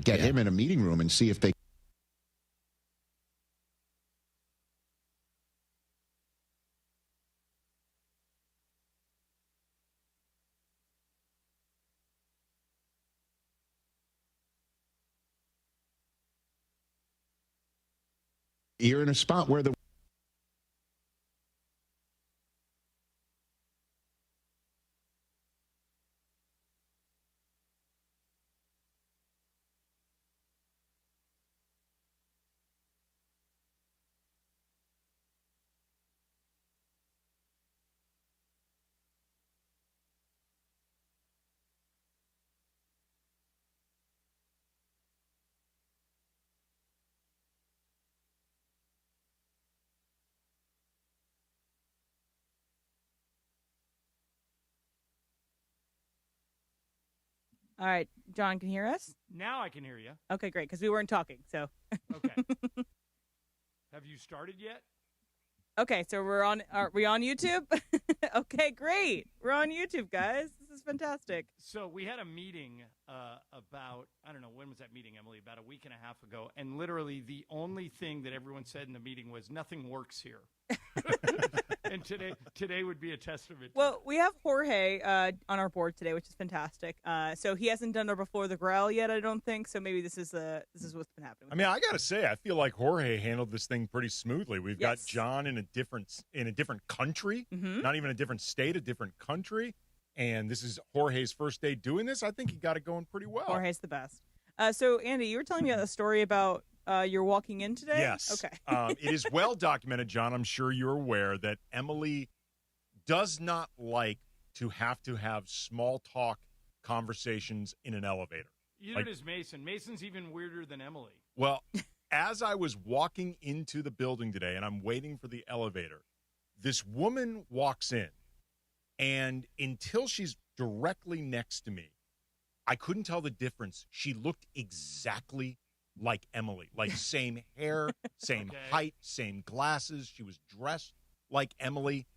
get him in a meeting room and see if they. You're in a spot where the. All right, John, can you hear us? Now I can hear you. Okay, great, because we weren't talking, so. Okay. Have you started yet? Okay, so are we on YouTube? Okay, great. We're on YouTube, guys. This is fantastic. So we had a meeting about, I don't know, when was that meeting, Emily? About a week and a half ago. And literally the only thing that everyone said in the meeting was, nothing works here. And today would be a testament. Well, we have Jorge on our board today, which is fantastic. So he hasn't done our Before the Growl yet, I don't think. So maybe this is what's been happening. I mean, I gotta say, I feel like Jorge handled this thing pretty smoothly. We've got John in a different country, not even a different state, a different country, and this is Jorge's first day doing this. I think he got it going pretty well. Jorge's the best. So Andy, you were telling me a story about you're walking in today? Yes. Okay. It is well documented, John. I'm sure you're aware that Emily does not like to have small talk conversations in an elevator. Either does Mason. Mason's even weirder than Emily. Well, as I was walking into the building today and I'm waiting for the elevator, this woman walks in, and until she's directly next to me, I couldn't tell the difference. She looked exactly like Emily, like same hair, same height, same glasses. She was dressed like Emily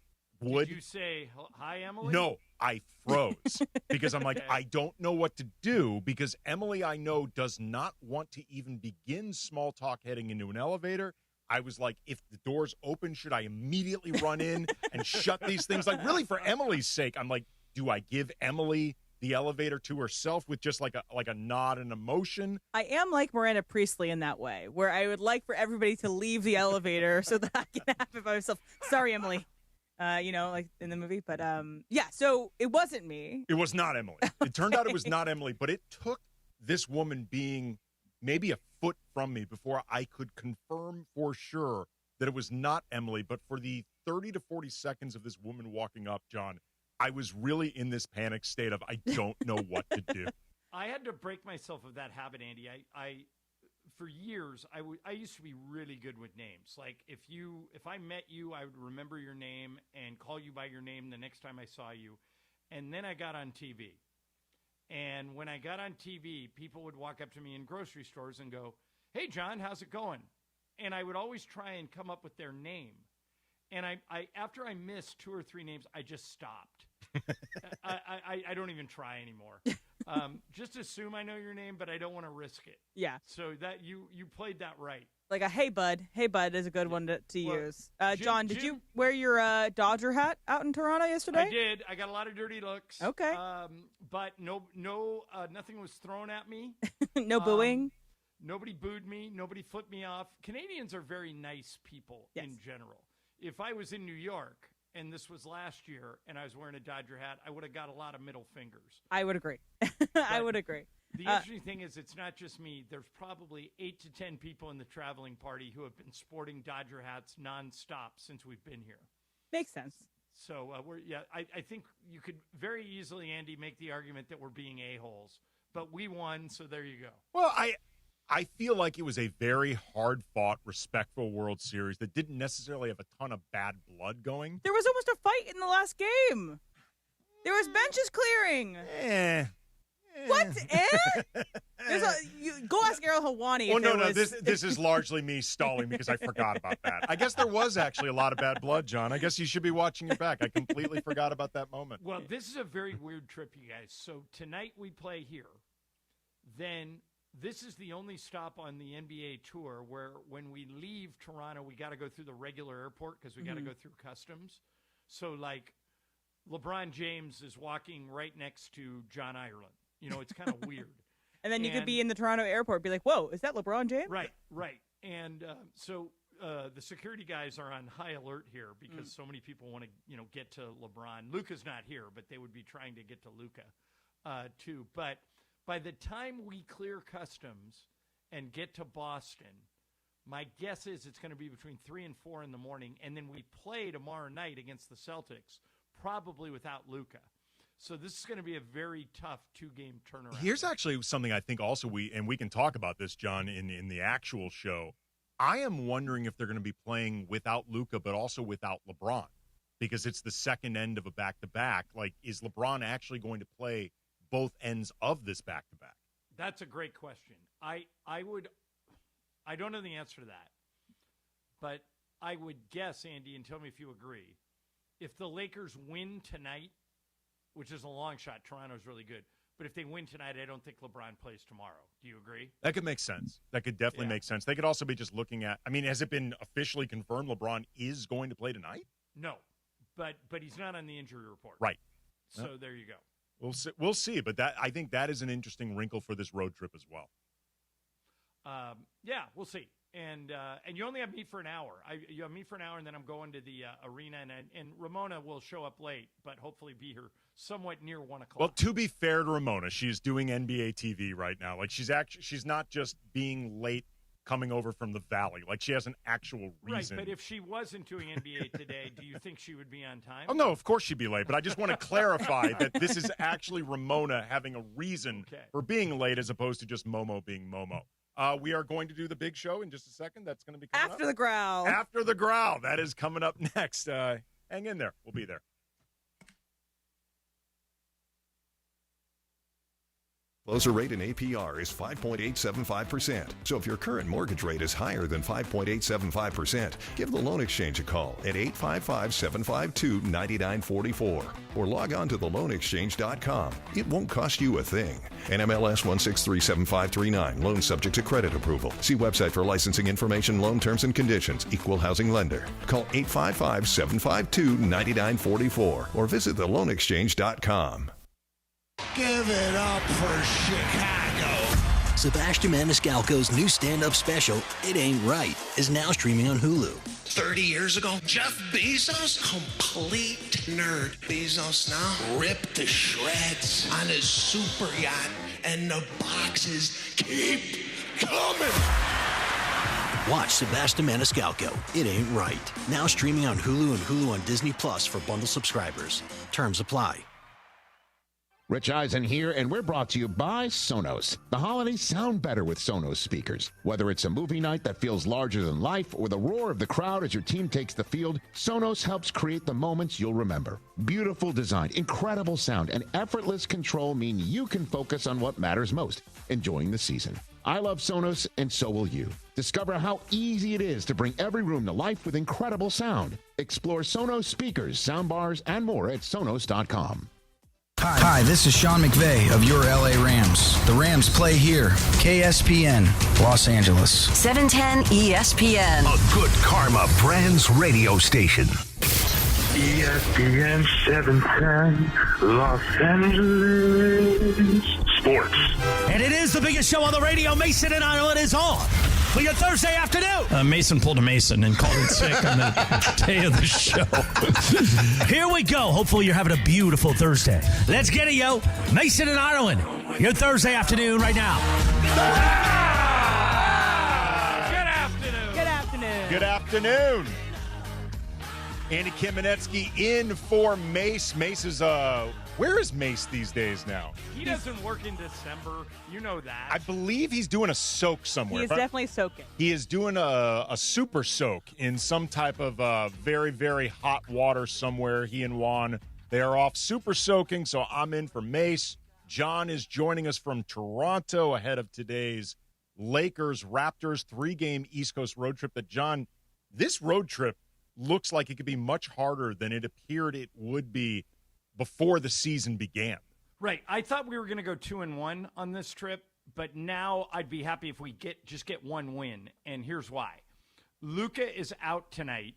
would. Did you say, hi, Emily? No, I froze because I'm like, I don't know what to do because Emily, I know, does not want to even begin small talk heading into an elevator. I was like, if the doors open, should I immediately run in and shut these things? Like, really, for Emily's sake, I'm like, do I give Emily the elevator to herself with just like a nod and emotion? I am like Miranda Priestley in that way, where I would like for everybody to leave the elevator so that I can have it by myself. Sorry, Emily. Like in the movie. But yeah, so it wasn't me. It was not Emily. It turned out it was not Emily, but it took this woman being maybe a foot from me before I could confirm for sure that it was not Emily. But for the 30 to 40 seconds of this woman walking up, John, I was really in this panic state of I don't know what to do. I had to break myself of that habit, Andy. I for years, I used to be really good with names. Like if I met you, I would remember your name and call you by your name the next time I saw you. And then I got on TV. And when I got on TV, people would walk up to me in grocery stores and go, "Hey, John, how's it going?" And I would always try and come up with their name. And I after I missed 2 or 3 names, I just stopped. I don't even try anymore. Just assume I know your name, but I don't want to risk it. Yeah. So that you played that right. Like a hey bud is a good one to use. John, did you wear your Dodger hat out in Toronto yesterday? I did. I got a lot of dirty looks. Okay. But nothing was thrown at me. No booing. Nobody booed me. Nobody flipped me off. Canadians are very nice people in general. If I was in New York and this was last year and I was wearing a Dodger hat, I would have got a lot of middle fingers. I would agree. I would agree. The interesting thing is it's not just me. There's probably 8 to 10 people in the traveling party who have been sporting Dodger hats nonstop since we've been here. Makes sense. So, I think you could very easily, Andy, make the argument that we're being a-holes. But we won, so there you go. Well, I feel like it was a very hard-fought, respectful World Series that didn't necessarily have a ton of bad blood going. There was almost a fight in the last game. There was benches clearing. What? Go ask Errol Hawani. Oh, no. This is largely me stalling because I forgot about that. I guess there was actually a lot of bad blood, John. I guess you should be watching your back. I completely forgot about that moment. Well, this is a very weird trip, you guys. So tonight we play here. Then this is the only stop on the NBA tour where when we leave Toronto, we got to go through the regular airport because we got to go through customs. So, like, LeBron James is walking right next to John Ireland. You know, it's kind of weird. And then you could be in the Toronto airport, be like, whoa, is that LeBron James? Right. And so the security guys are on high alert here because so many people want to, get to LeBron. Luka's not here, but they would be trying to get to Luka too. But by the time we clear customs and get to Boston, my guess is it's going to be between 3 and 4 in the morning, and then we play tomorrow night against the Celtics, probably without Luka. So this is going to be a very tough 2-game turnaround. Here's actually something I think also we can talk about this, John, in the actual show. I am wondering if they're going to be playing without Luka, but also without LeBron, because it's the second end of a back-to-back. Like, is LeBron actually going to play both ends of this back-to-back? That's a great question. I don't know the answer to that, but I would guess, Andy, and tell me if you agree, if the Lakers win tonight, which is a long shot, Toronto's really good, but if they win tonight, I don't think LeBron plays tomorrow. Do you agree? That could make sense. That could definitely make sense. They could also be just looking at, has it been officially confirmed LeBron is going to play tonight? No, but he's not on the injury report. Right. So there you go. We'll see, but I think that is an interesting wrinkle for this road trip as well. We'll see. And you only have me for an hour. You have me for an hour, and then I'm going to the arena, and Ramona will show up late, but hopefully be here somewhat near 1 o'clock. Well, to be fair to Ramona, she's doing NBA TV right now. Like, she's not just being late coming over from the Valley. Like, she has an actual reason. Right, but if she wasn't doing NBA today, do you think she would be on time? Oh, no, of course she'd be late. But I just want to clarify that this is actually Ramona having a reason for being late as opposed to just Momo being Momo. We are going to do the big show in just a second. That's going to be coming After up. the growl. After the growl. That is coming up next. Hang in there. We'll be there. Closer rate in APR is 5.875%. So if your current mortgage rate is higher than 5.875%, give the Loan Exchange a call at 855-752-9944 or log on to theloanexchange.com. It won't cost you a thing. NMLS 1637539. Loan subject to credit approval. See website for licensing information, loan terms and conditions. Equal housing lender. Call 855-752-9944 or visit theloanexchange.com. Give it up for Chicago. Sebastian Maniscalco's new stand-up special, It Ain't Right, is now streaming on Hulu. 30 years ago, Jeff Bezos, complete nerd. Bezos now ripped to shreds on his super yacht, and the boxes keep coming. Watch Sebastian Maniscalco, It Ain't Right, now streaming on Hulu and Hulu on Disney Plus for bundle subscribers. Terms apply. Rich Eisen here, and we're brought to you by Sonos. The holidays sound better with Sonos speakers. Whether it's a movie night that feels larger than life or the roar of the crowd as your team takes the field, Sonos helps create the moments you'll remember. Beautiful design, incredible sound, and effortless control mean you can focus on what matters most, enjoying the season. I love Sonos, and so will you. Discover how easy it is to bring every room to life with incredible sound. Explore Sonos speakers, soundbars, and more at Sonos.com. Hi, this is Sean McVay of your LA Rams. The Rams play here. KSPN, Los Angeles. 710 ESPN. A good karma brands radio station. ESPN 710, Los Angeles. Sports. And it is the biggest show on the radio. Mason and Ireland is on for your Thursday afternoon. Mason pulled a Mason and called in sick on the day of the show. Here we go. Hopefully you're having a beautiful Thursday. Let's get it, yo. Mason and Ireland, your Thursday afternoon right now. Good afternoon. Good afternoon. Good afternoon. Andy Kamenetsky in for Mace. Mace is, where is Mace these days now? He doesn't work in December. You know that. I believe he's doing a soak somewhere. He's definitely soaking. He is doing a super soak in some type of very, very hot water somewhere. He and Juan, they are off super soaking, so I'm in for Mace. John is joining us from Toronto ahead of today's Lakers-Raptors 3-game East Coast road trip. That, John, this road trip looks like it could be much harder than it appeared it would be before the season began. Right. I thought we were going to go 2-1 on this trip, But now I'd be happy if we just get one win, and here's why. Luka is out tonight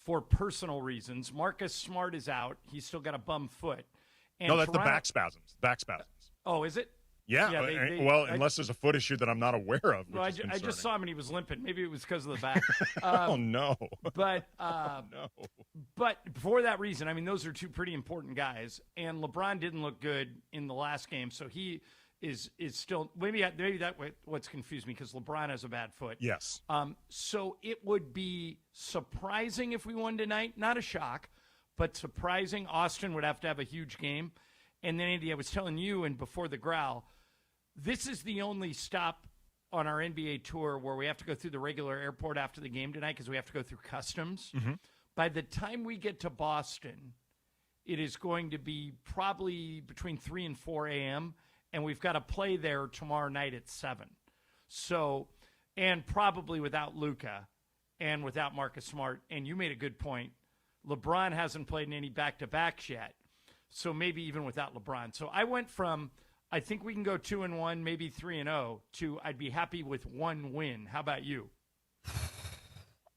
for personal reasons. Marcus Smart is out. He's still got a bum foot. And no, that's the back spasms. Back spasms. Oh, is it? Yeah. Unless there's a foot issue that I'm not aware of. Well, I just saw him and he was limping. Maybe it was because of the back. Oh, no. But no. But for that reason, I mean, those are two pretty important guys. And LeBron didn't look good in the last game, so he is still maybe that what's confused me because LeBron has a bad foot. Yes. So it would be surprising if we won tonight. Not a shock, but surprising. Austin would have to have a huge game. And then, Andy, I was telling you, and before the growl, this is the only stop on our NBA tour where we have to go through the regular airport after the game tonight because we have to go through customs. Mm-hmm. By the time we get to Boston, it is going to be probably between 3 and 4 a.m., and we've got to play there tomorrow night at 7. So, and probably without Luka and without Marcus Smart. And you made a good point. LeBron hasn't played in any back-to-backs yet. So maybe even without LeBron. So I went from, I think we can go 2-1, maybe 3-0, to I'd be happy with one win. How about you?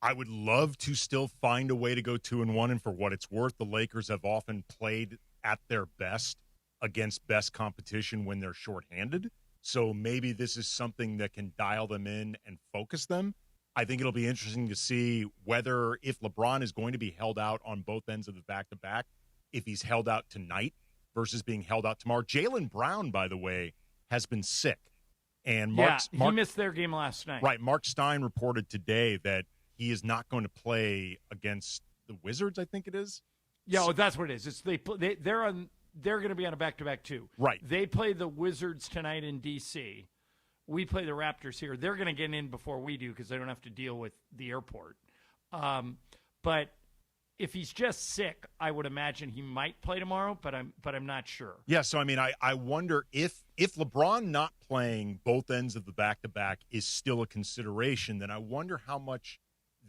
I would love to still find a way to go 2-1. And for what it's worth, the Lakers have often played at their best against best competition when they're shorthanded. So maybe this is something that can dial them in and focus them. I think it'll be interesting to see whether if LeBron is going to be held out on both ends of the back-to-back, if he's held out tonight versus being held out tomorrow. Jaylen Brown, by the way, has been sick. And he missed their game last night. Right. Mark Stein reported today that he is not going to play against the Wizards, I think it is. Yeah, well, that's what it is. It's they're going to be on a back-to-back too. Right. They play the Wizards tonight in D.C. We play the Raptors here. They're going to get in before we do because they don't have to deal with the airport. But if he's just sick, I would imagine he might play tomorrow, but I'm not sure. Yeah, so I mean, I wonder if LeBron not playing both ends of the back-to-back is still a consideration, then I wonder how much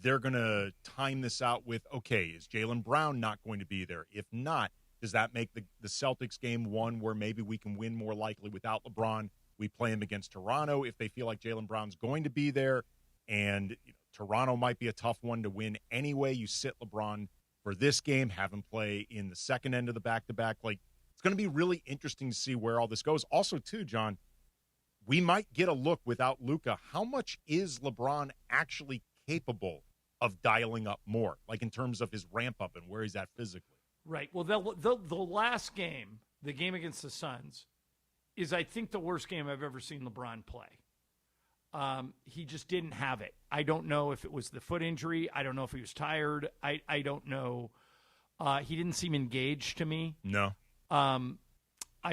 they're going to time this out with, okay, is Jaylen Brown not going to be there? If not, does that make the Celtics game one where maybe we can win more likely without LeBron? We play him against Toronto if they feel like Jaylen Brown's going to be there, and Toronto might be a tough one to win anyway. You sit LeBron for this game, have him play in the second end of the back-to-back. Like, it's going to be really interesting to see where all this goes. Also, too, John, we might get a look without Luka. How much is LeBron actually capable of dialing up more, like in terms of his ramp-up and where he's at physically? Right. Well, the last game, the game against the Suns, is, I think, the worst game I've ever seen LeBron play. He just didn't have it. I don't know if it was the foot injury. I don't know if he was tired. I don't know. He didn't seem engaged to me. No. I'm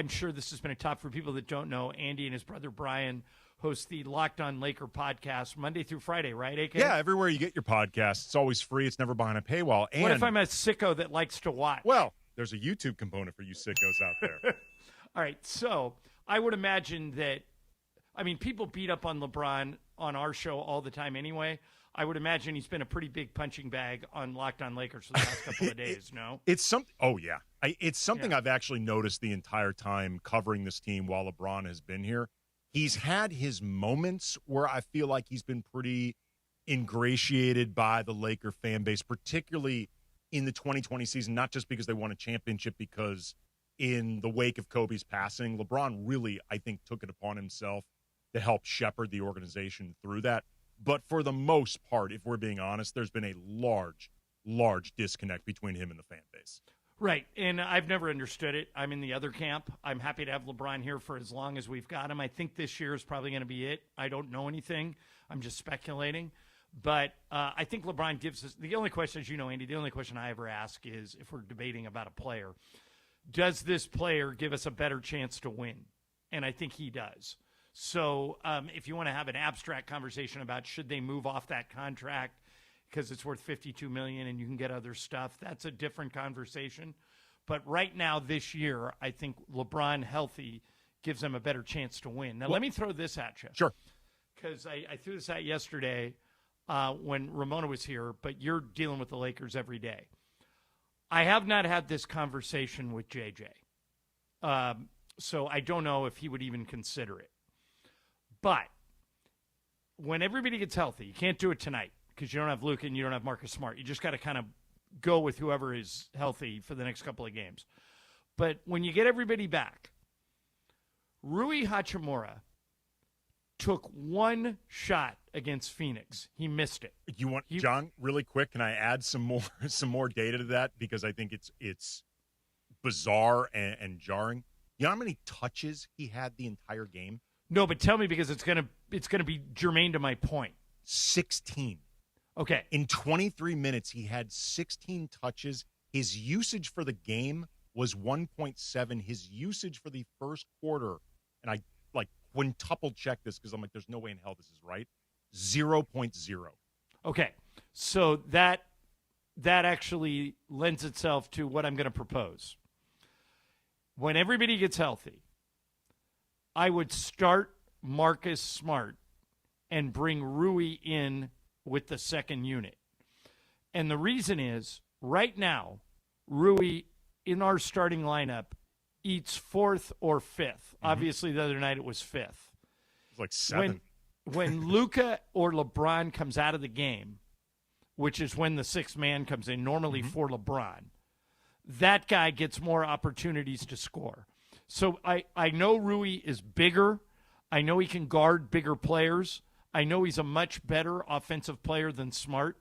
sure this has been a top for people that don't know. Andy and his brother Brian host the Locked On Laker podcast Monday through Friday, right, AK? Yeah, everywhere you get your podcast. It's always free. It's never behind a paywall. And what if I'm a sicko that likes to watch? Well, there's a YouTube component for you sickos out there. All right, so I would imagine that, I mean, people beat up on LeBron on our show all the time anyway. I would imagine he's been a pretty big punching bag on Locked On Lakers for the last couple of days, no? It's something. Oh, yeah. It's something I've actually noticed the entire time covering this team while LeBron has been here. He's had his moments where I feel like he's been pretty ingratiated by the Laker fan base, particularly in the 2020 season, not just because they won a championship, because in the wake of Kobe's passing, LeBron really, I think, took it upon himself to help shepherd the organization through that. But for the most part, if we're being honest, there's been a large disconnect between him and the fan base. Right, and I've never understood it. I'm in the other camp. I'm happy to have LeBron here for as long as we've got him. I think this year is probably going to be it. I don't know anything. I'm just speculating. But I think LeBron gives us – the only question, as you know, Andy, the only question I ever ask is if we're debating about a player, does this player give us a better chance to win? And I think he does. So if you want to have an abstract conversation about should they move off that contract because it's worth $52 million and you can get other stuff, that's a different conversation. But right now, this year, I think LeBron healthy gives them a better chance to win. Now, let me throw this at you. Sure. Because I threw this out yesterday when Ramona was here, but you're dealing with the Lakers every day. I have not had this conversation with JJ. So I don't know if he would even consider it. But when everybody gets healthy, you can't do it tonight because you don't have Luka and you don't have Marcus Smart. You just got to kind of go with whoever is healthy for the next couple of games. But when you get everybody back, Rui Hachimura took one shot against Phoenix. He missed it. John, really quick, can I add some more data to that? Because I think it's bizarre and jarring. You know how many touches he had the entire game? No, but tell me because it's gonna be germane to my point. 16. Okay. In 23 minutes, he had 16 touches. His usage for the game was 1.7. His usage for the first quarter, and I quintuple check this because I'm like, there's no way in hell this is right, 0.0. Okay. So that actually lends itself to what I'm going to propose. When everybody gets healthy, I would start Marcus Smart and bring Rui in with the second unit. And the reason is, right now, Rui in our starting lineup eats fourth or fifth. Mm-hmm. Obviously, the other night it was fifth. It's like 7. When Luka or LeBron comes out of the game, which is when the sixth man comes in, normally for LeBron, that guy gets more opportunities to score. So I know Rui is bigger. I know he can guard bigger players. I know he's a much better offensive player than Smart.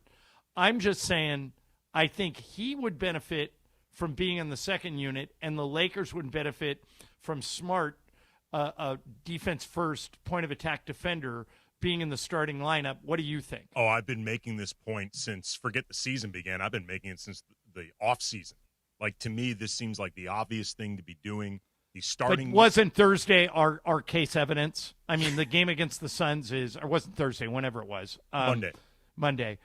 I'm just saying I think he would benefit from being in the second unit, and the Lakers would benefit from Smart, a defense-first, point-of-attack defender, being in the starting lineup. What do you think? Oh, I've been making this point since, forget the season began. I've been making it since the offseason. Like, to me, this seems like the obvious thing to be doing. He's starting. But wasn't Thursday our case evidence? I mean, the game against the Suns or wasn't Thursday, whenever it was. Monday.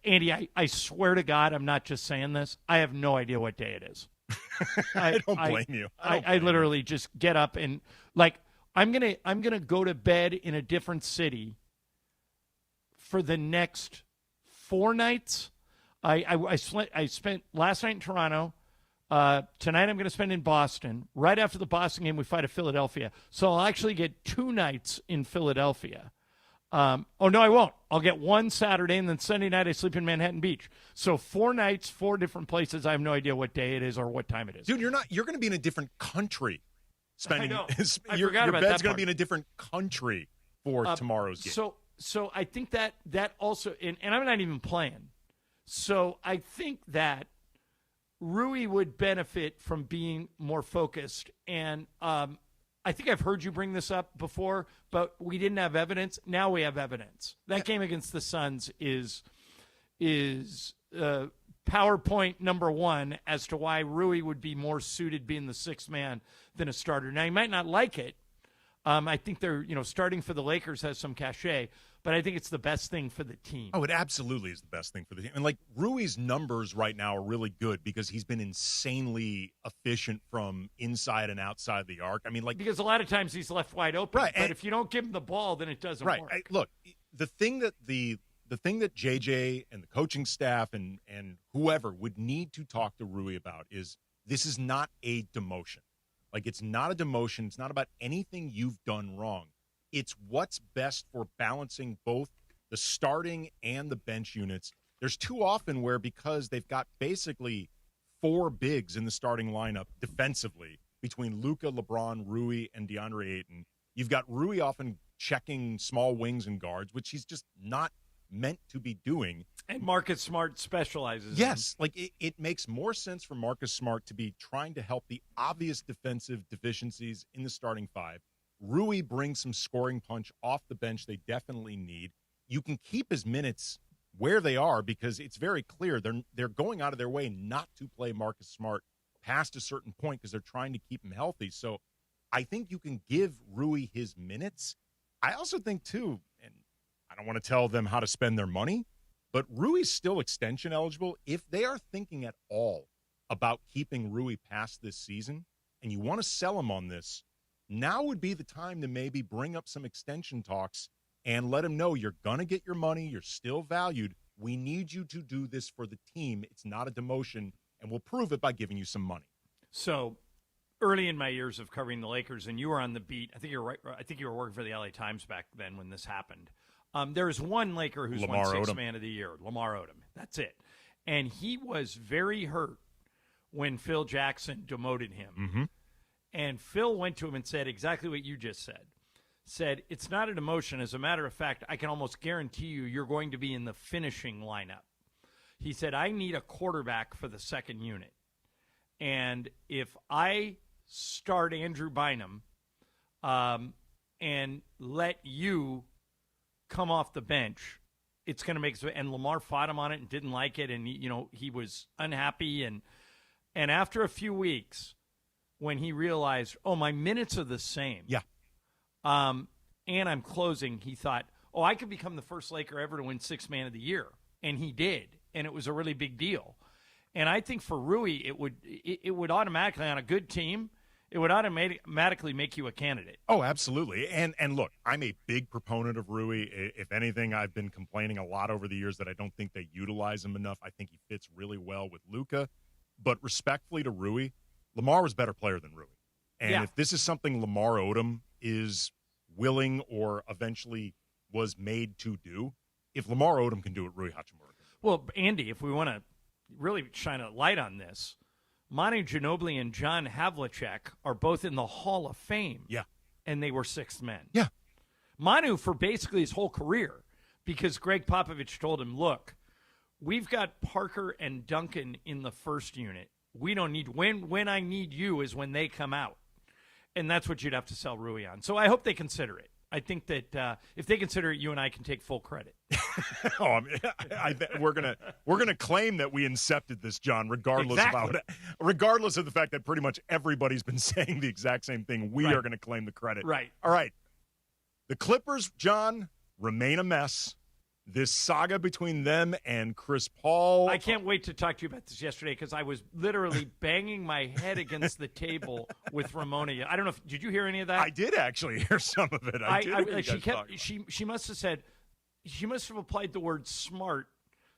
Andy, I swear to God, I'm not just saying this. I have no idea what day it is. I don't blame you. I literally just get up and, like, I'm gonna go to bed in a different city for the next 4 nights. I spent last night in Toronto. Tonight I'm going to spend in Boston. Right after the Boston game, we fight at Philadelphia. So I'll actually get 2 nights in Philadelphia. No, I won't. I'll get 1 Saturday, and then Sunday night I sleep in Manhattan Beach. So 4 nights, 4 different places. I have no idea what day it is or what time it is. Dude, you're going to be in a different country. I know. I your forgot about bed's that going to part. be in a different country for tomorrow's game. So I think that also, and I'm not even playing. So I think that Rui would benefit from being more focused. And I think I've heard you bring this up before, but we didn't have evidence. Now we have evidence. That game against the Suns is PowerPoint number 1 as to why Rui would be more suited being the sixth man than a starter. Now, you might not like it. I think they're, starting for the Lakers has some cachet, but I think it's the best thing for the team. Oh, it absolutely is the best thing for the team. And, like, Rui's numbers right now are really good because he's been insanely efficient from inside and outside the arc. I mean, like, because a lot of times he's left wide open. Right, but if you don't give him the ball, then it doesn't work. Look, the thing that JJ and the coaching staff and whoever would need to talk to Rui about is this is not a demotion. Like, it's not a demotion. It's not about anything you've done wrong. It's what's best for balancing both the starting and the bench units. There's too often where, because they've got basically 4 bigs in the starting lineup defensively between Luka, LeBron, Rui, and DeAndre Ayton, you've got Rui often checking small wings and guards, which he's just not meant to be doing. And Marcus Smart specializes. Yes, like it makes more sense for Marcus Smart to be trying to help the obvious defensive deficiencies in the starting 5. Rui brings some scoring punch off the bench they definitely need. You can keep his minutes where they are because it's very clear they're going out of their way not to play Marcus Smart past a certain point because they're trying to keep him healthy. So I think you can give Rui his minutes. I also think, too, and I don't want to tell them how to spend their money, but Rui's still extension eligible. If they are thinking at all about keeping Rui past this season and you want to sell him on this, now would be the time to maybe bring up some extension talks and let him know you're going to get your money. You're still valued. We need you to do this for the team. It's not a demotion, and we'll prove it by giving you some money. So early in my years of covering the Lakers, and you were on the beat. I think you're right. I think you were working for the LA Times back then when this happened. There was one Laker who's won Sixth Man of the Year, Lamar Odom. That's it. And he was very hurt when Phil Jackson demoted him. Mm-hmm. And Phil went to him and said exactly what you just said. Said, it's not an emotion. As a matter of fact, I can almost guarantee you're going to be in the finishing lineup. He said, I need a quarterback for the second unit. And if I start Andrew Bynum and let you come off the bench, it's going to make – and Lamar fought him on it and didn't like it, and, he was unhappy. And after a few weeks, when he realized, my minutes are the same. Yeah. And I'm closing, he thought, I could become the first Laker ever to win Sixth Man of the Year. And he did, and it was a really big deal. And I think for Rui, it would automatically, on a good team, it would automatically make you a candidate. Oh, absolutely. And look, I'm a big proponent of Rui. If anything, I've been complaining a lot over the years that I don't think they utilize him enough. I think he fits really well with Luka. But respectfully to Rui, Lamar was a better player than Rui. And if this is something Lamar Odom is willing or eventually was made to do, if Lamar Odom can do it, Rui Hachimura can do it. Well, Andy, if we want to really shine a light on this, Manu Ginobili and John Havlicek are both in the Hall of Fame. Yeah. And they were sixth men. Yeah. Manu for basically his whole career, because Greg Popovich told him, look, we've got Parker and Duncan in the first unit. We don't need – when I need you is when they come out. And that's what you'd have to sell Rui on. So I hope they consider it. I think that if they consider it, you and I can take full credit. We're gonna claim that we incepted this, John, regardless of the fact that pretty much everybody's been saying the exact same thing. We are going to claim the credit. Right. All right. The Clippers, John, remain a mess. This saga between them and Chris Paul. I can't wait to talk to you about this yesterday because I was literally banging my head against the table with Ramona. I don't know did you hear any of that? I did actually hear some of it. She must have said, she must have applied the word smart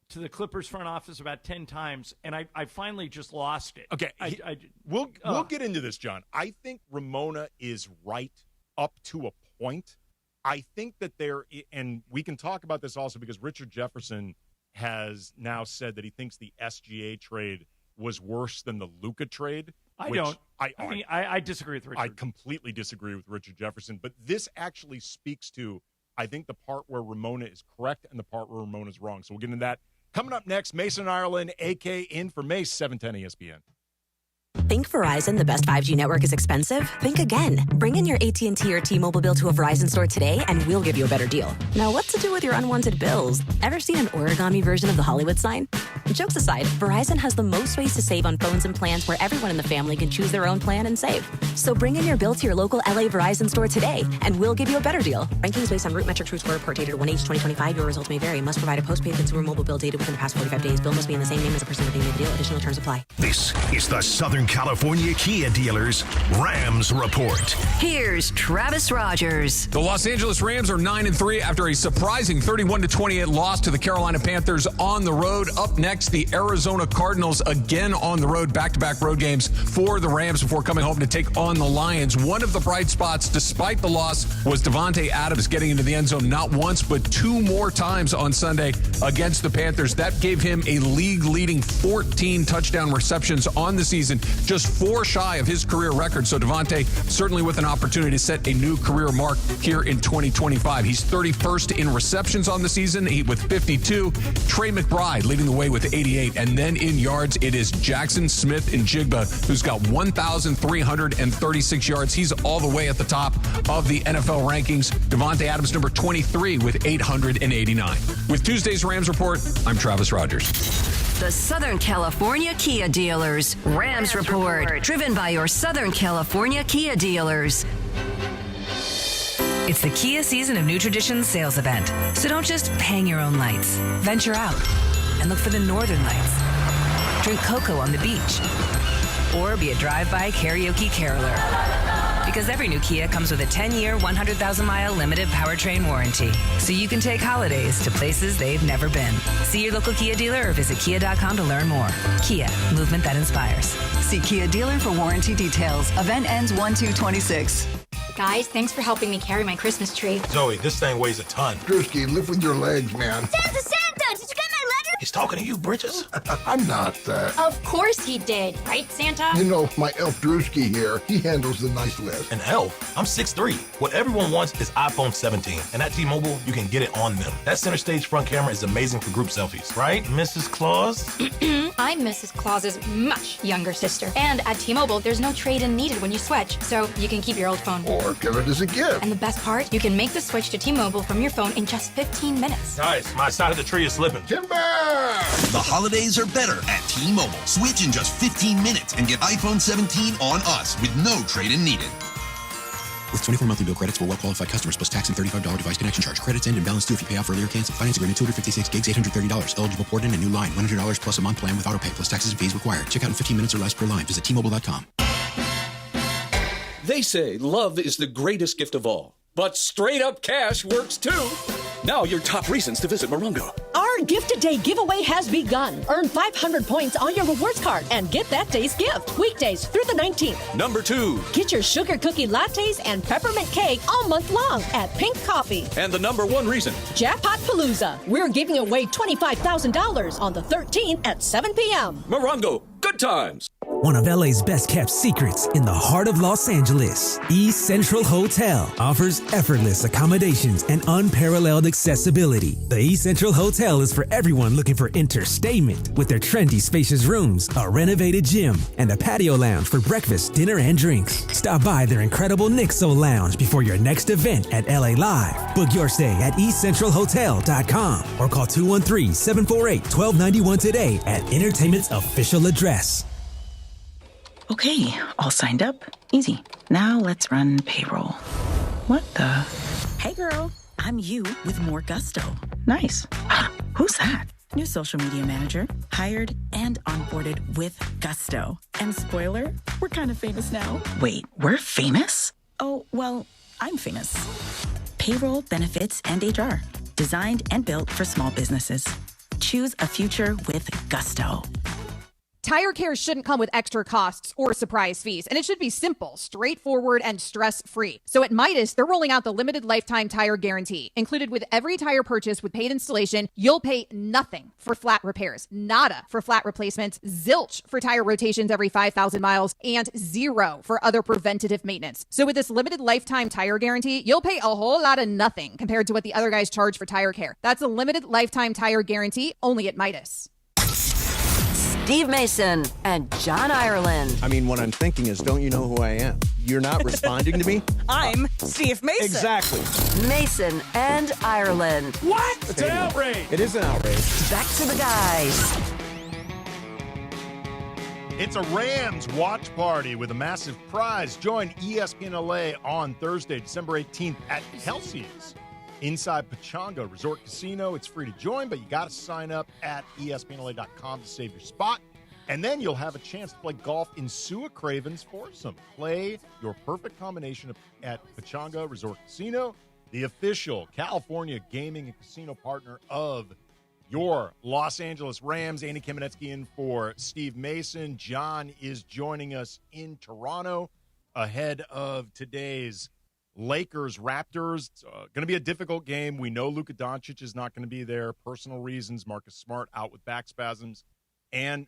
to the Clippers front office about 10 times, and I finally just lost it. Okay. We'll get into this, John. I think Ramona is right up to a point. I think that and we can talk about this also because Richard Jefferson has now said that he thinks the SGA trade was worse than the Luka trade. I disagree with Richard. I completely disagree with Richard Jefferson, but this actually speaks to, I think, the part where Ramona is correct and the part where Ramona is wrong. So we'll get into that. Coming up next, Mason Ireland, AK in for Mace, 710 ESPN. Think Verizon, the best 5G network, is expensive? Think again. Bring in your AT&T or T-Mobile bill to a Verizon store today and we'll give you a better deal. Now, what to do with your unwanted bills? Ever seen an origami version of the Hollywood sign? Jokes aside, Verizon has the most ways to save on phones and plans where everyone in the family can choose their own plan and save. So bring in your bill to your local LA Verizon store today and we'll give you a better deal. Rankings based on root metric true score report dated 1H2025. Your results may vary. Must provide a postpaid consumer mobile bill dated within the past 45 days. Bill must be in the same name as the person receiving the deal. Additional terms apply. This is the Southern California Kia Dealers Rams Report. Here's Travis Rogers. The Los Angeles Rams are 9-3 after a surprising 31-28 loss to the Carolina Panthers on the road. Up next, the Arizona Cardinals again on the road. Back-to-back road games for the Rams before coming home to take on the Lions. One of the bright spots, despite the loss, was Davante Adams getting into the end zone not once but two more times on Sunday against the Panthers. That gave him a league-leading 14 touchdown receptions on the season, just 4 shy of his career record. So Davante certainly with an opportunity to set a new career mark here in 2025. He's 31st in receptions on the season with 52. Trey McBride leading the way with 88. And then in yards, it is Jackson Smith-Njigba, who's got 1,336 yards. He's all the way at the top of the NFL rankings. Davante Adams, number 23 with 889. With Tuesday's Rams Report, I'm Travis Rogers. The Southern California Kia Dealers Rams Report, driven by your Southern California Kia dealers. It's the Kia Season of New Traditions sales event. So don't just hang your own lights. Venture out and look for the northern lights. Drink cocoa on the beach. Or be a drive-by karaoke caroler. Because every new Kia comes with a 10-year, 100,000-mile limited powertrain warranty. So you can take holidays to places they've never been. See your local Kia dealer or visit kia.com to learn more. Kia, movement that inspires. See Kia dealer for warranty details. Event ends 1/2/26. Guys, thanks for helping me carry my Christmas tree. Zoe, this thing weighs a ton. Drewski, lift with your legs, man. Santa! Did you get my letter? He's talking to you, Bridges. I'm not. Of course he did. Right, Santa? You know, my elf Drewski here, he handles the nice list. An elf? I'm 6'3". What everyone wants is iPhone 17. And at T-Mobile, you can get it on them. That center stage front camera is amazing for group selfies. Right, Mrs. Claus? I'm Mrs. Claus's much younger sister. And at T-Mobile, there's no trade-in needed when you switch. So you can keep your old phone. Or give it as a gift. And the best part, you can make the switch to T-Mobile from your phone in just 15 minutes. Guys, my side of the tree is slipping. Timber! The holidays are better at T-Mobile. Switch in just 15 minutes and get iPhone 17 on us with no trade-in needed. With 24 monthly bill credits for well-qualified customers plus tax and $35 device connection charge. Credits end and balance due if you pay off earlier. Cancel. Finance agreement 256 gigs, $830. Eligible port in a new line. $100 plus a month plan with autopay plus taxes and fees required. Check out in 15 minutes or less per line. Visit T-Mobile.com. They say love is the greatest gift of all. But straight-up cash works too. Now your top reasons to visit Morongo. Our Gift a Day giveaway has begun. Earn 500 points on your rewards card and get that day's gift. Weekdays through the 19th. Number 2. Get your sugar cookie lattes and peppermint cake all month long at Pink Coffee. And the number 1 reason. Jackpot Palooza. We're giving away $25,000 on the 13th at 7 p.m. Morongo. Good times. One of LA's best kept secrets in the heart of Los Angeles, East Central Hotel offers effortless accommodations and unparalleled accessibility. The East Central Hotel is for everyone looking for entertainment with their trendy spacious rooms, a renovated gym, and a patio lounge for breakfast, dinner, and drinks. Stop by their incredible Nixo Lounge before your next event at LA Live. Book your stay at eastcentralhotel.com or call 213-748-1291 today at Entertainment's official address. Okay, all signed up. Easy. Now let's run payroll. What the? Hey girl, I'm you with more gusto. Nice. Who's that? New social media manager, hired and onboarded with gusto. And spoiler, we're kind of famous now. Wait, we're famous? Oh, well, I'm famous. Payroll, benefits, and HR. Designed and built for small businesses. Choose a future with gusto. Tire care shouldn't come with extra costs or surprise fees, and it should be simple, straightforward, and stress-free. So at Midas, they're rolling out the limited lifetime tire guarantee. Included with every tire purchase with paid installation, you'll pay nothing for flat repairs, nada for flat replacements, zilch for tire rotations every 5,000 miles, and zero for other preventative maintenance. So with this limited lifetime tire guarantee, you'll pay a whole lot of nothing compared to what the other guys charge for tire care. That's a limited lifetime tire guarantee only at Midas. Steve Mason and John Ireland. I mean, what I'm thinking is, don't you know who I am? You're not responding to me? I'm Steve Mason. Exactly. Mason and Ireland. What? It's an outrage. It is an outrage. Back to the guys. It's a Rams watch party with a massive prize. Join ESPN LA on Thursday, December 18th at Kelsey's inside Pechanga Resort Casino. It's free to join, but you got to sign up at espnla.com to save your spot. And then you'll have a chance to play golf in Sua Craven's foursome. Play your perfect combination at Pechanga Resort Casino, the official California gaming and casino partner of your Los Angeles Rams. Andy Kamenetsky in for Steve Mason. John is joining us in Toronto ahead of today's Lakers-Raptors. It's going to be a difficult game. We know Luka Doncic is not going to be there. Personal reasons. Marcus Smart out with back spasms. And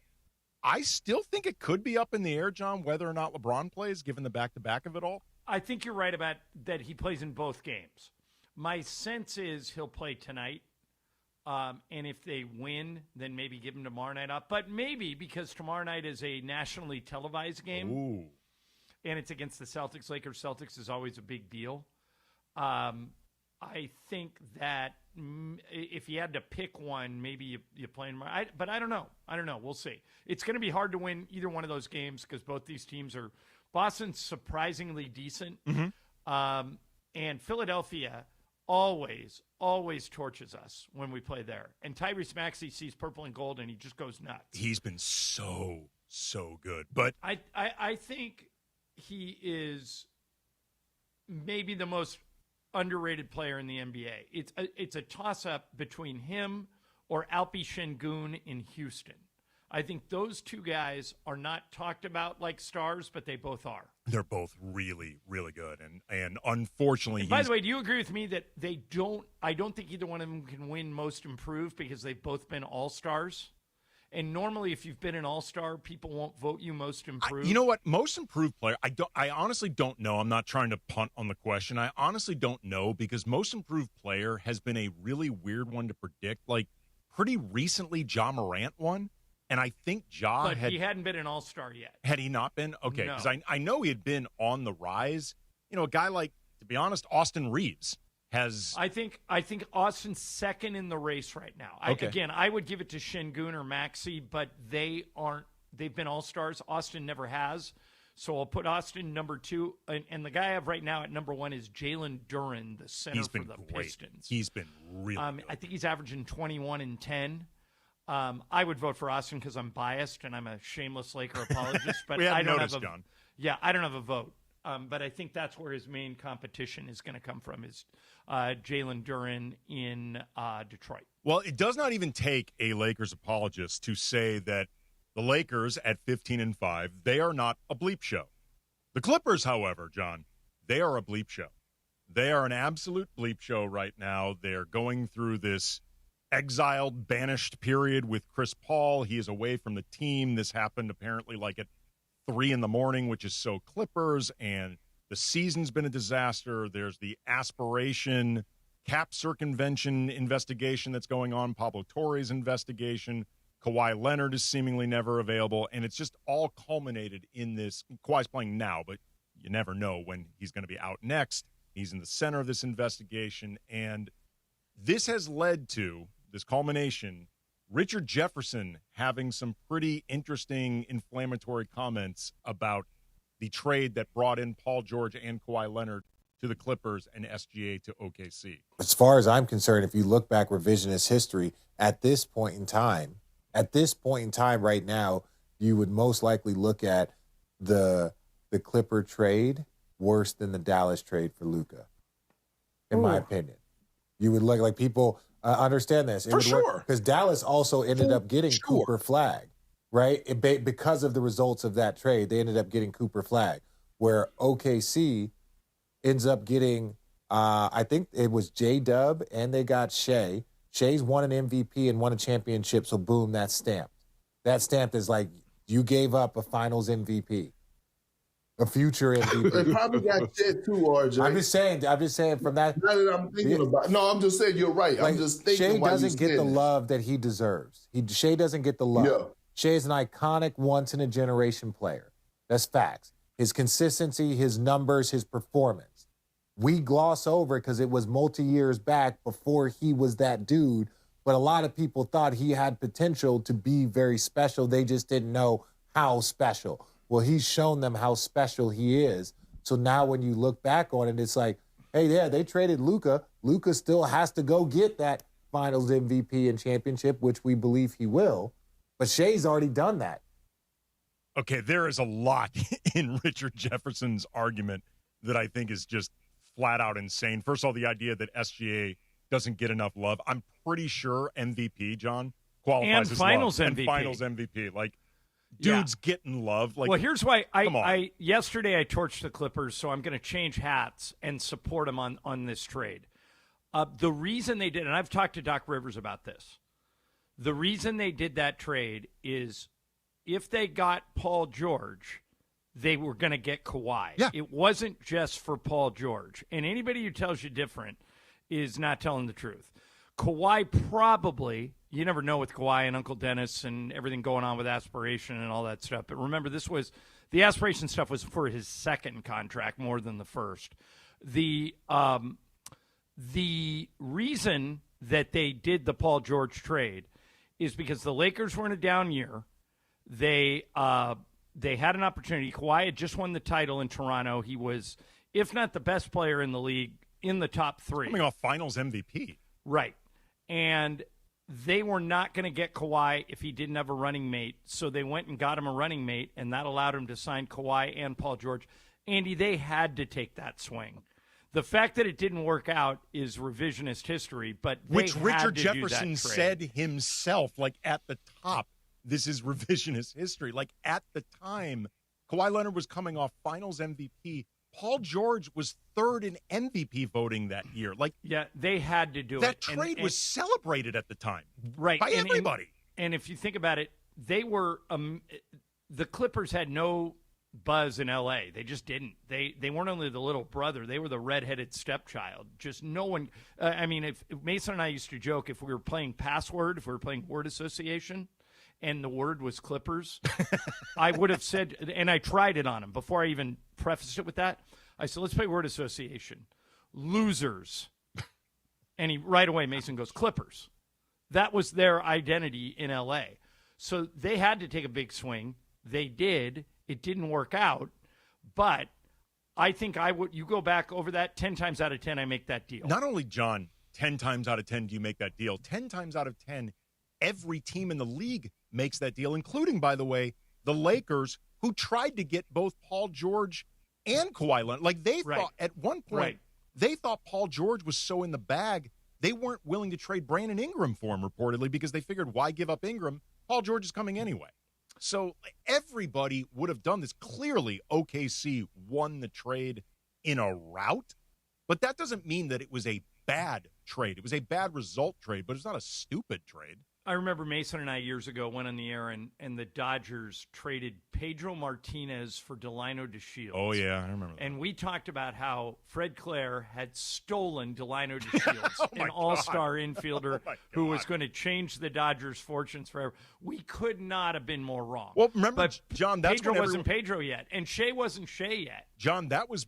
I still think it could be up in the air, John, whether or not LeBron plays, given the back-to-back of it all. I think you're right about that he plays in both games. My sense is he'll play tonight. And if they win, then maybe give him tomorrow night off. But maybe because tomorrow night is a nationally televised game. Ooh. And it's against the Celtics. Lakers-Celtics is always a big deal. I think that if you had to pick one, maybe you play him. But I don't know. We'll see. It's going to be hard to win either one of those games because both these teams are – Boston's surprisingly decent. Mm-hmm. And Philadelphia always torches us when we play there. And Tyrese Maxey sees purple and gold, and he just goes nuts. He's been so good. But I think – he is maybe the most underrated player in the NBA. It's a toss-up between him or Alpi Şengün in Houston. I think those two guys are not talked about like stars, but they both are. They're both really, really good. And unfortunately, and by the way, do you agree with me that I don't think either one of them can win most improved because they've both been all-stars? And normally, if you've been an all-star, people won't vote you most improved. You know what? Most improved player, I honestly don't know. I'm not trying to punt on the question. I honestly don't know because most improved player has been a really weird one to predict. Like, pretty recently, Ja Morant won. And I think But he hadn't been an all-star yet. Had he not been? Okay, No. because I know he had been on the rise. You know, a guy like, to be honest, Austin Reeves has... I think Austin's second in the race right now. Okay. Again, I would give it to Şengün or Maxey, but they've been all-stars. Austin never has. So I'll put Austin number 2. And the guy I have right now at number 1 is Jalen Duren, the center for the Pistons. He's been really good. I think he's averaging 21 and 10. I would vote for Austin because I'm biased and I'm a shameless Laker apologist. But I don't have John. Yeah, I don't have a vote. But I think that's where his main competition is going to come from is Jalen Duren in Detroit. Well, it does not even take a Lakers apologist to say that the Lakers at 15-5, they are not a bleep show. The Clippers, however, John, they are a bleep show. They are an absolute bleep show right now. They're going through this exiled, banished period with Chris Paul. He is away from the team. This happened apparently like at 3 a.m, which is so Clippers, and the season's been a disaster. There's the aspiration cap circumvention investigation that's going on, Pablo Torre's investigation. Kawhi Leonard is seemingly never available, and it's just all culminated in this. Kawhi's playing now, but you never know when he's going to be out next. He's in the center of this investigation, and this has led to this culmination, Richard Jefferson having some pretty interesting inflammatory comments about the trade that brought in Paul George and Kawhi Leonard to the Clippers and SGA to OKC. As far as I'm concerned, if you look back revisionist history, at this point in time right now, you would most likely look at the Clipper trade worse than the Dallas trade for Luka, in my opinion. You would look like people understand this. For sure. Because Dallas also ended up getting Cooper Flag, right? Because of the results of that trade, they ended up getting Cooper Flag, where OKC ends up getting, I think it was J-Dub, and they got Shea. Shea's won an MVP and won a championship, so boom, that's stamped. That stamped is like, you gave up a finals MVP. A future MVP. They probably got shit too, RJ. I'm just saying from that. Now that I'm thinking about it. No, I'm just saying you're right. Like, I'm just thinking Shea doesn't get the love that he deserves. Shea doesn't get the love. Yeah. Shea is an iconic once-in-a-generation player. That's facts. His consistency, his numbers, his performance. We gloss over because it was multi-years back before he was that dude, but a lot of people thought he had potential to be very special. They just didn't know how special. Well, he's shown them how special he is. So now when you look back on it, it's like, hey, yeah, they traded Luka. Luka still has to go get that finals MVP and championship, which we believe he will. But Shea's already done that. Okay, there is a lot in Richard Jefferson's argument that I think is just flat out insane. First of all, the idea that SGA doesn't get enough love. I'm pretty sure MVP, John, qualifies and as finals love. MVP. And finals MVP. Like, dude's getting love. Like, well, here's why yesterday I torched the Clippers, so I'm going to change hats and support them on this trade. The reason they did, and I've talked to Doc Rivers about this, the reason they did that trade is if they got Paul George, they were going to get Kawhi. Yeah. It wasn't just for Paul George. And anybody who tells you different is not telling the truth. Kawhi probably, you never know with Kawhi and Uncle Dennis and everything going on with aspiration and all that stuff. But remember, the aspiration stuff was for his second contract more than the first. The reason that they did the Paul George trade is because the Lakers were in a down year. They had an opportunity. Kawhi had just won the title in Toronto. He was, if not the best player in the league, in the top 3. Coming off finals MVP. Right. And they were not going to get Kawhi if he didn't have a running mate. So they went and got him a running mate, and that allowed him to sign Kawhi and Paul George. Andy, they had to take that swing. The fact that it didn't work out is revisionist history, but which they Richard had to Jefferson do that said trade. himself, like at the top, this is revisionist history. Like at the time, Kawhi Leonard was coming off Finals MVP. Paul George was third in MVP voting that year. Like, yeah, they had to do that it. That trade was celebrated at the time, right, by everybody. And if you think about it, they were the Clippers had no buzz in L.A. They just didn't. They weren't only the little brother; they were the redheaded stepchild. Just no one. If Mason and I used to joke, if we were playing password, if we were playing word association, and the word was Clippers, I would have said, and I tried it on him before I even prefaced it with that. I said, let's play word association. Losers. And right away, Mason goes, Clippers. That was their identity in L.A. So they had to take a big swing. They did. It didn't work out. But I think you go back over that 10 times out of 10, I make that deal. Not only, John, 10 times out of 10 do you make that deal. 10 times out of 10, every team in the league makes that deal, including, by the way, the Lakers, who tried to get both Paul George and Kawhi Leonard. Like, they thought at one point, they thought Paul George was so in the bag, they weren't willing to trade Brandon Ingram for him, reportedly, because they figured, why give up Ingram? Paul George is coming anyway. So everybody would have done this. Clearly, OKC won the trade in a rout, but that doesn't mean that it was a bad trade. It was a bad result trade, but it's not a stupid trade. I remember Mason and I years ago went on the air and the Dodgers traded Pedro Martinez for Delino DeShields. Oh, yeah, I remember that. And we talked about how Fred Clare had stolen Delino DeShields, an all-star infielder who was going to change the Dodgers' fortunes forever. We could not have been more wrong. Well, remember, but John, that's Pedro when wasn't Pedro yet, and Shea wasn't Shea yet. John, that was,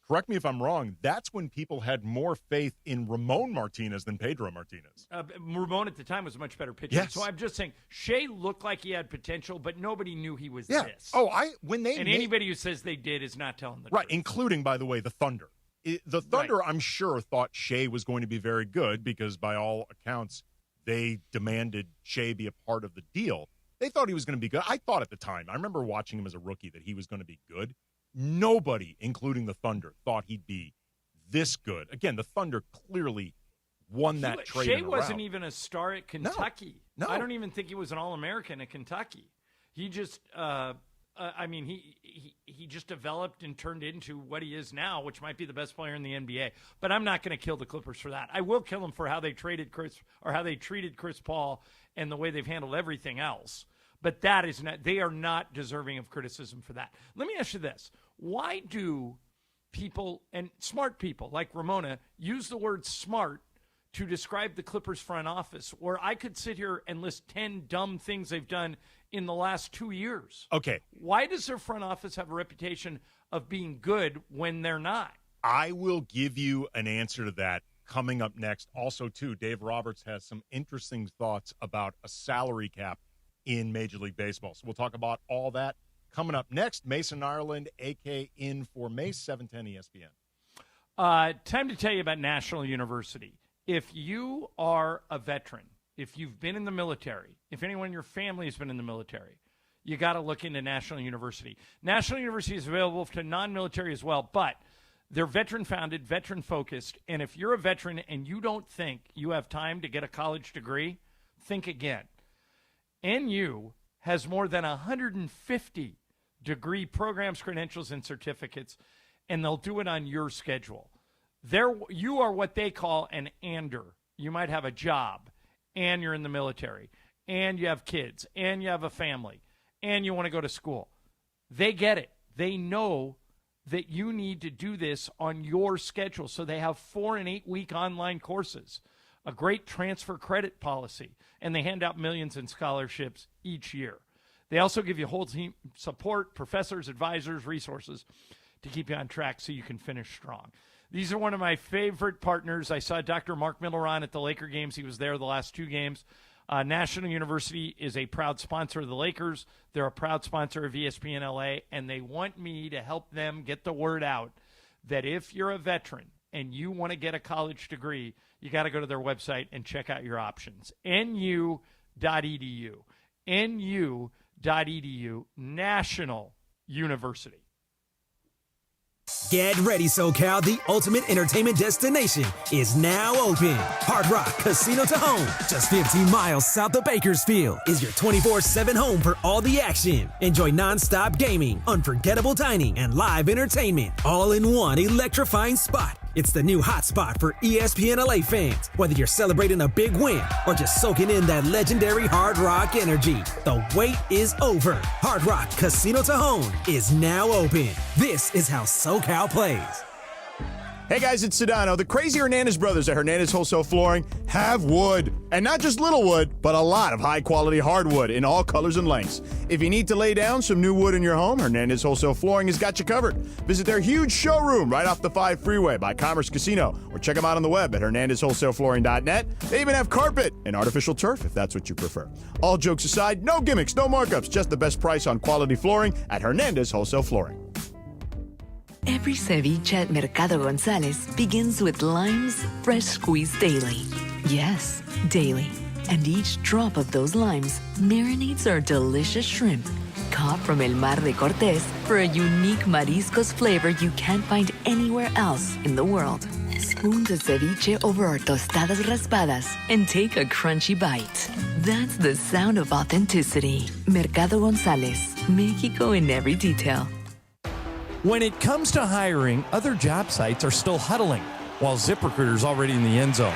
correct me if I'm wrong, that's when people had more faith in Ramon Martinez than Pedro Martinez. Ramon at the time was a much better pitcher. Yes. So I'm just saying, Shea looked like he had potential, but nobody knew he was this. Oh, anybody who says they did is not telling the truth. Right, truth. Including, by the way, the Thunder. The Thunder, I'm sure, thought Shea was going to be very good because, by all accounts, they demanded Shea be a part of the deal. They thought he was going to be good. I thought at the time, I remember watching him as a rookie, that he was going to be good. Nobody, including the Thunder, thought he'd be this good. Again, the Thunder clearly won that trade. Shea wasn't even a star at Kentucky. No. I don't even think he was an All-American at Kentucky. He just, he just developed and turned into what he is now, which might be the best player in the NBA. But I'm not going to kill the Clippers for that. I will kill them for how they treated Chris Paul and the way they've handled everything else. But that is not, they are not deserving of criticism for that. Let me ask you this. Why do people, and smart people like Ramona, use the word smart to describe the Clippers front office, where I could sit here and list 10 dumb things they've done in the last 2 years? Okay. Why does their front office have a reputation of being good when they're not? I will give you an answer to that coming up next. Also, too, Dave Roberts has some interesting thoughts about a salary cap in Major League Baseball. So we'll talk about all that coming up next. Mason Ireland, AK in for Mace, 710 ESPN. Time to tell you about National University. If you are a veteran, if you've been in the military, if anyone in your family has been in the military, you got to look into National University. National University is available to non-military as well, but they're veteran-founded, veteran-focused, and if you're a veteran and you don't think you have time to get a college degree, think again. NU has more than 150 degree programs, credentials, and certificates, and they'll do it on your schedule. You are what they call an ander. You might have a job, and you're in the military, and you have kids, and you have a family, and you want to go to school. They get it. They know that you need to do this on your schedule, so they have 4 and 8 week online courses, a great transfer credit policy, and they hand out millions in scholarships each year. They also give you whole team support, professors, advisors, resources to keep you on track so you can finish strong. These are one of my favorite partners. I saw Dr. Mark Milleron at the Laker games. He was there the last 2 games. National University is a proud sponsor of the Lakers. They're a proud sponsor of ESPN LA, and they want me to help them get the word out that if you're a veteran and you want to get a college degree, you got to go to their website and check out your options. nu.edu. nu.edu. National University. Get ready, SoCal. The ultimate entertainment destination is now open. Hard Rock Casino Cajon, just 15 miles south of Bakersfield, is your 24/7 home for all the action. Enjoy nonstop gaming, unforgettable dining, and live entertainment, all in one electrifying spot. It's the new hot spot for ESPN LA fans. Whether you're celebrating a big win or just soaking in that legendary Hard Rock energy, the wait is over. Hard Rock Casino Cajon is now open. This is how SoCal plays. Hey guys, it's Sedano. The crazy Hernandez brothers at Hernandez Wholesale Flooring have wood. And not just little wood, but a lot of high-quality hardwood in all colors and lengths. If you need to lay down some new wood in your home, Hernandez Wholesale Flooring has got you covered. Visit their huge showroom right off the 5 freeway by Commerce Casino, or check them out on the web at hernandezwholesaleflooring.net. They even have carpet and artificial turf if that's what you prefer. All jokes aside, no gimmicks, no markups, just the best price on quality flooring at Hernandez Wholesale Flooring. Every ceviche at Mercado González begins with limes fresh squeezed daily. Yes, daily. And each drop of those limes marinates our delicious shrimp, caught from El Mar de Cortés for a unique mariscos flavor you can't find anywhere else in the world. Spoon the ceviche over our tostadas raspadas and take a crunchy bite. That's the sound of authenticity. Mercado González, Mexico in every detail. When it comes to hiring, other job sites are still huddling, while ZipRecruiter's already in the end zone.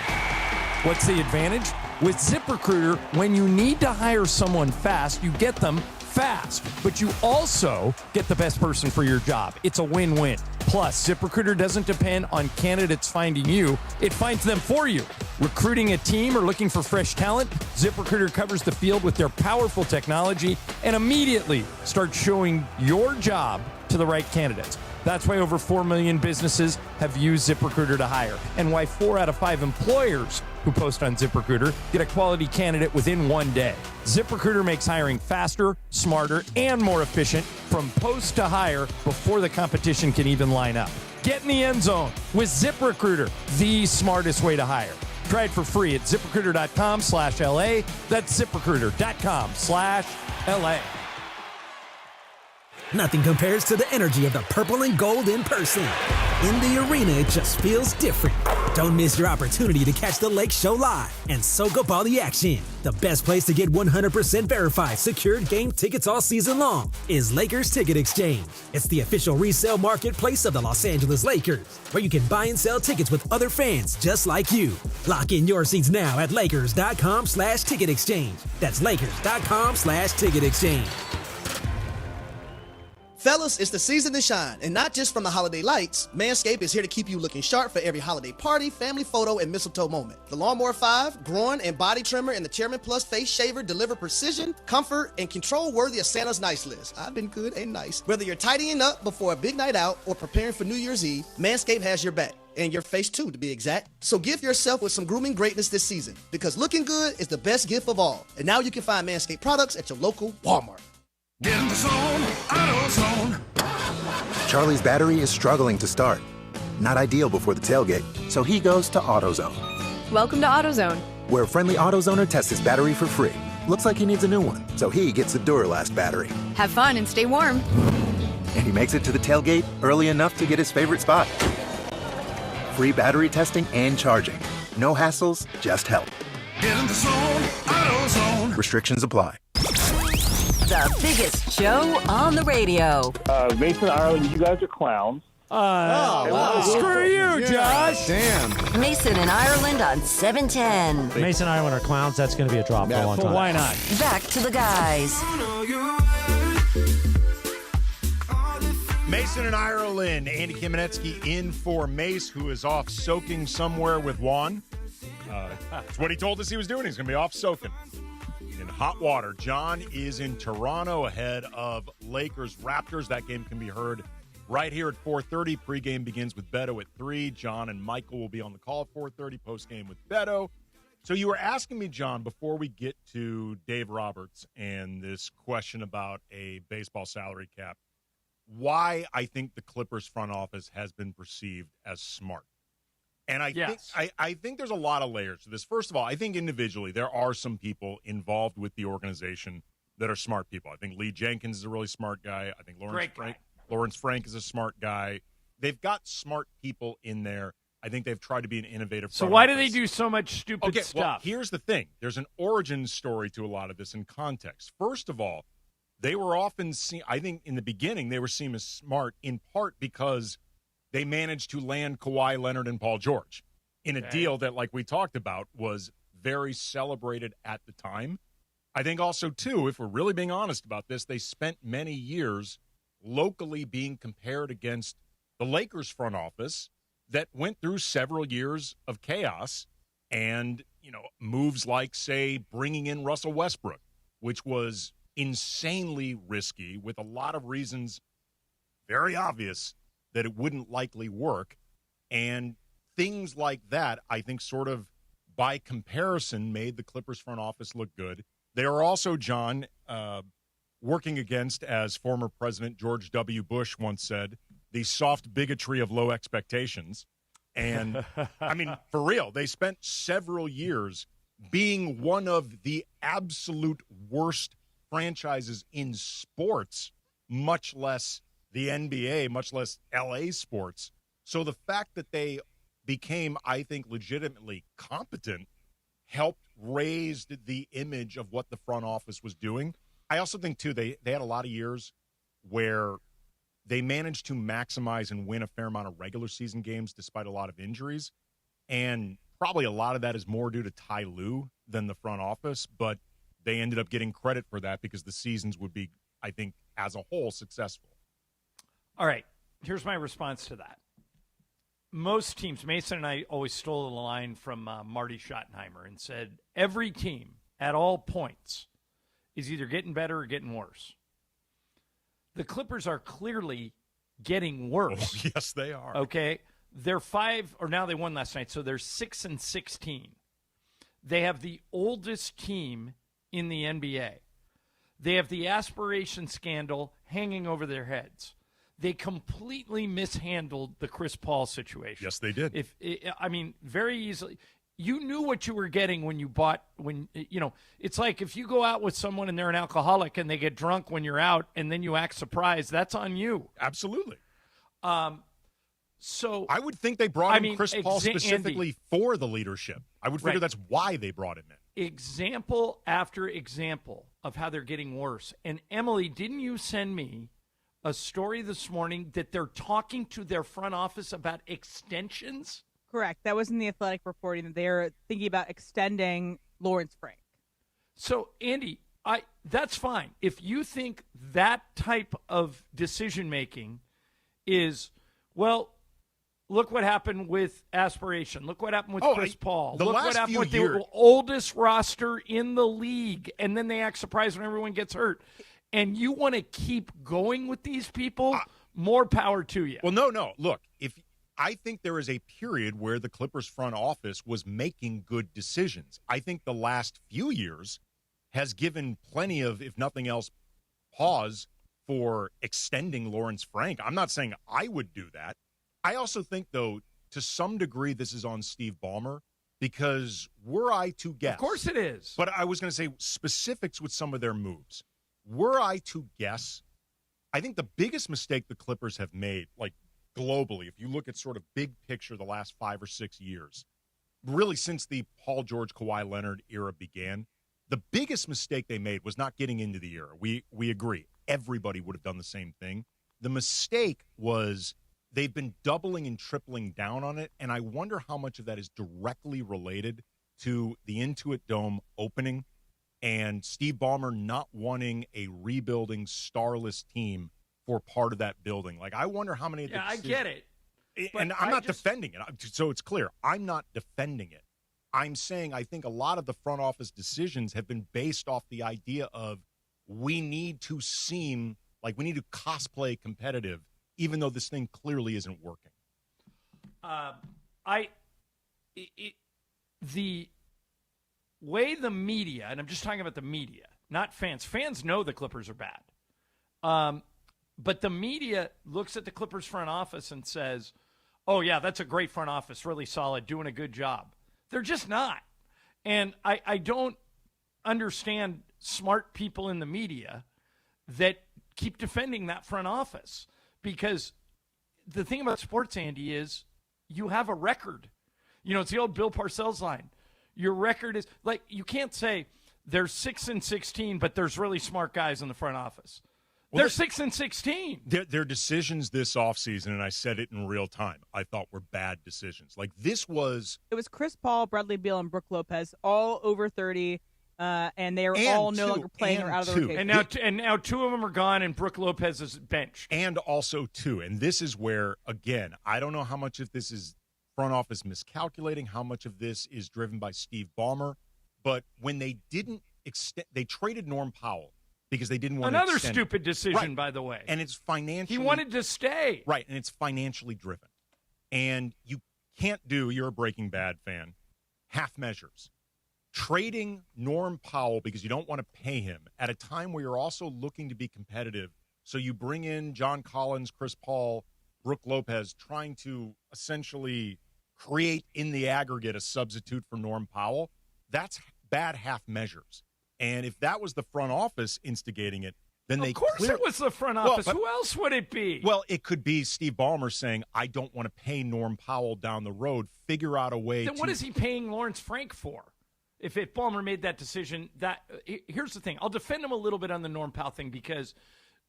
What's the advantage? With ZipRecruiter, when you need to hire someone fast, you get them fast, but you also get the best person for your job. It's a win-win. Plus, ZipRecruiter doesn't depend on candidates finding you. It finds them for you. Recruiting a team or looking for fresh talent, ZipRecruiter covers the field with their powerful technology and immediately starts showing your job to the right candidates. That's why over 4 million businesses have used ZipRecruiter to hire, and why 4 out of 5 employers who post on ZipRecruiter get a quality candidate within 1 day. ZipRecruiter makes hiring faster, smarter, and more efficient from post to hire before the competition can even line up. Get in the end zone with ZipRecruiter, the smartest way to hire. Try it for free at ZipRecruiter.com/LA. That's ZipRecruiter.com/LA. Nothing compares to the energy of the purple and gold in person. In the arena, it just feels different. Don't miss your opportunity to catch the Lake Show live and soak up all the action. The best place to get 100% verified, secured game tickets all season long is Lakers Ticket Exchange. It's the official resale marketplace of the Los Angeles Lakers, where you can buy and sell tickets with other fans just like you. Lock in your seats now at Lakers.com/ticket exchange. That's Lakers.com/ticket exchange. Fellas, it's the season to shine, and not just from the holiday lights. Manscaped is here to keep you looking sharp for every holiday party, family photo, and mistletoe moment. The Lawnmower 5, Groin and Body Trimmer, and the Chairman Plus Face Shaver deliver precision, comfort, and control worthy of Santa's nice list. I've been good and nice. Whether you're tidying up before a big night out or preparing for New Year's Eve, Manscaped has your back. And your face too, to be exact. So gift yourself with some grooming greatness this season, because looking good is the best gift of all. And now you can find Manscaped products at your local Walmart. Get in the zone, AutoZone. Charlie's battery is struggling to start. Not ideal before the tailgate, so he goes to AutoZone, Welcome to AutoZone. where a friendly AutoZoner tests his battery for free. Looks like he needs a new one, so he gets the Duralast battery. Have fun and stay warm. And he makes it to the tailgate early enough to get his favorite spot. Free battery testing and charging. No hassles, just help. Get in the zone, AutoZone. Restrictions apply. The biggest show on the radio. Mason, Ireland, you guys are clowns. Wow. Screw you, Josh. Damn. Mason and Ireland on 710. Mason and Ireland are clowns. That's going to be a drop for a long time. Why not? Back to the guys. Mason and Ireland. Andy Kamenetsky in for Mace, who is off soaking somewhere with Juan. That's what he told us he was doing. He's going to be off soaking in hot water. John is in Toronto ahead of Lakers Raptors. That game can be heard right here at 4:30. Pregame begins with Beto at 3. John and Michael will be on the call at 4:30. Postgame with Beto. So you were asking me, John, before we get to Dave Roberts and this question about a baseball salary cap, why I think the Clippers front office has been perceived as smart. And I think there's a lot of layers to this. First of all, I think individually there are some people involved with the organization that are smart people. I think Lee Jenkins is a really smart guy. I think Lawrence Frank is a smart guy. they've got smart people in there. I think they've tried to be an innovative. So why do they do so much stupid stuff? Well, here's the thing. There's an origin story to a lot of this in context. First of all, they were often seen, I think in the beginning, they were seen as smart in part because they managed to land Kawhi Leonard and Paul George in a deal that, like we talked about, was very celebrated at the time. I think also, too, if we're really being honest about this, they spent many years locally being compared against the Lakers front office that went through several years of chaos and, moves like, say, bringing in Russell Westbrook, which was insanely risky with a lot of reasons very obvious that it wouldn't likely work. And things like that, I think, sort of by comparison, made the Clippers front office look good. They are also, John, working against, as former President George W. Bush once said, the soft bigotry of low expectations. And, I mean, for real, they spent several years being one of the absolute worst franchises in sports, much less the NBA, much less LA sports. So the fact that they became, I think, legitimately competent helped raise the image of what the front office was doing. I also think, too, they had a lot of years where they managed to maximize and win a fair amount of regular season games despite a lot of injuries. And probably a lot of that is more due to Ty Lue than the front office, but they ended up getting credit for that because the seasons would be, I think, as a whole, successful. All right, here's my response to that. Most teams, Mason and I always stole a line from Marty Schottenheimer and said, every team at all points is either getting better or getting worse. The Clippers are clearly getting worse. Oh, yes, they are. Okay. They're 5, or now they won last night, so they're 6-16. They have the oldest team in the NBA. They have the aspiration scandal hanging over their heads. They completely mishandled the Chris Paul situation. Yes, they did. Very easily. You knew what you were getting when you bought, it's like if you go out with someone and they're an alcoholic and they get drunk when you're out and then you act surprised, that's on you. Absolutely. So I would think they brought in Chris Paul specifically Andy, for the leadership. I would figure that's why they brought him in. Example after example of how they're getting worse. And Emily, didn't you send me a story this morning that they're talking to their front office about extensions? Correct. That was in the Athletic reporting that they're thinking about extending Lawrence Frank. So, Andy, that's fine. If you think that type of decision-making is, well, look what happened with aspiration. Look what happened with Chris Paul. Look what happened with the oldest roster in the league. And then they act surprised when everyone gets hurt. And you want to keep going with these people, more power to you. Well, no. Look, I think there is a period where the Clippers front office was making good decisions. I think the last few years has given plenty of, if nothing else, pause for extending Lawrence Frank. I'm not saying I would do that. I also think, though, to some degree, this is on Steve Ballmer, because were I to guess. Of course it is. But I was going to say specifics with some of their moves. Were I to guess, I think the biggest mistake the Clippers have made, like globally, if you look at sort of big picture the last 5 or 6 years, really since the Paul George, Kawhi Leonard era began, the biggest mistake they made was not getting into the era. We agree. Everybody would have done the same thing. The mistake was they've been doubling and tripling down on it, and I wonder how much of that is directly related to the Intuit Dome opening and Steve Ballmer not wanting a rebuilding starless team for part of that building. Like, I wonder how many of the I get it. And I'm not defending it. So it's clear. I'm not defending it. I'm saying I think a lot of the front office decisions have been based off the idea of we need to seem like we need to cosplay competitive, even though this thing clearly isn't working. The way the media, and I'm just talking about the media, not fans. Fans know the Clippers are bad. But the media looks at the Clippers front office and says, oh, yeah, that's a great front office, really solid, doing a good job. They're just not. And I don't understand smart people in the media that keep defending that front office because the thing about sports, Andy, is you have a record. It's the old Bill Parcells line. Your record is like, you can't say there's 6-16, but there's really smart guys in the front office. They're 6-16. Their decisions this offseason, and I said it in real time, I thought were bad decisions. Like this was. It was Chris Paul, Bradley Beal, and Brook Lopez, all over 30. And they are all no longer playing or out of the rotation. And now two of them are gone, and Brook Lopez is benched. And also, too, and this is where, again, I don't know how much of this is front office miscalculating, how much of this is driven by Steve Ballmer, but when they didn't extend, they traded Norm Powell because they didn't want to Another extend. stupid decision, right. by the way. And it's financially. He wanted to stay. Right, and it's financially driven. And you can't you're a Breaking Bad fan, half measures. Trading Norm Powell because you don't want to pay him at a time where you're also looking to be competitive. So you bring in John Collins, Chris Paul, Brook Lopez, trying to essentially create in the aggregate a substitute for Norm Powell. That's bad half measures. And if that was the front office instigating it, then of course it was the front office. Who else would it be? Well, it could be Steve Ballmer saying, I don't want to pay Norm Powell down the road. Figure out a way Then what is he paying Lawrence Frank for? If Ballmer made that decision, here's the thing. I'll defend him a little bit on the Norm Powell thing because,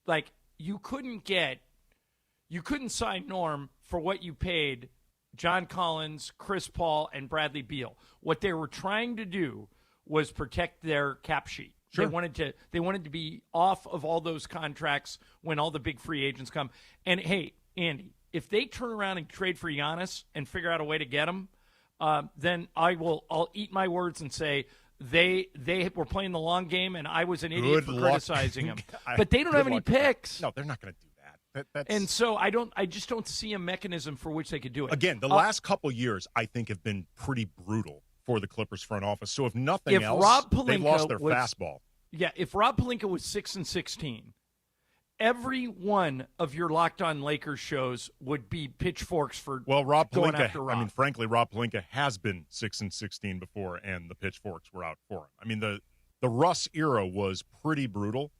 like, you couldn't sign Norm for what you paid John Collins, Chris Paul, and Bradley Beal. What they were trying to do was protect their cap sheet. Sure. They wanted to be off of all those contracts when all the big free agents come. And hey, Andy, if they turn around and trade for Giannis and figure out a way to get him, then I'll eat my words and say they were playing the long game and I was an idiot for criticizing them. But they don't have any picks. No, they're not going to do that. And so I just don't see a mechanism for which they could do it. Again, the last couple years I think have been pretty brutal for the Clippers front office. So if nothing else, they've lost their fastball. Yeah, if Rob Pelinka was 6-16, every one of your Locked On Lakers shows would be pitchforks for Rob going Pelinka. after Rob. I mean, frankly, Rob Pelinka has been 6-16 before, and the pitchforks were out for him. I mean, the Russ era was pretty brutal,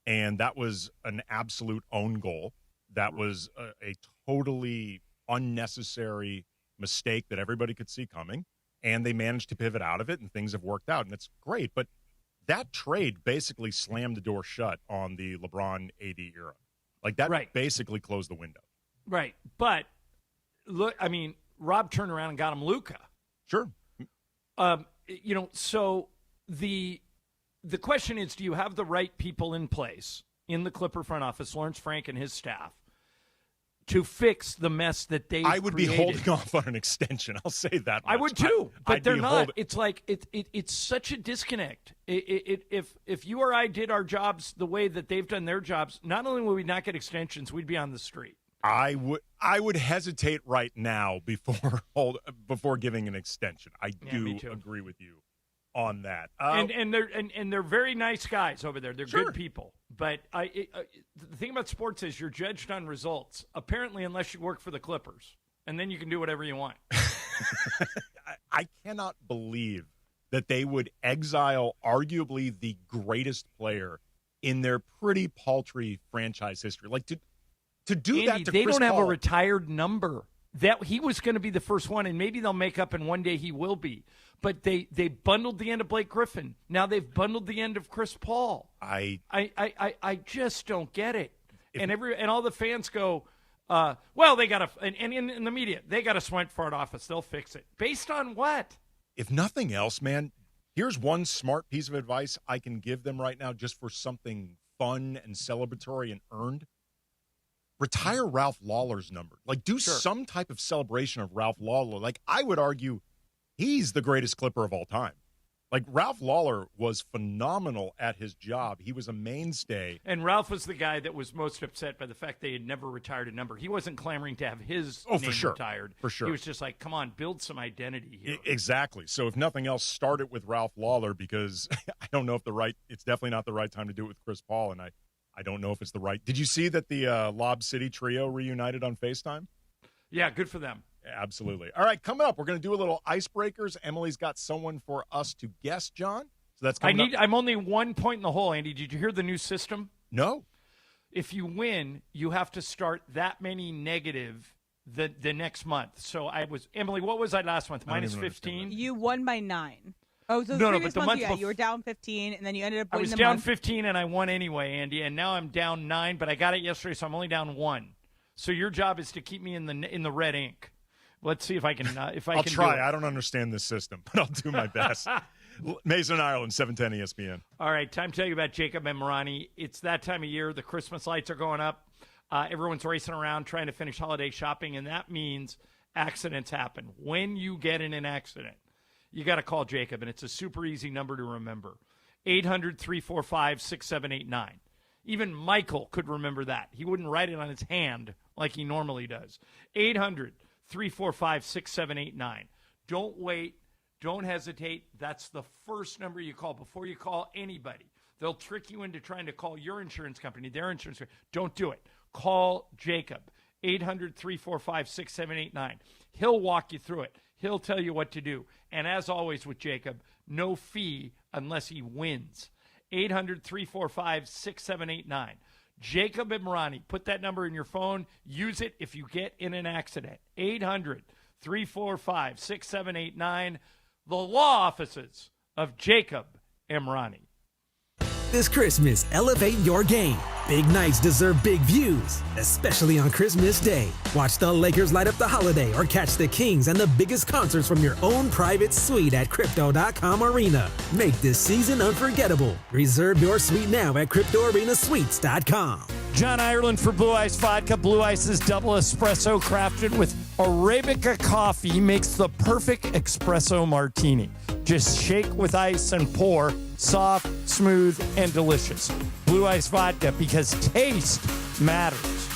and that was an absolute own goal. That was a totally unnecessary mistake that everybody could see coming, and they managed to pivot out of it, and things have worked out, and it's great. But that trade basically slammed the door shut on the LeBron AD era. Like that basically closed the window. Right. But look, I mean, Rob turned around and got him Luka. Sure. So the question is, do you have the right people in place in the Clipper front office, Lawrence Frank and his staff, to fix the mess that they've I would created? be holding off on an extension. I'll say that much. I would too, but they're not. It's like it's such a disconnect. If you or I did our jobs the way that they've done their jobs, not only would we not get extensions, we'd be on the street. I would hesitate right now before giving an extension. I do agree with you on that. And they're very nice guys over there. They're good people. But the thing about sports is you're judged on results. Apparently, unless you work for the Clippers, and then you can do whatever you want. I cannot believe that they would exile arguably the greatest player in their pretty paltry franchise history. Like to do Andy, that to they Chris don't have Paul. a retired number. That he was going to be the first one, and maybe they'll make up, and one day he will be. But they bundled the end of Blake Griffin. Now they've bundled the end of Chris Paul. I just don't get it. And all the fans go, well, they got to, and in the media, they got a smart front office. They'll fix it. Based on what? If nothing else, man, here's one smart piece of advice I can give them right now, just for something fun and celebratory and earned. Retire Ralph Lawler's number. Like, do some type of celebration of Ralph Lawler. Like, I would argue he's the greatest Clipper of all time. Like, Ralph Lawler was phenomenal at his job. He was a mainstay. And Ralph was the guy that was most upset by the fact they had never retired a number. He wasn't clamoring to have his name retired. For sure. He was just like, come on, build some identity here. Exactly. So if nothing else, start it with Ralph Lawler, because I don't know if it's definitely not the right time to do it with Chris Paul, and I don't know if it's the right. Did you see that the Lob City trio reunited on FaceTime? Yeah, good for them. Absolutely. All right, coming up, we're going to do a little icebreakers. Emily's got someone for us to guess, John. So that's coming up. I'm only 1 point in the hole, Andy. Did you hear the new system? No. If you win, you have to start that many negative the next month. So Emily, what was I last month? Minus 15? You won by 9. Oh, so No, the but the month, month you were down 15, and then you ended up I winning was the down month. 15 and I won anyway, Andy, and now I'm down 9, but I got it yesterday, so I'm only down 1. So your job is to keep me in the red ink. Let's see if I can. I'll try. I don't understand this system, but I'll do my best. Mason, Ireland, 710 ESPN. All right, time to tell you about Jacob and Marani. It's that time of year. The Christmas lights are going up. Everyone's racing around trying to finish holiday shopping, and that means accidents happen. When you get in an accident, you got to call Jacob, and it's a super easy number to remember. 800-345-6789. Even Michael could remember that. He wouldn't write it on his hand like he normally does. 800-345-6789. Don't wait. Don't hesitate. That's the first number you call before you call anybody. They'll trick you into trying to call your insurance company, their insurance company. Don't do it. Call Jacob. 800-345-6789. He'll walk you through it. He'll tell you what to do. And as always with Jacob, no fee unless he wins. 800-345-6789. Jacob and Marani. Put that number in your phone. Use it if you get in an accident. 800-345-6789. The law offices of Jacob and Marani. This Christmas, elevate your game. Big nights deserve big views, especially on Christmas Day. Watch the Lakers light up the holiday or catch the Kings and the biggest concerts from your own private suite at Crypto.com Arena. Make this season unforgettable. Reserve your suite now at CryptoArenaSuites.com. John Ireland for Blue Ice Vodka. Blue Ice's double espresso crafted with Arabica coffee makes the perfect espresso martini. Just shake with ice and pour. Soft, smooth, and delicious. Blue Ice Vodka, because taste matters.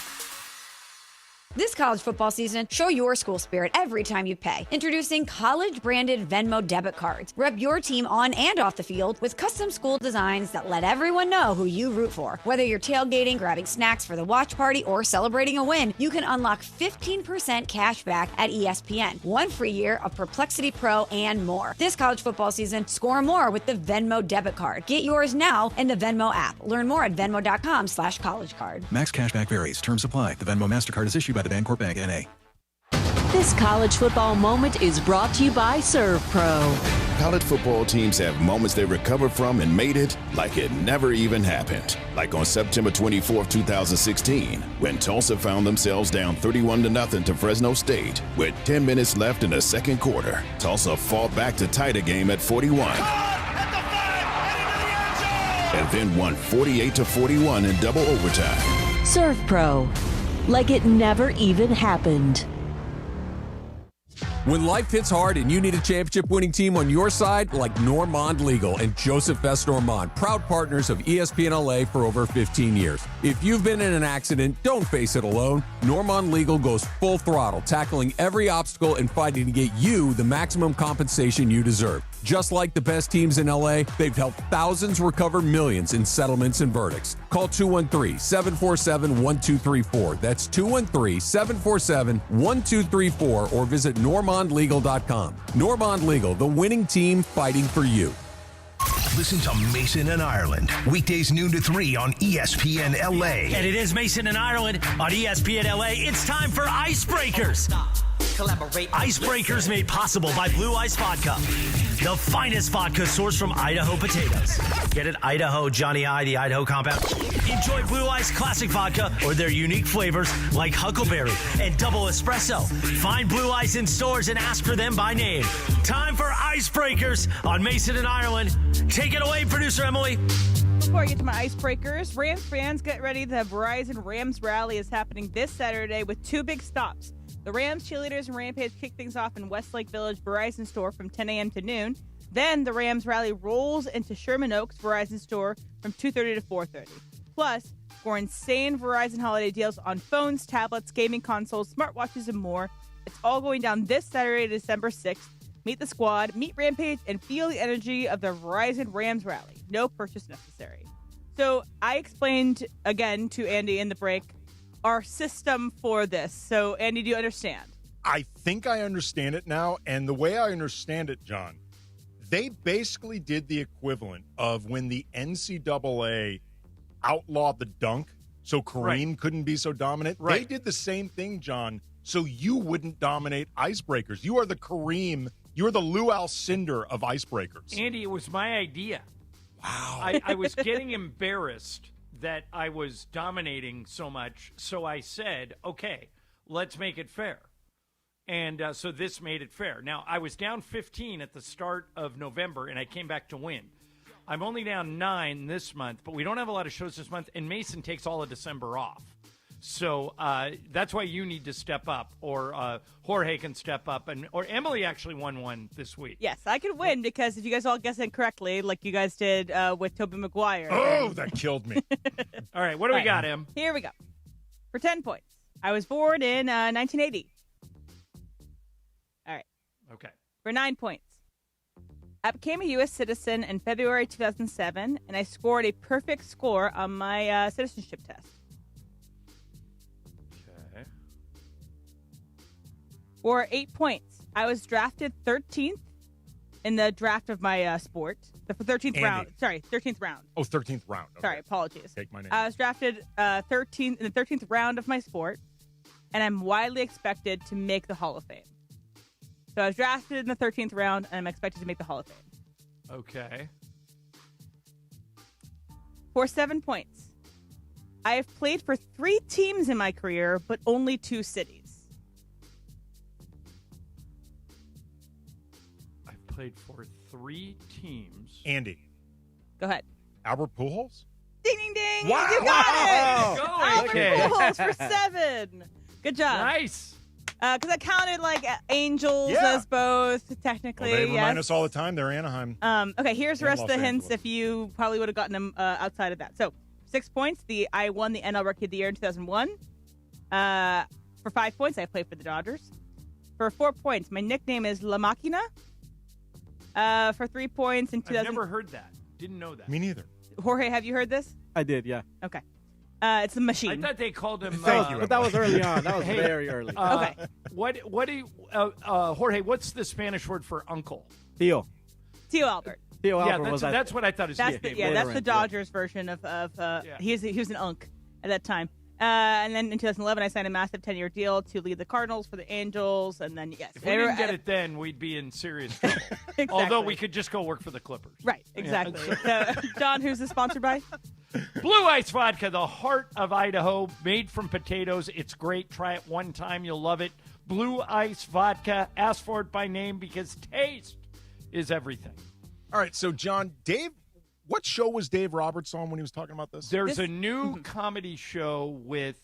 This college football season, show your school spirit every time you pay. Introducing college-branded Venmo debit cards. Rep your team on and off the field with custom school designs that let everyone know who you root for. Whether you're tailgating, grabbing snacks for the watch party, or celebrating a win, you can unlock 15% cash back at ESPN, 1 free year of Perplexity Pro, and more. This college football season, score more with the Venmo debit card. Get yours now in the Venmo app. Learn more at venmo.com/collegecard. Max cashback varies. Terms apply. The Venmo MasterCard is issued by the Bancorp Bank, N.A. This college football moment is brought to you by Serve Pro. College football teams have moments they recover from and made it like it never even happened. Like on September 24, 2016, when Tulsa found themselves down 31-0 to Fresno State. With 10 minutes left in the second quarter, Tulsa fought back to tie the game at 41. And then won 48-41 in double overtime. Serve Pro. Like it never even happened. When life hits hard and you need a championship-winning team on your side, like Normand Legal and Joseph S. Normand, proud partners of ESPN LA for over 15 years. If you've been in an accident, don't face it alone. Normand Legal goes full throttle, tackling every obstacle and fighting to get you the maximum compensation you deserve. Just like the best teams in LA, they've helped thousands recover millions in settlements and verdicts. Call 213-747-1234. That's 213-747-1234 or visit NormandLegal.com. Normand Legal, the winning team fighting for you. Listen to Mason and Ireland, weekdays noon to 3 on ESPN LA. And it is Mason and Ireland on ESPN LA. It's time for Icebreakers. Icebreakers made possible by Blue Ice Vodka, the finest vodka sourced from Idaho potatoes. Get it? Idaho, Johnny I, the Idaho compound. Enjoy Blue Ice Classic Vodka or their unique flavors like Huckleberry and Double Espresso. Find Blue Ice in stores and ask for them by name. Time for Icebreakers on Mason and Ireland. Take it away, producer Emily. Before I get to my icebreakers, Rams fans, get ready. The Verizon Rams Rally is happening this Saturday with 2 big stops. The Rams cheerleaders and Rampage kick things off in Westlake Village Verizon store from 10 a.m. to noon. Then the Rams Rally rolls into Sherman Oaks Verizon store from 2:30 to 4:30. Plus, for insane Verizon holiday deals on phones, tablets, gaming consoles, smartwatches, and more. It's all going down this Saturday, December 6th. Meet the squad, meet Rampage, and feel the energy of the Verizon Rams Rally. No purchase necessary. So I explained again to Andy in the break our system for this. So, Andy, do you understand? I think I understand it now. And the way I understand it, John, they basically did the equivalent of when the NCAA outlawed the dunk so Kareem couldn't be so dominant. Right. They did the same thing, John, so you wouldn't dominate icebreakers. You are the Kareem. You are the Lou Alcindor of icebreakers. Andy, it was my idea. Wow. I was getting embarrassed that I was dominating so much, so I said, okay, let's make it fair. And so this made it fair. Now, I was down 15 at the start of November, and I came back to win. I'm only down 9 this month, but we don't have a lot of shows this month, and Mason takes all of December off. So that's why you need to step up, or Jorge can step up, or Emily actually won one this week. Yes, I could win because if you guys all guess it correctly, like you guys did with Tobey Maguire. Oh, that killed me. All right, what do we got, Em? Here we go. For 10 points. I was born in 1980. All right. Okay. For 9 points. I became a U.S. citizen in February 2007, and I scored a perfect score on my citizenship test. Okay. For 8 points, I was drafted 13th in the draft of my sport. The 13th round. Sorry, 13th round. Oh, 13th round. Okay. Sorry, apologies. Take my name. I was drafted 13th in the 13th round of my sport, and I'm widely expected to make the Hall of Fame. So I was drafted in the 13th round, and I'm expected to make the Hall of Fame. Okay. For 7 points, I have played for 3 teams in my career, but only 2 cities. I've played for 3 teams. Andy. Go ahead. Albert Pujols? Ding, ding, ding. Wow. You got it. Go, Albert okay. Pujols for 7. Good job. Nice. Because I counted like Angels Yeah. as both, technically. Well, they remind yes. us all the time they're Anaheim. Okay, here's the And rest of the Los hints Angeles. if you probably would have gotten them outside of that. So, 6 points. I won the NL Rookie of the Year in 2001. For 5 points, I played for the Dodgers. For 4 points, my nickname is La Máquina. For 3 points in 2000. I've never heard that. Didn't know that. Me neither. Jorge, have you heard this? I did, yeah. Okay. It's the machine. I thought they called him. Thank you. But that was early on. That was Hey, very early. Okay. What do you, Jorge? What's the Spanish word for uncle? Tío. Tío Albert. Tío Yeah, Albert was that's what I thought his That's nickname the, yeah, was. that's the Later in, Dodgers version of he was an unk at that time. And then in 2011, I signed a massive 10-year deal to lead the Cardinals for the Angels, and then yes, If we didn't get it then, we'd be in serious trouble. Exactly. Although we could just go work for the Clippers. Right, exactly. So, John, who's this sponsored by? Blue Ice Vodka, the heart of Idaho, made from potatoes. It's great. Try it one time. You'll love it. Blue Ice Vodka. Ask for it by name because taste is everything. All right, so, John, Dave, what show was Dave Roberts on when he was talking about this? There's a new comedy show with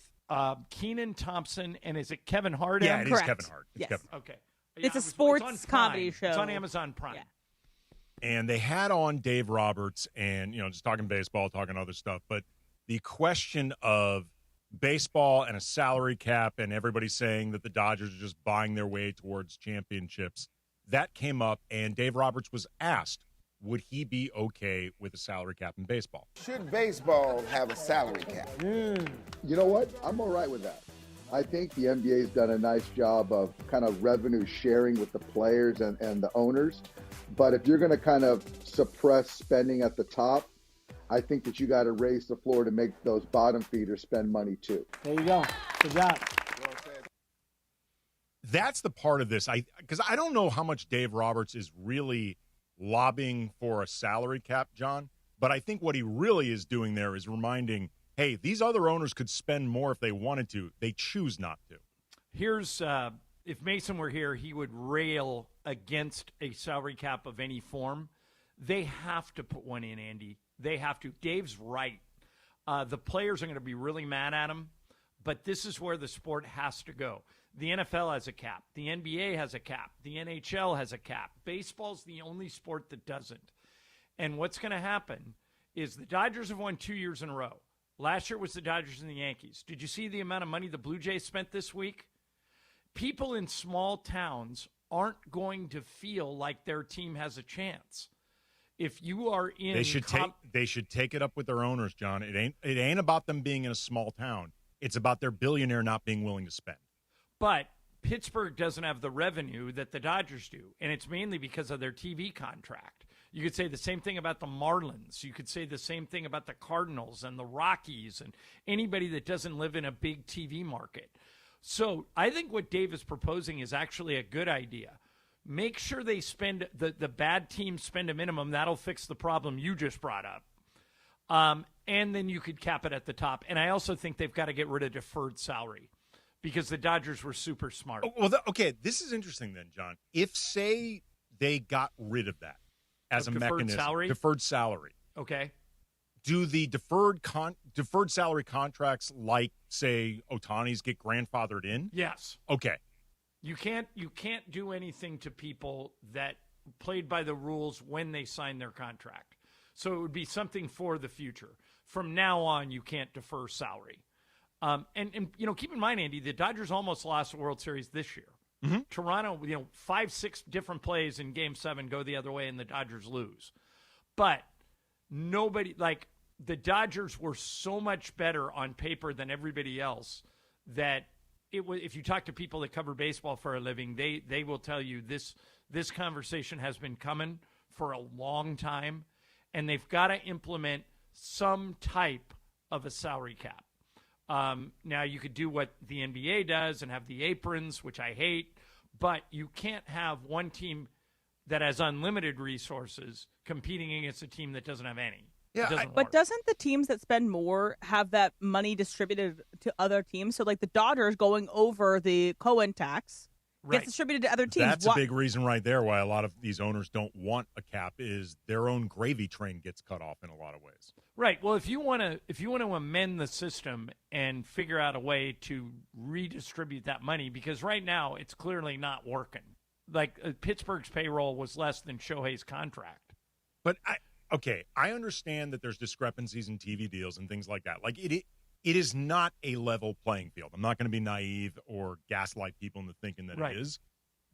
Keenan Thompson, and is it Kevin Hart? Yeah, it is Correct. Kevin Hart. It's Yes. Kevin. Okay. It's a on sports Prime. comedy show. It's on Amazon Prime. Yeah. And they had on Dave Roberts and, just talking baseball, talking other stuff. But the question of baseball and a salary cap and everybody saying that the Dodgers are just buying their way towards championships, that came up. And Dave Roberts was asked, would he be okay with a salary cap in baseball? Should baseball have a salary cap? You know what? I'm all right with that. I think the NBA's done a nice job of kind of revenue sharing with the players and the owners. But if you're going to kind of suppress spending at the top, I think that you got to raise the floor to make those bottom feeders spend money too. There you go. Good job. That's the part of this. Because I don't know how much Dave Roberts is really lobbying for a salary cap, John. But I think what he really is doing there is reminding, hey, these other owners could spend more if they wanted to. They choose not to. Here's if Mason were here, he would rail against a salary cap of any form. They have to put one in, Andy. They have to. Dave's right. The players are going to be really mad at him, but this is where the sport has to go. The NFL has a cap. The NBA has a cap. The NHL has a cap. Baseball's the only sport that doesn't. And what's going to happen is the Dodgers have won 2 years in a row. Last year was the Dodgers and the Yankees. Did you see the amount of money the Blue Jays spent this week? People in small towns aren't going to feel like their team has a chance. If you are in they should take it up with their owners, John. It ain't about them being in a small town. It's about their billionaire not being willing to spend. But Pittsburgh doesn't have the revenue that the Dodgers do, and it's mainly because of their TV contract. You could say the same thing about the Marlins. You could say the same thing about the Cardinals and the Rockies and anybody that doesn't live in a big TV market. So I think what Dave is proposing is actually a good idea. Make sure they spend the bad teams spend a minimum. That'll fix the problem you just brought up. And then you could cap it at the top. And I also think they've got to get rid of deferred salary because the Dodgers were super smart. Well, okay, this is interesting then, John. If, say, they got rid of that as a mechanism. Deferred salary. Okay. Do the deferred salary contracts like, say, Ohtani's get grandfathered in? Yes. Okay. You can't do anything to people that played by the rules when they signed their contract. So it would be something for the future. From now on, you can't defer salary. And keep in mind, Andy, the Dodgers almost lost the World Series this year. Mm-hmm. Toronto, 5-6 different plays in Game 7 go the other way, and the Dodgers lose. But nobody, the Dodgers were so much better on paper than everybody else that if you talk to people that cover baseball for a living, they will tell you this conversation has been coming for a long time, and they've got to implement some type of a salary cap. Now, you could do what the NBA does and have the aprons, which I hate, but you can't have one team that has unlimited resources competing against a team that doesn't have any. Yeah, but doesn't the teams that spend more have that money distributed to other teams? So, like the Dodgers going over the Cohen tax gets distributed to other teams. That's a big reason right there why a lot of these owners don't want a cap is their own gravy train gets cut off in a lot of ways. Right. Well, if you want to amend the system and figure out a way to redistribute that money, because right now it's clearly not working. Pittsburgh's payroll was less than Shohei's contract. But I understand that there's discrepancies in TV deals and things like that. It is not a level playing field. I'm not going to be naive or gaslight people into thinking that it is.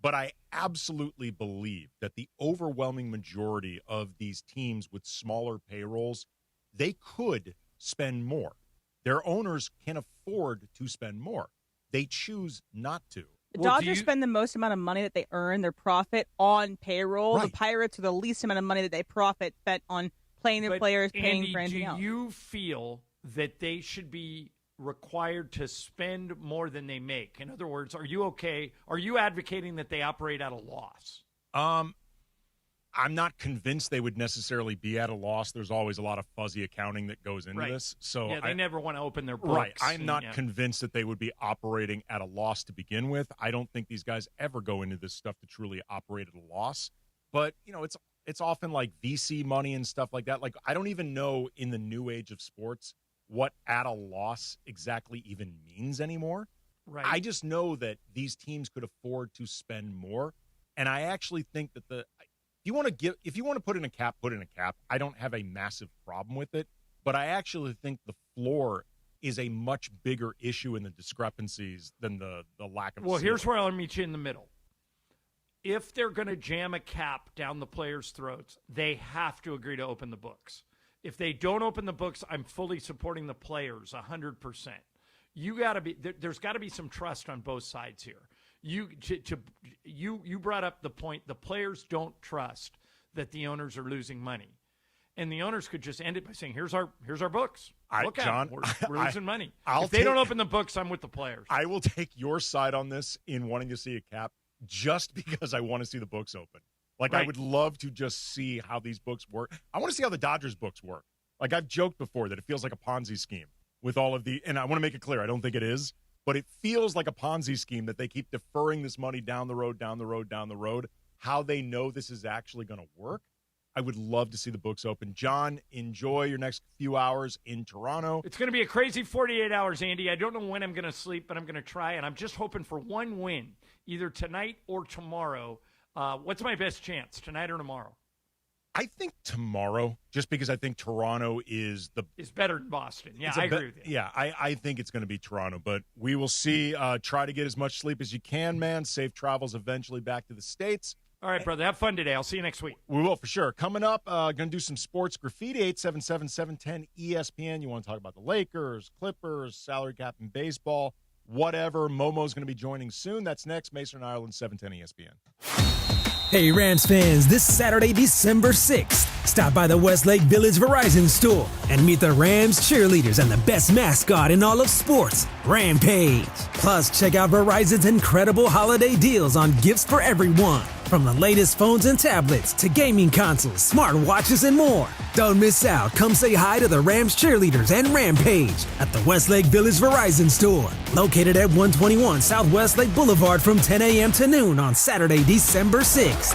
But I absolutely believe that the overwhelming majority of these teams with smaller payrolls, they could spend more. Their owners can afford to spend more. They choose not to. The Dodgers spend the most amount of money that they earn, their profit, on payroll. The Pirates are the least amount of money that they profit spent on playing their players, paying for anything else. Do you feel that they should be required to spend more than they make? In other words, are you okay? Are you advocating that they operate at a loss? I'm not convinced they would necessarily be at a loss. There's always a lot of fuzzy accounting that goes into this. So they never want to open their books. Right. I'm not convinced that they would be operating at a loss to begin with. I don't think these guys ever go into this stuff to truly operate at a loss. But, it's often like VC money and stuff like that. I don't even know in the new age of sports what at a loss exactly even means anymore. Right. I just know that these teams could afford to spend more. And I actually think that if you want to put in a cap, put in a cap. I don't have a massive problem with it, but I actually think the floor is a much bigger issue in the discrepancies than the lack of. Well, here's where I'll meet you in the middle. If they're going to jam a cap down the players' throats, they have to agree to open the books. If they don't open the books, I'm fully supporting the players 100%. There's got to be some trust on both sides here. You brought up the point the players don't trust that the owners are losing money, and the owners could just end it by saying, "Here's our books. Look at them. We're losing money." If they don't open the books, I'm with the players. I will take your side on this in wanting to see a cap, just because I want to see the books open. I would love to just see how these books work. I want to see how the Dodgers books work. I've joked before that it feels like a Ponzi scheme with all of and I want to make it clear, I don't think it is. But it feels like a Ponzi scheme that they keep deferring this money down the road. How they know this is actually going to work, I would love to see the books open. John, enjoy your next few hours in Toronto. It's going to be a crazy 48 hours, Andy. I don't know when I'm going to sleep, but I'm going to try, and I'm just hoping for one win, either tonight or tomorrow. What's my best chance, tonight or tomorrow? I think tomorrow, just because I think Toronto is better than Boston. Yeah, I agree with you. Yeah, I think it's going to be Toronto, but we will see. Try to get as much sleep as you can, man. Safe travels eventually back to the States. All right, brother. Have fun today. I'll see you next week. We will, for sure. Coming up, going to do some sports graffiti, 877-710 ESPN. You want to talk about the Lakers, Clippers, salary cap in baseball, whatever. Momo's going to be joining soon. That's next. Mason and Ireland, 710 ESPN. Hey, Rams fans, this Saturday, December 6th, stop by the Westlake Village Verizon store and meet the Rams cheerleaders and the best mascot in all of sports, Rampage. Plus, check out Verizon's incredible holiday deals on gifts for everyone, from the latest phones and tablets to gaming consoles, smartwatches, and more. Don't miss out. Come say hi to the Rams cheerleaders and Rampage at the Westlake Village Verizon store, located at 121 South Westlake Boulevard from 10 a.m. to noon on Saturday, December 6th.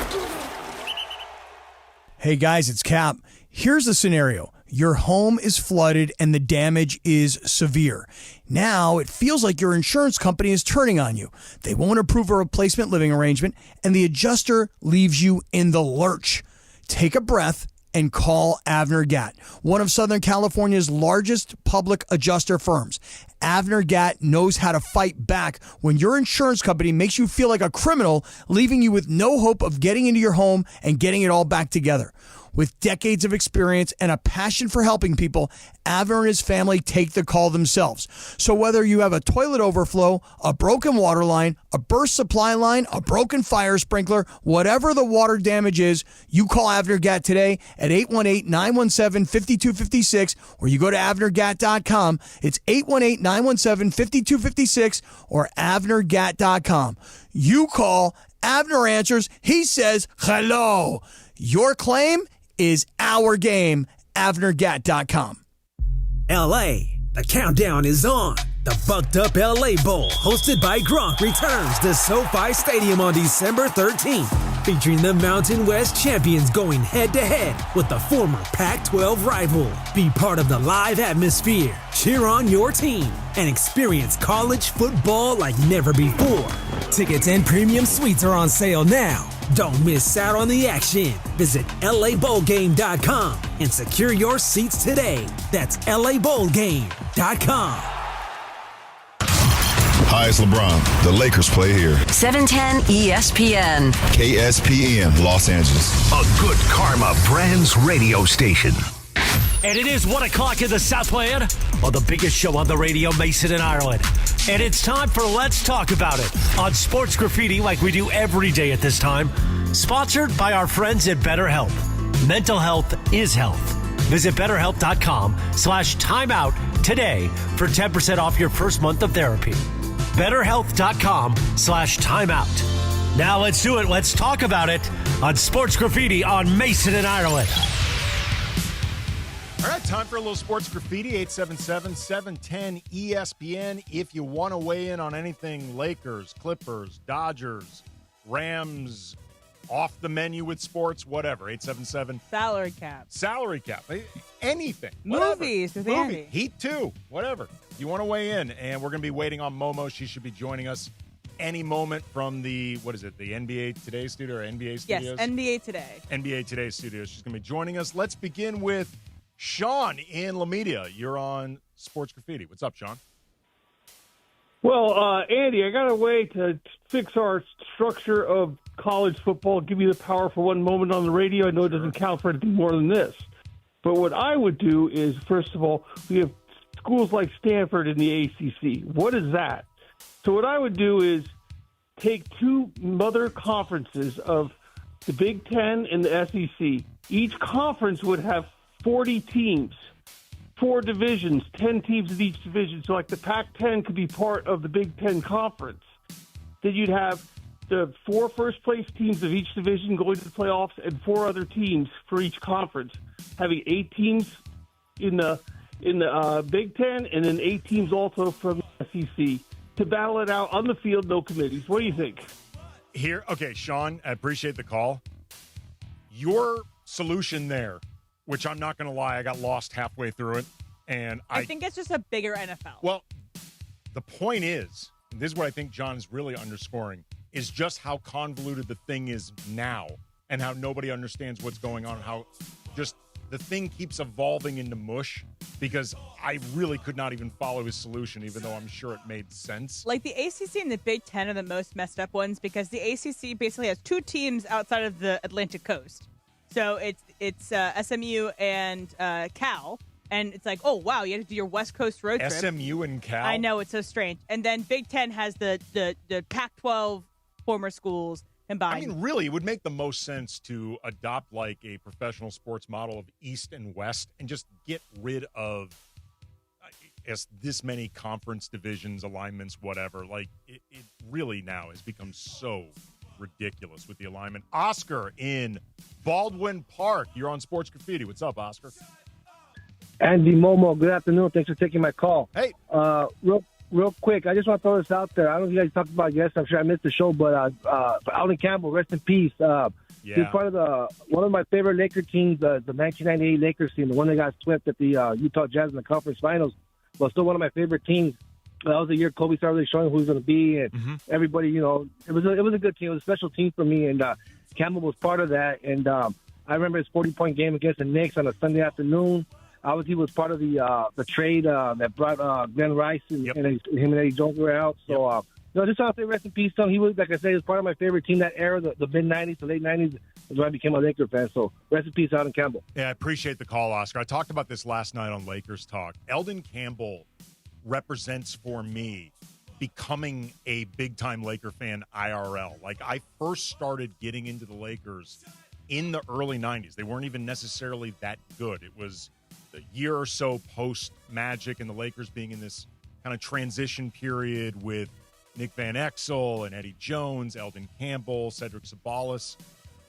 Hey guys, it's Cap. Here's the scenario. Your home is flooded and the damage is severe. Now it feels like your insurance company is turning on you. They won't approve a replacement living arrangement and the adjuster leaves you in the lurch. Take a breath and call Avner G.O.A.T, one of Southern California's largest public adjuster firms. Avner G.O.A.T knows how to fight back when your insurance company makes you feel like a criminal, leaving you with no hope of getting into your home and getting it all back together. With decades of experience and a passion for helping people, Avner and his family take the call themselves. So whether you have a toilet overflow, a broken water line, a burst supply line, a broken fire sprinkler, whatever the water damage is, you call Avner G.O.A.T today at 818-917-5256, or you go to avnergat.com. It's 818-917-5256 or avnergat.com. You call, Avner answers, he says hello. Your claim is our game. AvnerGat.com. LA, the countdown is on. The Bucked Up LA Bowl, hosted by Gronk, returns to SoFi Stadium on December 13th, featuring the Mountain West champions going head-to-head with the former Pac-12 rival. Be part of the live atmosphere, cheer on your team, and experience college football like never before. Tickets and premium suites are on sale now. Don't miss out on the action. Visit LABowlGame.com and secure your seats today. That's LABowlGame.com. Hi, it's LeBron. The Lakers play here. 710 ESPN. KSPN, Los Angeles. A good karma brands radio station. And it is 1 o'clock in the Southland on the biggest show on the radio, Mason and Ireland. And it's time for Let's Talk About It on Sports Graffiti, like we do every day at this time. Sponsored by our friends at BetterHelp. Mental health is health. Visit BetterHelp.com/timeout today for 10% off your first month of therapy. BetterHelp.com/timeout. Now let's do it. Let's talk about it on Sports Graffiti on Mason and Ireland. All right, time for a little sports graffiti, 877-710-ESPN. If you want to weigh in on anything Lakers, Clippers, Dodgers, Rams, off the menu with sports, whatever, 877. Salary cap. Anything. Movies with Andy. Heat 2, whatever. You want to weigh in, and we're going to be waiting on Momo. She should be joining us any moment from the, what is it, the NBA Today studio or NBA studios? Yes, NBA Today. NBA Today studios. She's going to be joining us. Let's begin with Sean in La Media. You're on Sports Graffiti. What's up, Sean? Well, Andy, I got a way to fix our structure of college football, give you the power for one moment on the radio. I know it doesn't count for anything more than this. But what I would do is, first of all, we have schools like Stanford in the ACC. What is that? So what I would do is take two mother conferences of the Big Ten and the SEC. Each conference would have 40 teams, 4 divisions, 10 teams in each division. So like the Pac-10 could be part of the Big Ten Conference. Then you'd have the 4 first-place teams of each division going to the playoffs and 4 other teams for each conference, having 8 teams in the Big Ten and then 8 teams also from the SEC to battle it out on the field, no committees. What do you think? Okay, Sean, I appreciate the call. Your solution there, which I'm not going to lie, I got lost halfway through it. And I think it's just a bigger NFL. Well, the point is, and this is what I think John is really underscoring, is just how convoluted the thing is now and how nobody understands what's going on, how just the thing keeps evolving into mush, because I really could not even follow his solution, even though I'm sure it made sense. Like the ACC and the Big Ten are the most messed up ones because the ACC basically has 2 teams outside of the Atlantic coast. So it's SMU and Cal, and it's like, oh, wow, you have to do your West Coast road trip. SMU and Cal? I know, it's so strange. And then Big Ten has the Pac-12 former schools, combined. I mean, really, it would make the most sense to adopt like a professional sports model of East and West and just get rid of this many conference divisions, alignments, whatever. Like, it really now has become so ridiculous with the alignment. Oscar in Baldwin Park. You're on Sports Graffiti. What's up, Oscar? Andy Momo, good afternoon. Thanks for taking my call. Hey. Real quick, I just want to throw this out there. I don't know if you guys talked about it yesterday. I'm sure I missed the show, but Alden Campbell, rest in peace. He's part of one of my favorite Laker teams, the 1998 Lakers team, the one that got swept at the Utah Jazz in the conference finals. But still one of my favorite teams. That was the year Kobe started really showing who he was going to be, and everybody, it was a good team. It was a special team for me, and Campbell was part of that. And I remember his 40-point game against the Knicks on a Sunday afternoon. Obviously, he was part of the trade that brought Glenn Rice and him and Eddie Jones were out. So, just want to say rest in peace to him. He was, like I said, he was part of my favorite team that era, the mid-'90s, the late '90s, is when I became a Laker fan. So, rest in peace, Alden Campbell. Yeah, I appreciate the call, Oscar. I talked about this last night on Lakers Talk. Eldon Campbell represents for me becoming a big-time Laker fan IRL. Like, I first started getting into the Lakers in the early 90s. They weren't even necessarily that good. It was a year or so post-Magic and the Lakers being in this kind of transition period with Nick Van Exel and Eddie Jones, Eldon Campbell, Cedric Sabalas.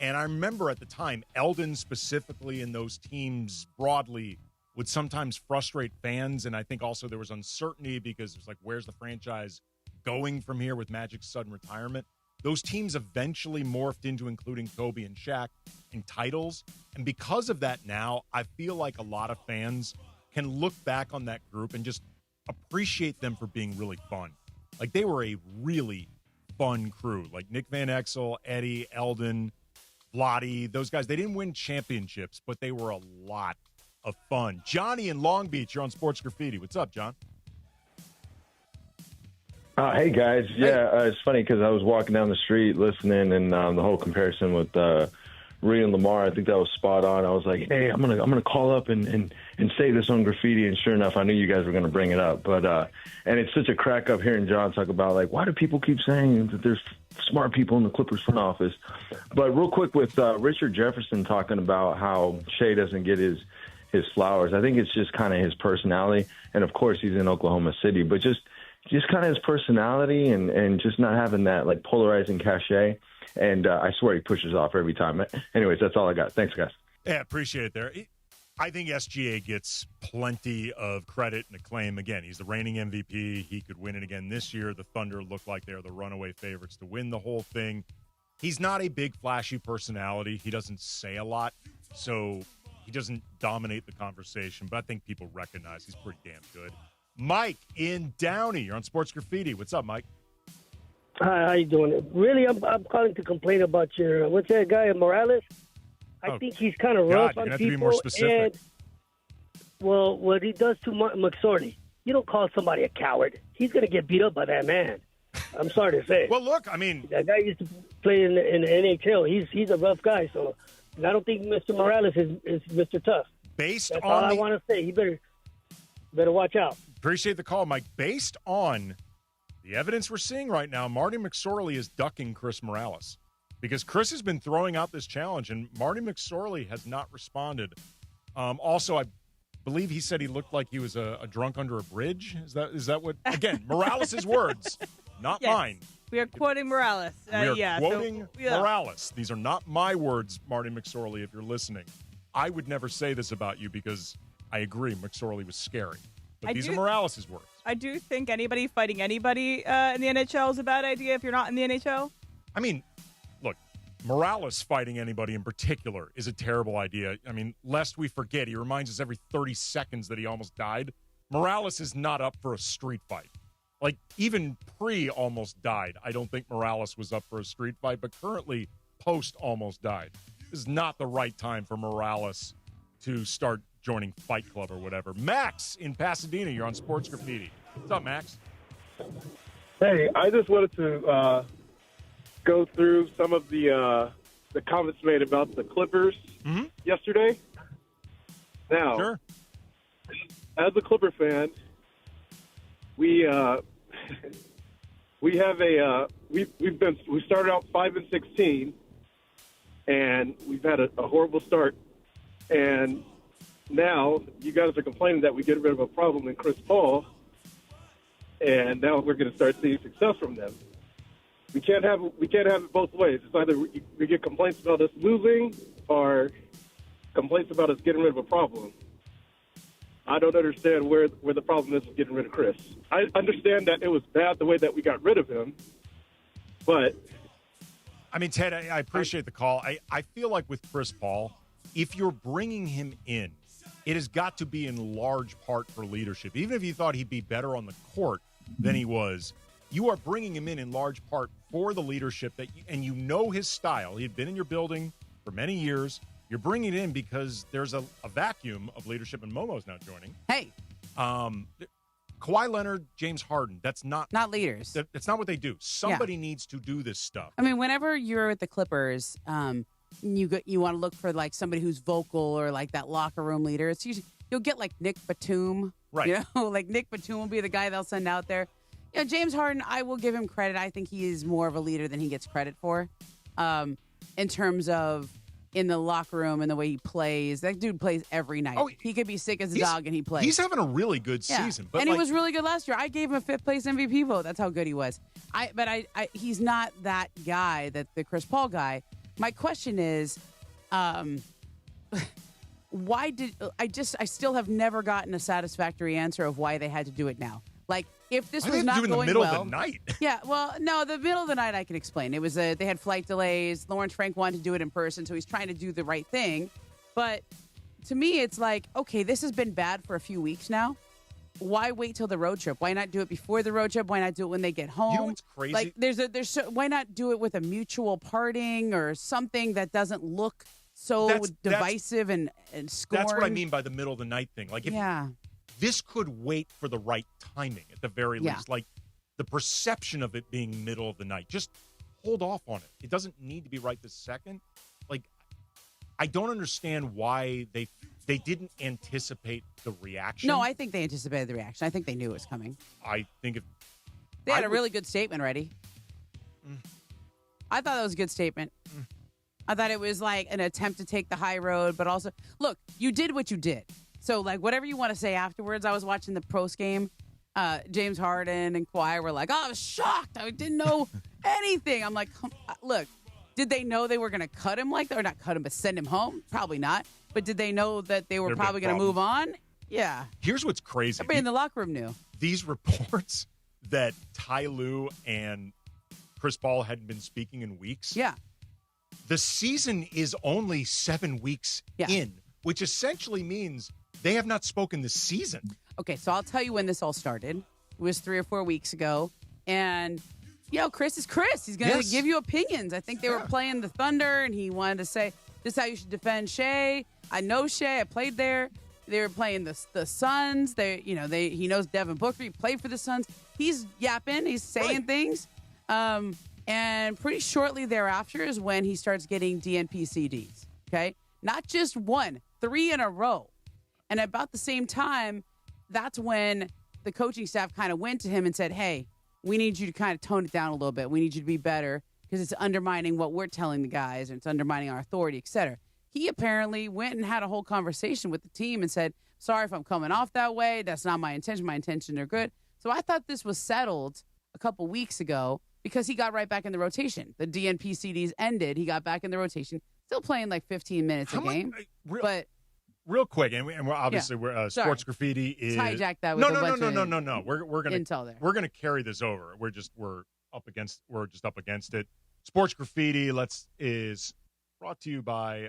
And I remember at the time, Eldon specifically in those teams broadly would sometimes frustrate fans. And I think also there was uncertainty because it was like, where's the franchise going from here with Magic's sudden retirement? Those teams eventually morphed into including Kobe and Shaq in titles. And because of that now, I feel like a lot of fans can look back on that group and just appreciate them for being really fun. Like, they were a really fun crew. Like Nick Van Exel, Eddie, Eldon, Vlade, those guys, they didn't win championships, but they were a lot of fun. Johnny in Long Beach, you're on Sports Graffiti. What's up, John? Hey, guys. Yeah, it's funny because I was walking down the street listening, and the whole comparison with Reed and Lamar, I think that was spot on. I was like, hey, I'm gonna call up and say this on Graffiti, and sure enough, I knew you guys were going to bring it up. But and it's such a crack up hearing John talk about, like, why do people keep saying that there's smart people in the Clippers front office? But real quick with Richard Jefferson talking about how Shea doesn't get his flowers, I think it's just kind of his personality, and of course he's in Oklahoma City, but just kind of his personality and just not having that, like, polarizing cachet. And I swear he pushes off every time. Anyways, that's all I got. Thanks, guys. Yeah, appreciate it there. I think SGA gets plenty of credit and acclaim. Again, he's the reigning MVP. He could win it again this year. The Thunder look like they're the runaway favorites to win the whole thing. He's not a big, flashy personality. He doesn't say a lot, so he doesn't dominate the conversation. But I think people recognize he's pretty damn good. Mike in Downey, you're on Sports Graffiti. What's up, Mike? Hi, how you doing? Really, I'm calling to complain about your what's that guy Morales? I think he's kind of rough on have people. to be more specific. And well, what he does to McSorley, you don't call somebody a coward. He's gonna get beat up by that man. I'm sorry to say. Well, look, I mean, that guy used to play in the NHL. He's a rough guy, so I don't think Mr. Morales is Mr. Tough. That's all I want to say. He better watch out. Appreciate the call, Mike. Based on the evidence we're seeing right now, Marty McSorley is ducking Chris Morales because Chris has been throwing out this challenge, and Marty McSorley has not responded. Also, I believe he said he looked like he was a drunk under a bridge. Is that what? Again, Morales' words, not mine. We are quoting Morales. We are quoting Morales. These are not my words, Marty McSorley, if you're listening. I would never say this about you because I agree McSorley was scary. But these are Morales' words. I do think anybody fighting anybody in the NHL is a bad idea if you're not in the NHL. I mean, look, Morales fighting anybody in particular is a terrible idea. I mean, lest we forget, he reminds us every 30 seconds that he almost died. Morales is not up for a street fight. Like, even pre-almost died, I don't think Morales was up for a street fight, but currently post-almost died. This is not the right time for Morales to start joining Fight Club or whatever. Max in Pasadena, you're on Sports Graffiti. What's up, Max? Hey, I just wanted to go through some of the comments made about the Clippers yesterday. Now, as a Clipper fan, we have a we started out 5-16, and we've had a horrible start. And now you guys are complaining that we get rid of a problem in Chris Paul, and now we're going to start seeing success from them. We can't have it both ways. It's either we get complaints about us losing or complaints about us getting rid of a problem. I don't understand where the problem is with getting rid of Chris. I understand that it was bad the way that we got rid of him, but... I mean, Ted, I appreciate the call. I feel like with Chris Paul, if you're bringing him in, it has got to be in large part for leadership. Even if you thought he'd be better on the court than he was, you are bringing him in large part for the leadership and you know his style. He had been in your building for many years. You're bringing it in because there's a vacuum of leadership, and Momo's now joining. Hey. Kawhi Leonard, James Harden, that's not leaders. That's not what they do. Somebody needs to do this stuff. I mean, whenever you're at the Clippers, you want to look for like somebody who's vocal or like that locker room leader. It's usually you'll get like Nick Batum, right? You know, like Nick Batum will be the guy they'll send out there. You know, James Harden, I will give him credit. I think he is more of a leader than he gets credit for, in terms of in the locker room and the way he plays. That dude plays every night. Oh, he could be sick as a dog and he plays. He's having a really good season. But and he was really good last year. I gave him a 5th place MVP vote. That's how good he was. But he's not that guy, the Chris Paul guy. My question is, why did I still have never gotten a satisfactory answer of why they had to do it now. Like, if this was not going well, in the middle of the night. Yeah, well, no, the middle of the night I can explain. It was they had flight delays. Lawrence Frank wanted to do it in person, so he's trying to do the right thing. But to me, it's like, okay, this has been bad for a few weeks now. Why wait till the road trip? Why not do it before the road trip? Why not do it when they get home? You know what's crazy? Like, why not do it with a mutual parting or something that doesn't look so divisive and scoring? That's what I mean by the middle of the night thing. Like, this could wait for the right timing at the very least. Like, the perception of it being middle of the night. Just hold off on it. It doesn't need to be right this second. Like, I don't understand why they didn't anticipate the reaction. No, I think they anticipated the reaction. I think they knew it was coming. I think if they had a really good statement ready. I thought that was a good statement. I thought it was like an attempt to take the high road, but also, look, you did what you did. So, like, whatever you want to say afterwards, I was watching the post game. James Harden and Kawhi were like, "Oh, I was shocked. I didn't know anything." I'm like, look, did they know they were going to cut him like that? Or not cut him, but send him home? Probably not. But did they know that they were probably going to move on? Yeah. Here's what's crazy. Everybody in the locker room knew. These reports that Ty Lue and Chris Paul hadn't been speaking in weeks. Yeah. The season is only 7 weeks in, which essentially means they have not spoken this season. Okay, so I'll tell you when this all started. It was 3 or 4 weeks ago. And, Chris is Chris. He's going to give you opinions. I think they were playing the Thunder, and he wanted to say, this is how you should defend Shea. I know Shea. I played there. They were playing the Suns. He knows Devin Booker. He played for the Suns. He's yapping. He's saying things. And pretty shortly thereafter is when he starts getting DNP CDs. Okay? Not just 1, 3 in a row. And about the same time, that's when the coaching staff kind of went to him and said, hey, we need you to kind of tone it down a little bit. We need you to be better because it's undermining what we're telling the guys and it's undermining our authority, et cetera. He apparently went and had a whole conversation with the team and said, sorry if I'm coming off that way. That's not my intention. My intentions are good. So I thought this was settled a couple weeks ago because he got right back in the rotation. The DNP CDs ended. He got back in the rotation, still playing like 15 minutes a game. Real quick, and we're obviously we're Sports Graffiti is hijack that. With no. We're gonna intel there. We're gonna carry this over. We're just up against it. Sports Graffiti is brought to you by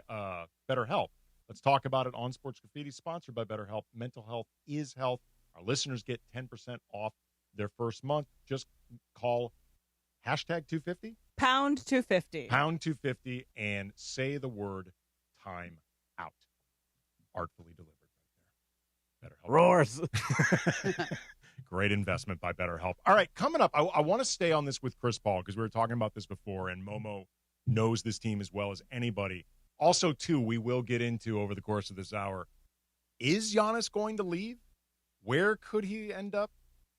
BetterHelp. Let's talk about it on Sports Graffiti, sponsored by BetterHelp. Mental health is health. Our listeners get 10% off their first month. Just call #250 pound 250 pound 250 and say the word time out. Artfully delivered right there. BetterHelp. Roars. Great investment by BetterHelp. All right, coming up, I want to stay on this with Chris Paul because we were talking about this before, and Momo knows this team as well as anybody. Also, too, we will get into over the course of this hour, is Giannis going to leave? Where could he end up?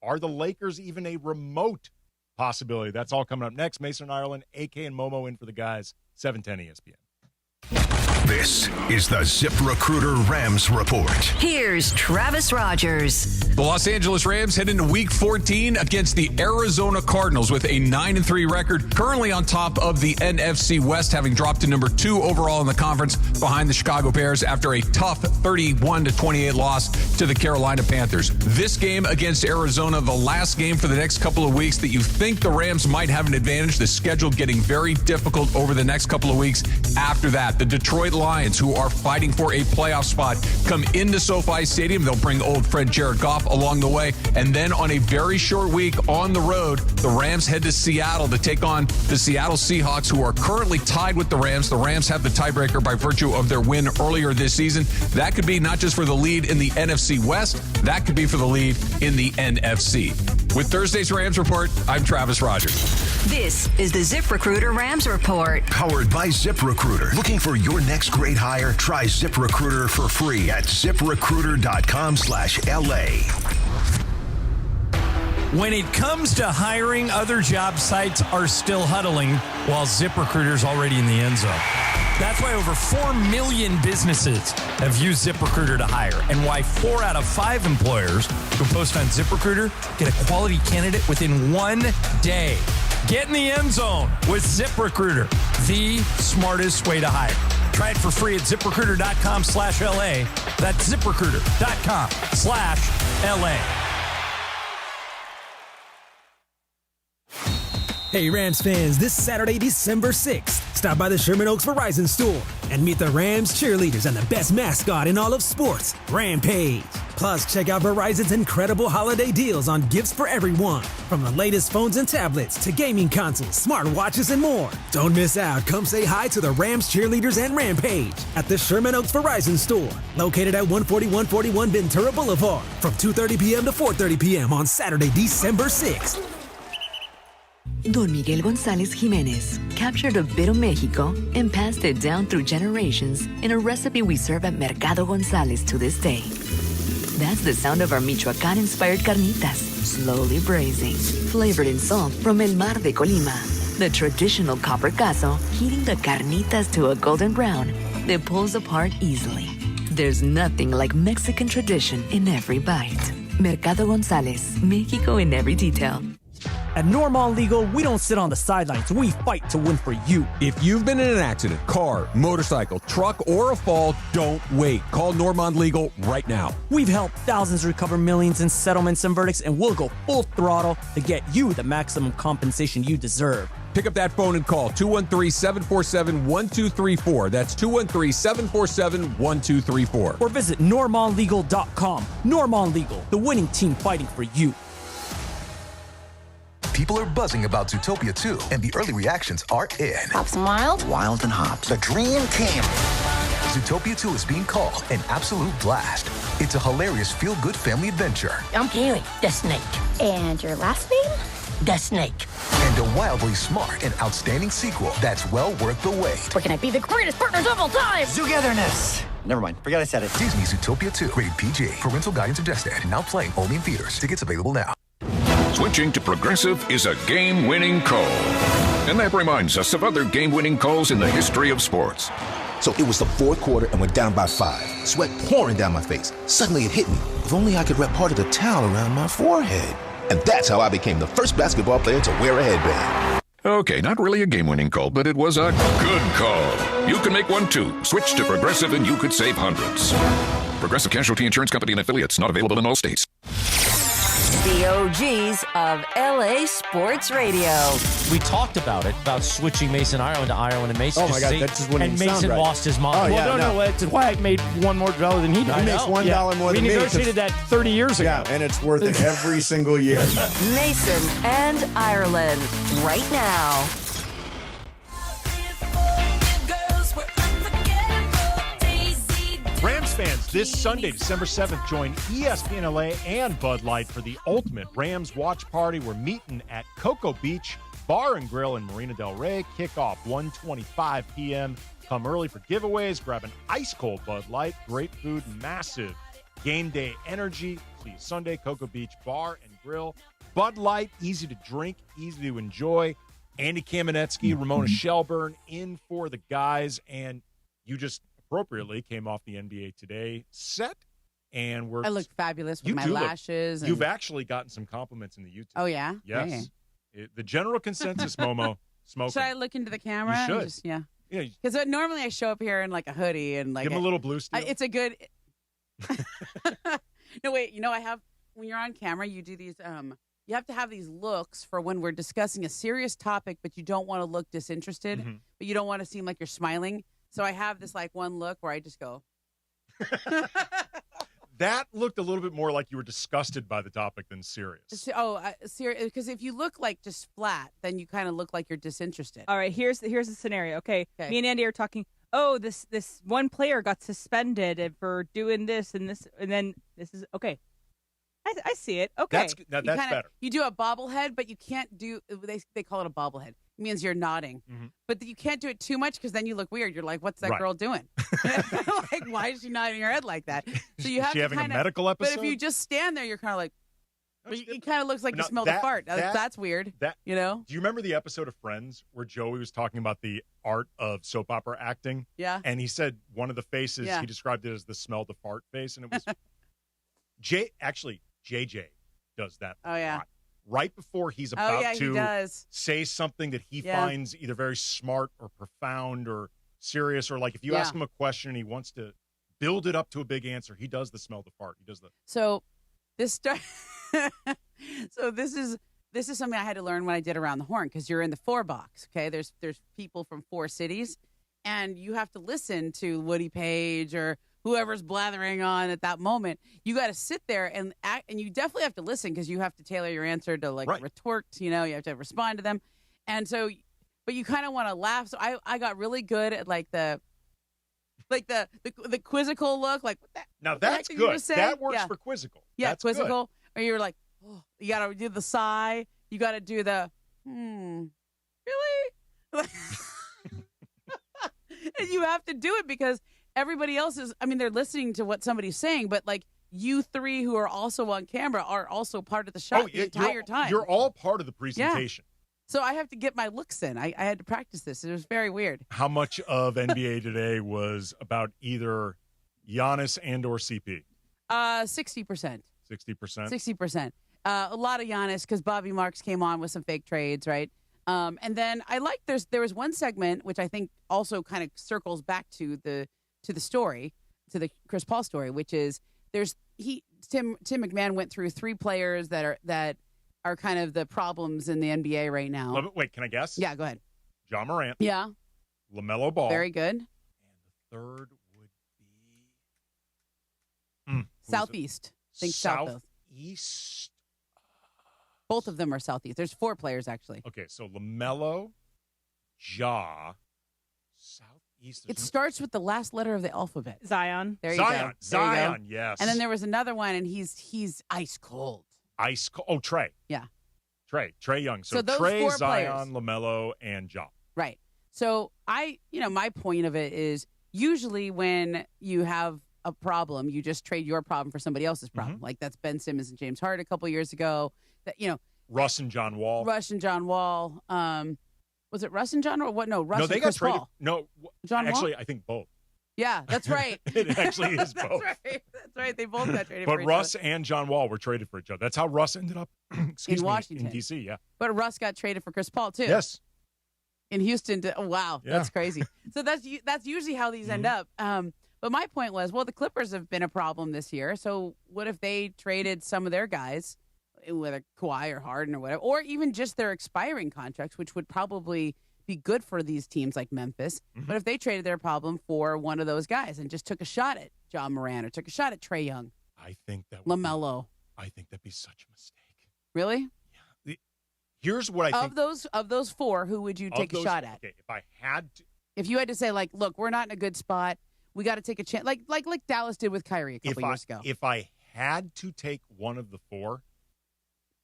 Are the Lakers even a remote possibility. That's all coming up next. Mason Ireland, AK and Momo in for the guys, 710 ESPN. This is the ZipRecruiter Rams Report. Here's Travis Rogers. The Los Angeles Rams head into Week 14 against the Arizona Cardinals with a 9-3 record, currently on top of the NFC West, having dropped to number 2 overall in the conference behind the Chicago Bears after a tough 31-28 loss to the Carolina Panthers. This game against Arizona, the last game for the next couple of weeks that you think the Rams might have an advantage. The schedule getting very difficult over the next couple of weeks after that. The Detroit Lions, who are fighting for a playoff spot, come into SoFi Stadium. They'll bring old friend Jared Goff along the way. And then on a very short week on the road, the Rams head to Seattle to take on the Seattle Seahawks, who are currently tied with the Rams. The Rams have the tiebreaker by virtue of their win earlier this season. That could be not just for the lead in the NFC West, that could be for the lead in the NFC. With Thursday's Rams Report, I'm Travis Rogers. This is the ZipRecruiter Rams Report. Powered by ZipRecruiter. Looking for your next great hire? Try ZipRecruiter for free at ZipRecruiter.com/LA. When it comes to hiring, other job sites are still huddling while ZipRecruiter's already in the end zone. That's why over 4 million businesses have used ZipRecruiter to hire, and why 4 out of 5 employers who post on ZipRecruiter get a quality candidate within 1 day. Get in the end zone with ZipRecruiter, the smartest way to hire. Try it for free at ZipRecruiter.com/LA. That's ZipRecruiter.com/LA. Hey Rams fans, this Saturday, December 6th, stop by the Sherman Oaks Verizon store and meet the Rams cheerleaders and the best mascot in all of sports, Rampage. Plus, check out Verizon's incredible holiday deals on gifts for everyone, from the latest phones and tablets to gaming consoles, smartwatches, and more. Don't miss out. Come say hi to the Rams cheerleaders and Rampage at the Sherman Oaks Verizon store, located at 14141 Ventura Boulevard, from 2:30 p.m. to 4:30 p.m. on Saturday, December 6th. Don Miguel González Jiménez captured a bit of Mexico and passed it down through generations in a recipe we serve at Mercado González to this day. That's the sound of our Michoacán-inspired carnitas, slowly braising, flavored in salt from El Mar de Colima. The traditional copper cazo heating the carnitas to a golden brown that pulls apart easily. There's nothing like Mexican tradition in every bite. Mercado González, Mexico in every detail. At Normal Legal, we don't sit on the sidelines. We fight to win for you. If you've been in an accident, car, motorcycle, truck, or a fall, don't wait. Call Normand Legal right now. We've helped thousands recover millions in settlements and verdicts, and we'll go full throttle to get you the maximum compensation you deserve. Pick up that phone and call 213-747-1234. That's 213-747-1234. Or visit normallegal.com. Normal Legal, the winning team fighting for you. People are buzzing about Zootopia 2, and the early reactions are in. Hops and Wild? Wild and Hops. The Dream Team. Zootopia 2 is being called an absolute blast. It's a hilarious feel-good family adventure. I'm Kiwi, the snake. And your last name? The Snake. And a wildly smart and outstanding sequel that's well worth the wait. We're gonna be the greatest partners of all time! Togetherness. Never mind. Forget I said it. Disney Zootopia 2. Rated PG. Parental guidance suggested. Now playing only in theaters. Tickets available now. Switching to Progressive is a game-winning call. And that reminds us of other game-winning calls in the history of sports. So it was the fourth quarter and we're down by 5. Sweat pouring down my face. Suddenly it hit me. If only I could wrap part of the towel around my forehead. And that's how I became the first basketball player to wear a headband. Okay, not really a game-winning call, but it was a good call. You can make one too. Switch to Progressive and you could save hundreds. Progressive Casualty Insurance Company and affiliates, not available in all states. The OGs of LA Sports Radio. We talked about it, about switching Mason Ireland to Ireland, and Mason Oh my God, that just wouldn't and even Mason sound right. lost his mind. Oh, yeah, well, no, that's why I made $1 more than he did. He makes $1 more than me. We negotiated that 30 years ago. Yeah, and it's worth it every single year. Mason and Ireland, right now. Rams fans, this Sunday, December 7th, join ESPN LA and Bud Light for the ultimate Rams watch party. We're meeting at Cocoa Beach Bar and Grill in Marina Del Rey. Kickoff 1:25 p.m. Come early for giveaways. Grab an ice-cold Bud Light. Great food, massive game day energy. See you Sunday, Cocoa Beach Bar and grill. Bud Light, easy to drink, easy to enjoy. Andy Kamenetsky, Ramona Shelburne in for the guys. And you just appropriately came off the NBA Today set. And I look fabulous with my lashes. You've actually gotten some compliments in the YouTube. Oh, yeah? Yes. The general consensus, Momo, smoking. Should I look into the camera? You should. Yeah. Yeah. Because normally I show up here in like a hoodie and like give him a little blue steel. It's a good. No, wait. I have when you're on camera, you do these. You have to have these looks for when we're discussing a serious topic, but you don't want to look disinterested, but you don't want to seem like you're smiling. So I have this like one look where I just go. That looked a little bit more like you were disgusted by the topic than serious. Serious. Because if you look like just flat, then you kind of look like you're disinterested. All right, here's the scenario. Okay, me and Andy are talking. Oh, this one player got suspended for doing this and this, and then this is okay. I see it. Okay, that's better. You do a bobblehead, but you can't do. They call it a bobblehead. It means you're nodding, but you can't do it too much because then you look weird. You're like, "What's that girl doing? Like, why is she nodding her head like that?" So you have she having a medical episode? But if you just stand there, you're kind of like, it kind of looks like you smell the fart. That's weird. Do you remember the episode of Friends where Joey was talking about the art of soap opera acting? Yeah. And he said one of the faces, he described it as the smell the fart face, and it was JJ does that. Oh yeah. Right before he's about to he say something that he finds either very smart or profound or serious, or like if you ask him a question and he wants to build it up to a big answer, he does the smell the fart. He does the. So this is something I had to learn when I did Around the Horn, because you're in the 4 box. Okay, there's people from 4 cities, and you have to listen to Woody Page or whoever's blathering on at that moment. You got to sit there and act, and you definitely have to listen because you have to tailor your answer to retort. You have to respond to them, and so, but you kind of want to laugh. So I got really good at the quizzical look. Like now that's good. That works for quizzical. Yeah, that's quizzical. Good. Or you're like, oh, you got to do the sigh. You got to do the really. And you have to do it because everybody else is, they're listening to what somebody's saying, but like you 3 who are also on camera are also part of the shot the entire time. You're all part of the presentation. Yeah. So I have to get my looks in. I had to practice this. It was very weird. How much of NBA Today was about either Giannis and or CP? 60%. 60%? 60%. A lot of Giannis because Bobby Marks came on with some fake trades, right? And then I like there was one segment which I think also kind of circles back to the story, to the Chris Paul story, which is Tim McMahon went through 3 players that are kind of the problems in the NBA right now. Wait, can I guess? Yeah, go ahead. John Morant. Yeah. LaMelo Ball. Very good. And the third would be Southeast. Think Southeast. Southeast. Both of them are Southeast. There's 4 players actually. Okay, so LaMelo, Ja, Southeast. It starts with the last letter of the alphabet. Zion. There you go. Zion, yes. And then there was another one, and he's ice cold. Ice cold. Oh, Trey. Yeah. Trey Young. So those Trey, 4 Zion, players. LaMelo, and Ja. Right. So my point of it is usually when you have a problem, you just trade your problem for somebody else's problem. Like that's Ben Simmons and James Harden a couple years ago. That Russ and John Wall. Was it Russ and John or what? No, Russ no, they and got Chris traded. Paul. No, John actually, Wall? I think both. Yeah, that's right. It actually is both. That's right. They both got traded but for each Russ other. and John Wall were traded for each other. That's how Russ ended up in Washington. in D.C., yeah. But Russ got traded for Chris Paul, too. Yes. In Houston. Wow, that's crazy. So that's usually how these end up. But my point was, well, the Clippers have been a problem this year. So what if they traded some of their guys, whether Kawhi or Harden or whatever, or even just their expiring contracts, which would probably be good for these teams like Memphis. But if they traded their problem for one of those guys and just took a shot at John Morant or took a shot at Trae Young, I think that LaMelo. I think that'd be such a mistake. Really? Yeah. Here's what I think. Of those 4, who would you take a shot at? Okay, if I had to. If you had to say, like, look, we're not in a good spot. We got to take a chance, like Dallas did with Kyrie a couple years ago. If I had to take one of the 4,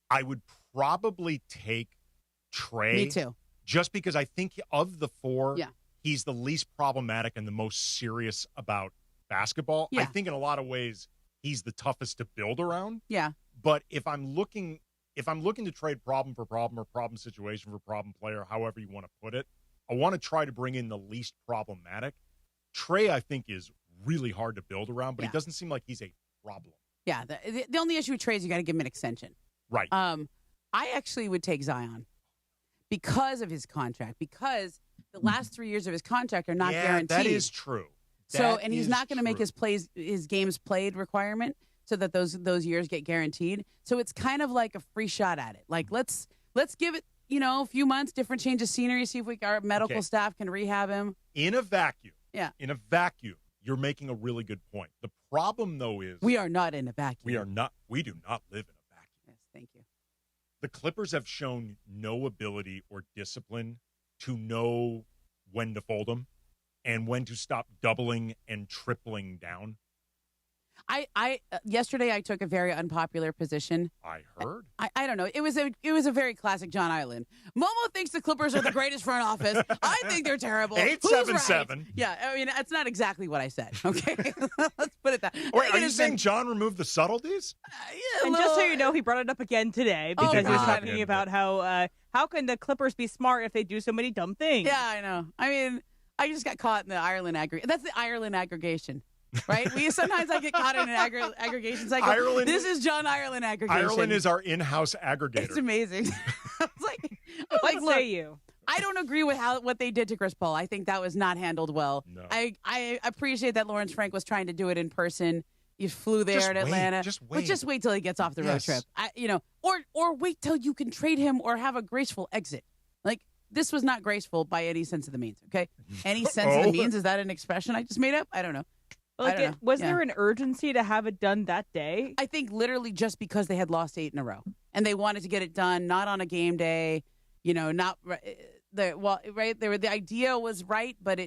I would probably take Trae. Me too. Just because I think of the 4, he's the least problematic and the most serious about basketball. Yeah. I think in a lot of ways he's the toughest to build around. Yeah. But if I'm looking if I'm looking to trade problem for problem or problem situation for problem player, however you want to put it, I want to try to bring in the least problematic. Trey, I think, is really hard to build around, but he doesn't seem like he's a problem. Yeah, the only issue with Trey is you got to give him an extension. Right. I actually would take Zion because of his contract, because the last 3 years of his contract are not guaranteed. That is true. And he's not going to make his games played requirement so that those years get guaranteed. So it's kind of like a free shot at it. Like let's give it, a few months, different change of scenery, see if our medical staff can rehab him. In a vacuum. Yeah. In a vacuum, you're making a really good point. The problem, though, is we are not in a vacuum. We do not live in a vacuum. Yes, thank you. The Clippers have shown no ability or discipline to know when to fold them and when to stop doubling and tripling down. Yesterday I took a very unpopular position. I heard. I don't know. It was a very classic John Ireland. Momo thinks the Clippers are the greatest front office. I think they're terrible. 877. Right? Yeah, I mean that's not exactly what I said. Okay, let's put it that. Wait, are you saying John removed the subtleties? And just so you know, he brought it up again today because he was talking about how can the Clippers be smart if they do so many dumb things? Yeah, I know. I mean, I just got caught in the Ireland aggregation. That's the Ireland aggregation. Right? Sometimes I get caught in an aggregation cycle. Ireland, this is John Ireland aggregation. Ireland is our in-house aggregator. It's amazing. It's look, I don't agree with what they did to Chris Paul. I think that was not handled well. No. I appreciate that Lawrence Frank was trying to do it in person. You flew there in Atlanta. But just wait till he gets off the road trip. Or wait till you can trade him or have a graceful exit. Like, this was not graceful by any sense of the means, okay? Any sense of the means, is that an expression I just made up? I don't know. Was there an urgency to have it done that day? I think literally just because they had lost 8 in a row and they wanted to get it done, not on a game day, the idea was right, but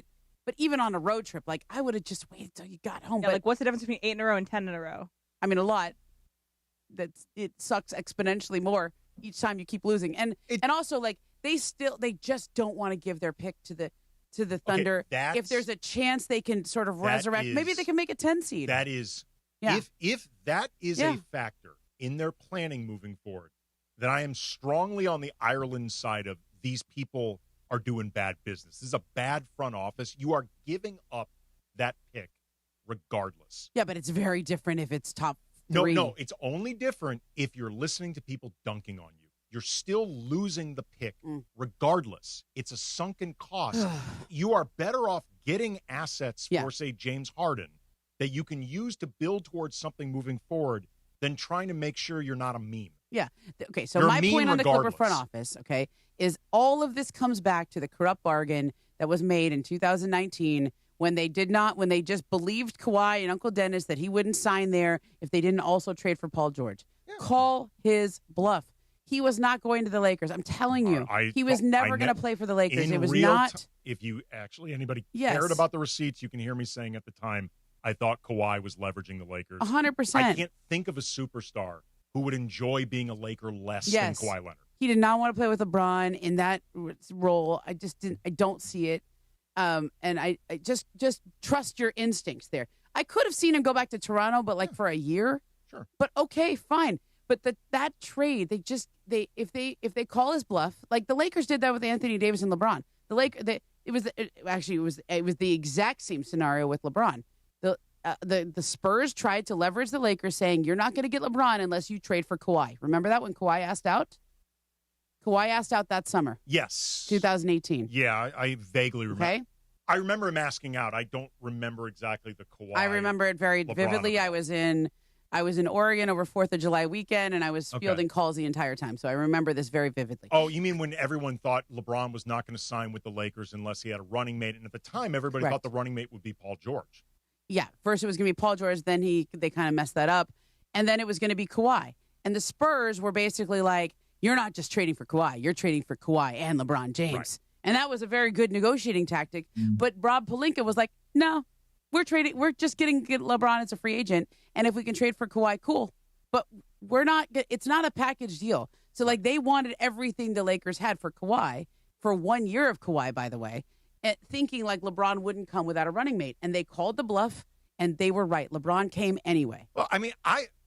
even on a road trip, like I would have just waited till you got home. Yeah, but what's the difference between 8 in a row and 10 in a row? I mean, a lot. It sucks exponentially more each time you keep losing, and also like they just don't want to give their pick to the Thunder. If there's a chance they can sort of resurrect, maybe they can make a 10 seed. That is, if that is a factor in their planning moving forward, then I am strongly on the Ireland side of these people are doing bad business. This is a bad front office. You are giving up that pick regardless. Yeah, but it's very different if it's top 3. No, it's only different if you're listening to people dunking on you. You're still losing the pick regardless. It's a sunken cost. You are better off getting assets for, say, James Harden that you can use to build towards something moving forward than trying to make sure you're not a meme. Yeah. Okay, so my point on the Clipper front office, okay, is all of this comes back to the corrupt bargain that was made in 2019 when they just believed Kawhi and Uncle Dennis that he wouldn't sign there if they didn't also trade for Paul George. Yeah. Call his bluff. He was not going to the Lakers. I'm telling you. He was never going to play for the Lakers. It was not. If anybody cared about the receipts, you can hear me saying at the time, I thought Kawhi was leveraging the Lakers. 100%. I can't think of a superstar who would enjoy being a Laker less than Kawhi Leonard. He did not want to play with LeBron in that role. I don't see it. And I just trust your instincts there. I could have seen him go back to Toronto, but for a year. Sure. But okay, fine. But that trade, if they call his bluff, like the Lakers did that with Anthony Davis and LeBron. It was the exact same scenario with LeBron. The Spurs tried to leverage the Lakers, saying you're not going to get LeBron unless you trade for Kawhi. Remember that when Kawhi asked out? Kawhi asked out that summer. Yes, 2018. Yeah, I vaguely remember. Okay. I remember him asking out. I don't remember exactly the Kawhi. I remember it very vividly. I was in Oregon over 4th of July weekend, and I was fielding calls the entire time. So I remember this very vividly. Oh, you mean when everyone thought LeBron was not going to sign with the Lakers unless he had a running mate? And at the time, everybody thought the running mate would be Paul George. Yeah. First it was going to be Paul George. Then they kind of messed that up. And then it was going to be Kawhi. And the Spurs were basically like, you're not just trading for Kawhi. You're trading for Kawhi and LeBron James. Right. And that was a very good negotiating tactic. But Rob Pelinka was like, no. We're just getting LeBron as a free agent, and if we can trade for Kawhi, cool. But it's not a package deal. So they wanted everything the Lakers had for Kawhi for 1 year of Kawhi, by the way, and thinking LeBron wouldn't come without a running mate, and they called the bluff. and they were right. LeBron came anyway. Well, I mean,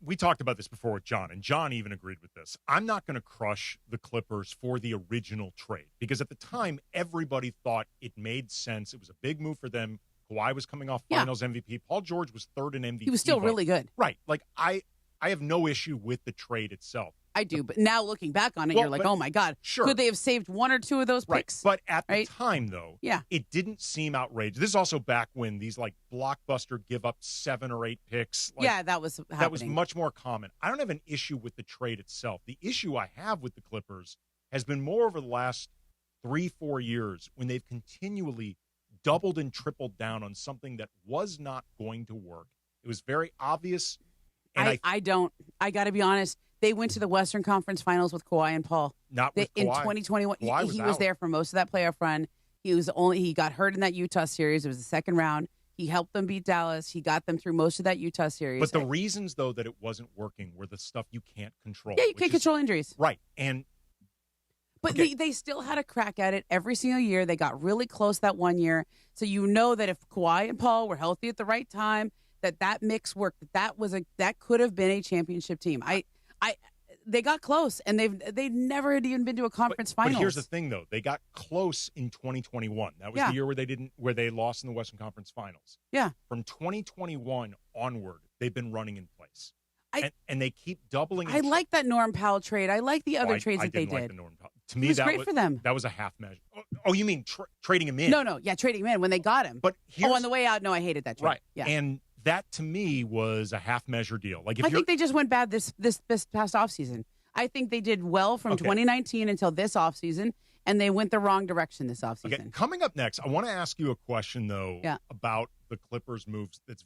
we talked about this before with John, and John even agreed with this. I'm not going to crush the Clippers for the original trade because at the time, everybody thought it made sense. It was a big move for them. Kawhi was coming off Finals MVP. Paul George was third in MVP. He was still really good. Right. Like, I have no issue with the trade itself. I do, but now looking back on it, you're like, oh, my God. Sure. Could they have saved one or two of those picks? But at the time, though, yeah, it didn't seem outrageous. This is also back when these, like, blockbuster give up 7 or 8 picks. Like, yeah, that was happening. That was much more common. I don't have an issue with the trade itself. The issue I have with the Clippers has been more over the last 3-4 years when they've continually doubled and tripled down on something that was not going to work. It was very obvious. And I got to be honest. They went to the Western Conference Finals with Kawhi and Paul. Not with Kawhi. In 2021. He was there for most of that playoff run. He got hurt in that Utah series. It was the second round. He helped them beat Dallas. He got them through most of that Utah series. But the reasons, though, that it wasn't working were the stuff you can't control. Yeah, you can't control injuries. Right. But they still had a crack at it every single year. They got really close that one year. So you know that if Kawhi and Paul were healthy at the right time, that mix worked. That could have been a championship team. They got close, and they never had even been to a conference finals. But here's the thing, though: they got close in 2021. That was the year where they lost in the Western Conference Finals. Yeah. From 2021 onward, they've been running in place, and they keep doubling. I like that Norm Powell trade. I like the other trades that they did. Like the Norm Powell. To me, it was great for them. That was a half measure. Oh, you mean trading him in? No, yeah, trading him in when they got him. But on the way out, no, I hated that trade. Right, yeah. And that to me was a half measure deal. Like I think they just went bad this past offseason. I think they did well from 2019 until this offseason, and they went the wrong direction this offseason. Okay, coming up next, I want to ask you a question, though, about the Clippers' moves. That's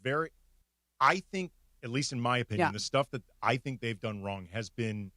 I think, at least in my opinion, the stuff that I think they've done wrong has been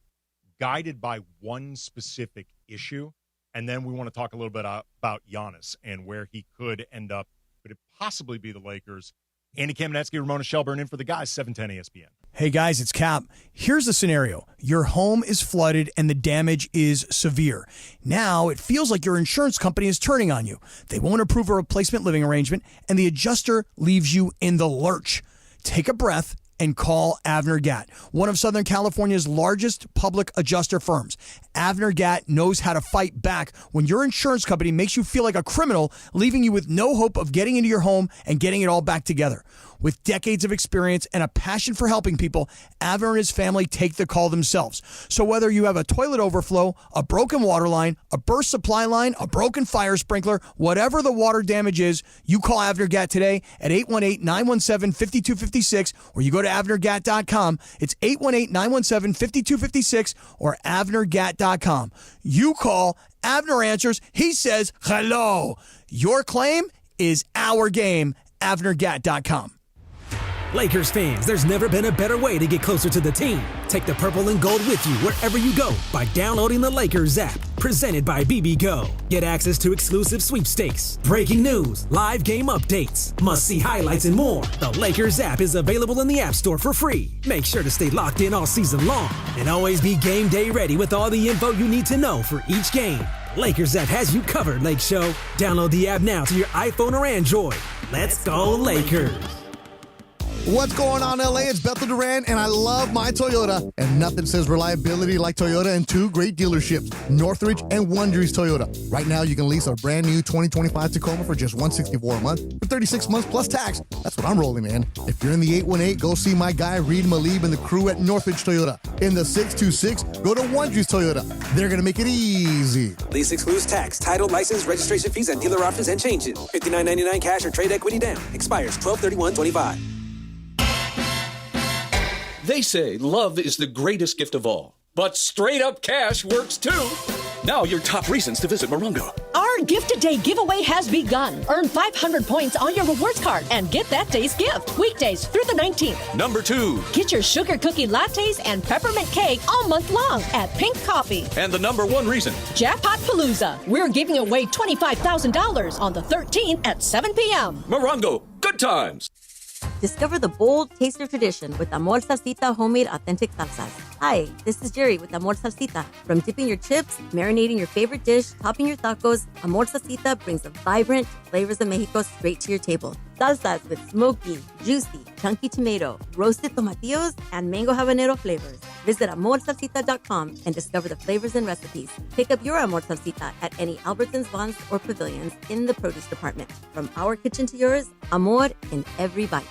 guided by one specific issue. And then we want to talk a little bit about Giannis and where he could end up. Could it possibly be the Lakers? Andy Kamenetsky, Ramona Shelburne in for the guys, 710 ESPN. Hey, guys, it's Cap. Here's the scenario. Your home is flooded and the damage is severe. Now it feels like your insurance company is turning on you. They won't approve a replacement living arrangement, and the adjuster leaves you in the lurch. Take a breath and call Avner G.O.A.T, one of Southern California's largest public adjuster firms. Avner G.O.A.T knows how to fight back when your insurance company makes you feel like a criminal, leaving you with no hope of getting into your home and getting it all back together. With decades of experience and a passion for helping people, Avner and his family take the call themselves. So whether you have a toilet overflow, a broken water line, a burst supply line, a broken fire sprinkler, whatever the water damage is, you call Avner G.O.A.T today at 818-917-5256, or you go to AvnerGOAT.com. It's 818-917-5256 or AvnerGOAT.com. You call, Avner answers, he says hello. Your claim is our game. AvnerGOAT.com. Lakers fans, there's never been a better way to get closer to the team. Take the purple and gold with you wherever you go by downloading the Lakers app. Presented by BBGO. Get access to exclusive sweepstakes, breaking news, live game updates, must-see highlights, and more. The Lakers app is available in the App Store for free. Make sure to stay locked in all season long and always be game day ready with all the info you need to know for each game. Lakers app has you covered, Lake Show. Download the app now to your iPhone or Android. Let's go Lakers. What's going on, LA? It's Bethel Duran, and I love my Toyota. And nothing says reliability like Toyota and two great dealerships, Northridge and Wondries Toyota. Right now, you can lease a brand new 2025 Tacoma for just $164 a month for 36 months plus tax. That's what I'm rolling in. If you're in the 818, go see my guy Reed Malib and the crew at Northridge Toyota. In the 626, go to Wondries Toyota. They're going to make it easy. Lease excludes tax, title, license, registration fees, and dealer offers and changes. $59.99 cash or trade equity down. Expires 12/31/25. They say love is the greatest gift of all, but straight-up cash works too. Now your top reasons to visit Morongo. Our Gift a Day giveaway has begun. Earn 500 points on your rewards card and get that day's gift. Weekdays through the 19th. Number 2. Get your sugar cookie lattes and peppermint cake all month long at Pink Coffee. And the number 1 reason. Jackpot Palooza. We're giving away $25,000 on the 13th at 7 p.m. Morongo, good times. Discover the bold taster tradition with Amor Salsita homemade authentic salsas. Hi, this is Jerry with Amor Salsita. From dipping your chips, marinating your favorite dish, topping your tacos, Amor Salsita brings the vibrant flavors of Mexico straight to your table. Salsas with smoky, juicy, chunky tomato, roasted tomatillos, and mango habanero flavors. Visit amorsalsita.com and discover the flavors and recipes. Pick up your Amor Salsita at any Albertsons, Vons, or Pavilions in the produce department. From our kitchen to yours, Amor in every bite.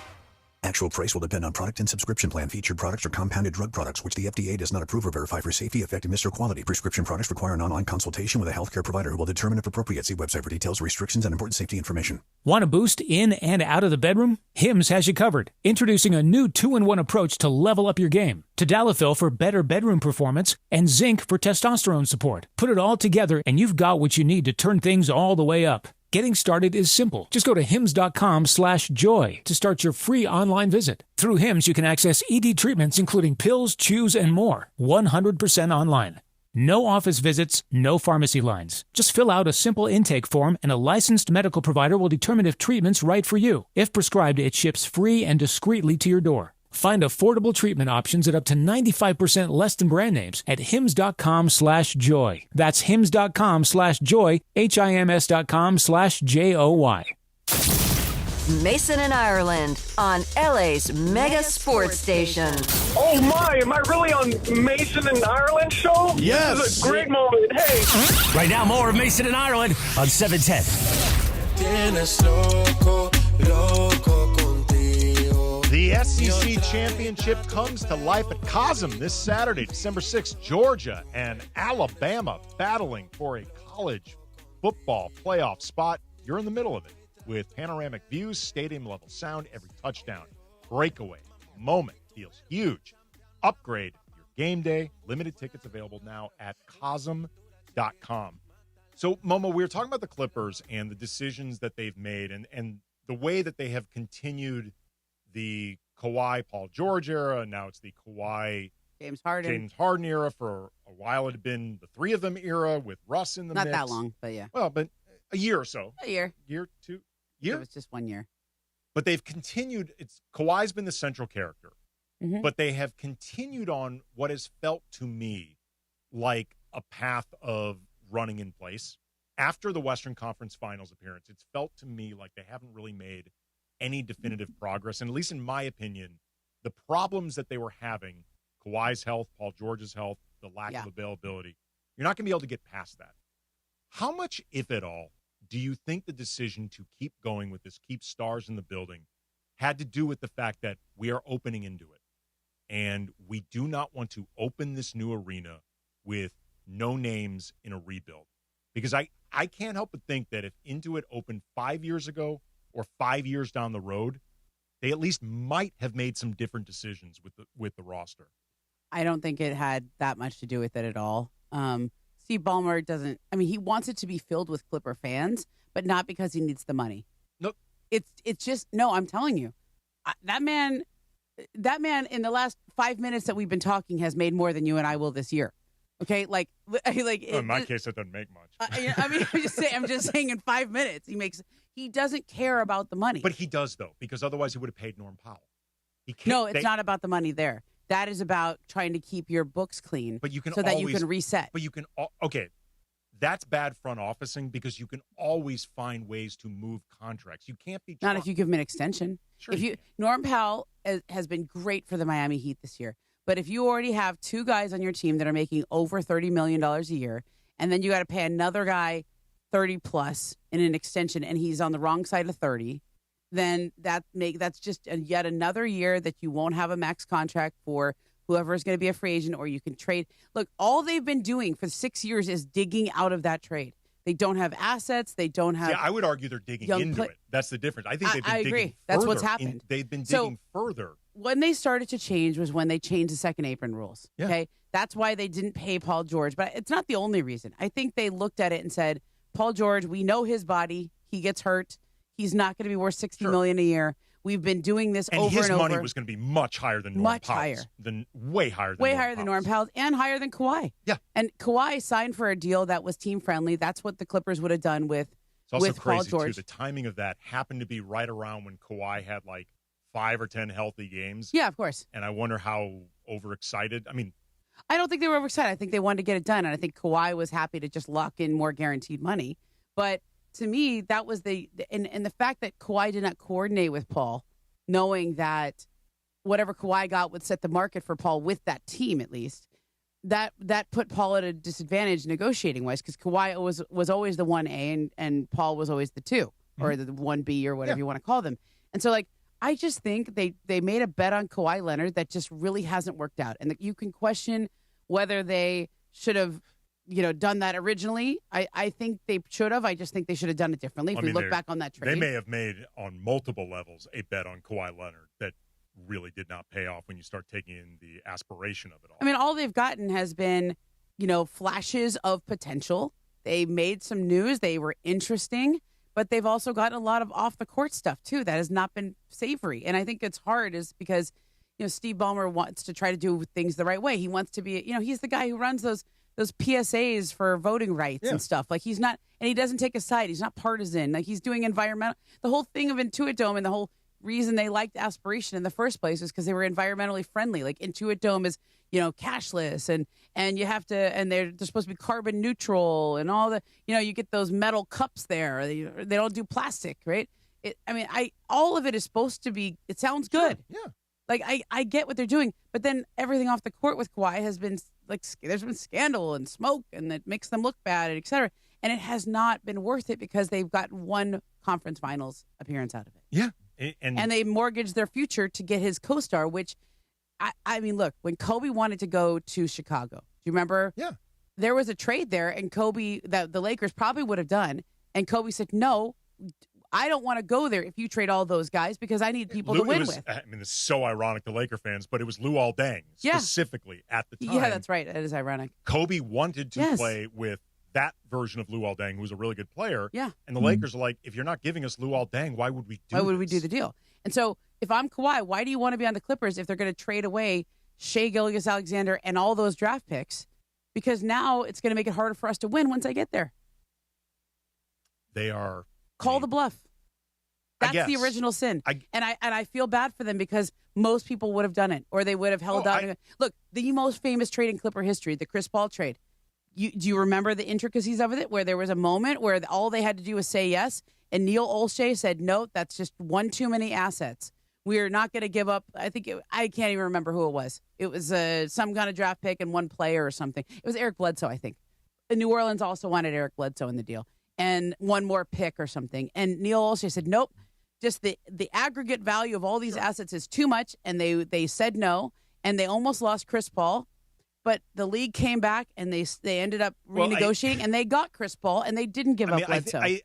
Actual price will depend on product and subscription plan. Featured products are compounded drug products, which the FDA does not approve or verify for safety, effectiveness, or quality. Prescription products require an online consultation with a healthcare provider who will determine if appropriate. See website for details, restrictions, and important safety information. Want a boost in and out of the bedroom? Hims has you covered. Introducing a new 2-in-1 approach to level up your game. Tadalafil for better bedroom performance and zinc for testosterone support. Put it all together and you've got what you need to turn things all the way up. Getting started is simple. Just go to hims.com/joy to start your free online visit. Through Hims, you can access ED treatments including pills, chews, and more. 100% online. No office visits, no pharmacy lines. Just fill out a simple intake form and a licensed medical provider will determine if treatment's right for you. If prescribed, it ships free and discreetly to your door. Find affordable treatment options at up to 95% less than brand names at hims.com/joy. That's hims.com/joy, hims.com/joy. Mason and Ireland on LA's mega sports station. Oh my, am I really on Mason and Ireland show? Yes. This is a great moment. Hey. Right now, more of Mason and Ireland on 710. The SEC Championship comes to life at COSM this Saturday, December 6th. Georgia and Alabama battling for a college football playoff spot. You're in the middle of it with panoramic views, stadium-level sound, every touchdown, breakaway, moment feels huge. Upgrade your game day. Limited tickets available now at COSM.com. So, Momo, we were talking about the Clippers and the decisions that they've made and the way that they have continued the Kawhi Paul George era, and now it's the Kawhi James Harden era. For a while, it had been the three of them era with Russ in the mix. Not that long, but yeah. Well, but a year or so. A year. Year, 2 It was just 1 year. But they've continued. Kawhi's been the central character, Mm-hmm. but they have continued on what has felt to me like a path of running in place. After the Western Conference Finals appearance, it's felt to me like they haven't really made any definitive progress. And at least in my opinion, the problems that they were having, Kawhi's health, Paul George's health, the lack of availability, you're not going to be able to get past that. How much, if at all, do you think the decision to keep going with this, keep stars in the building, had to do with the fact that we are opening into it? And we do not want to open this new arena with no names in a rebuild. Because I can't help but think that if Intuit opened 5 years ago or 5 years down the road, they at least might have made some different decisions with the roster. I don't think it had that much to do with it at all. Steve Ballmer doesn't. I mean, he wants it to be filled with Clipper fans, but not because he needs the money. Nope. It's just no. I'm telling you, that man in the last 5 minutes that we've been talking has made more than you and I will this year. Okay, like in my case, it doesn't make much. I mean, I'm just saying. In 5 minutes, he doesn't care about the money. But he does though, because otherwise he would have paid Norm Powell. No, it's not about the money there. That is about trying to keep your books clean, but you can that you can reset. But you can that's bad front officing because you can always find ways to move contracts. You can't be not if you give him an extension. Sure. Norm Powell has been great for the Miami Heat this year, but if you already have two guys on your team that are making over $30 million a year, and then you got to pay another guy 30 plus in an extension, and he's on the wrong side of 30. Then that's just yet another year that you won't have a max contract for whoever is going to be a free agent, or you can trade. Look, all they've been doing for 6 years is digging out of that trade. They don't have assets. They don't have. Yeah, I would argue they're digging into it. That's the difference. I think they've been digging further. That's what's happened. They've been digging further. When they started to change was when they changed the second apron rules. Yeah. Okay, that's why they didn't pay Paul George, but it's not the only reason. I think they looked at it and said, Paul George, we know his body. He gets hurt. He's not going to be worth $60 million a year. We've been doing this over and over. And his money was going to be much higher than Norm Powell's. Way higher than Norm Powell's and higher than Kawhi. Yeah. And Kawhi signed for a deal that was team friendly. That's what the Clippers would have done with Paul George. It's also crazy, too. The timing of that happened to be right around when Kawhi had like 5 or 10 healthy games. Yeah, of course. And I wonder how overexcited. I don't think they were overexcited. I think they wanted to get it done. And I think Kawhi was happy to just lock in more guaranteed money. But to me, that was and the fact that Kawhi did not coordinate with Paul, knowing that whatever Kawhi got would set the market for Paul with that team at least, that put Paul at a disadvantage negotiating wise, because Kawhi was always the 1A and Paul was always the 2 or the 1B or whatever you want to call them. And so I just think they made a bet on Kawhi Leonard that just really hasn't worked out, and that you can question whether they should have done that originally. I think they should have. I just think they should have done it differently. If we look back on that trade, they may have made on multiple levels a bet on Kawhi Leonard that really did not pay off when you start taking in the aspiration of it all. I mean, all they've gotten has been, flashes of potential. They made some news. They were interesting, but they've also gotten a lot of off the court stuff too that has not been savory. And I think it's hard is because, Steve Ballmer wants to try to do things the right way. He wants to be, he's the guy who runs those PSAs for voting rights and stuff. Like he's not, and he doesn't take a side. He's not partisan. Like he's doing environmental. The whole thing of Intuit Dome and the whole reason they liked aspiration in the first place is because they were environmentally friendly. Like Intuit Dome is, cashless and you have to, and they're supposed to be carbon neutral and all the, you get those metal cups there. They don't do plastic, right? All of it is supposed to be. It sounds good. Sure, yeah. Like I get what they're doing, but then everything off the court with Kawhi has been like there's been scandal and smoke, and it makes them look bad, and et cetera. And it has not been worth it because they've gotten one conference finals appearance out of it. Yeah. And they mortgaged their future to get his co-star, which, I mean, look, when Kobe wanted to go to Chicago, do you remember? Yeah. There was a trade there, and Kobe, that the Lakers probably would have done, and Kobe said, no, I don't want to go there if you trade all those guys because I need people to win with. I mean, this is so ironic to Laker fans, but it was Luol Deng specifically at the time. Yeah, that's right. It is ironic. Kobe wanted to play with that version of Luol Deng, who's a really good player. Yeah. And the Lakers are like, if you're not giving us Luol Deng, why would we do the deal? And so if I'm Kawhi, why do you want to be on the Clippers if they're going to trade away Shai Gilgeous-Alexander and all those draft picks? Because now it's going to make it harder for us to win once I get there. They are. Call the bluff. That's the original sin. And I feel bad for them because most people would have done it or they would have held out. Look, the most famous trade in Clipper history, the Chris Paul trade. Do you remember the intricacies of it where there was a moment where all they had to do was say yes and Neil Olshey said, no, that's just one too many assets. We're not going to give up. I can't even remember who it was. It was some kind of draft pick and one player or something. It was Eric Bledsoe, I think. And New Orleans also wanted Eric Bledsoe in the deal and one more pick or something. And Neil Olshey said, nope. Just the aggregate value of all these assets is too much, and they said no, and they almost lost Chris Paul, but the league came back and they ended up renegotiating, and they got Chris Paul, and they didn't give up Bledsoe. I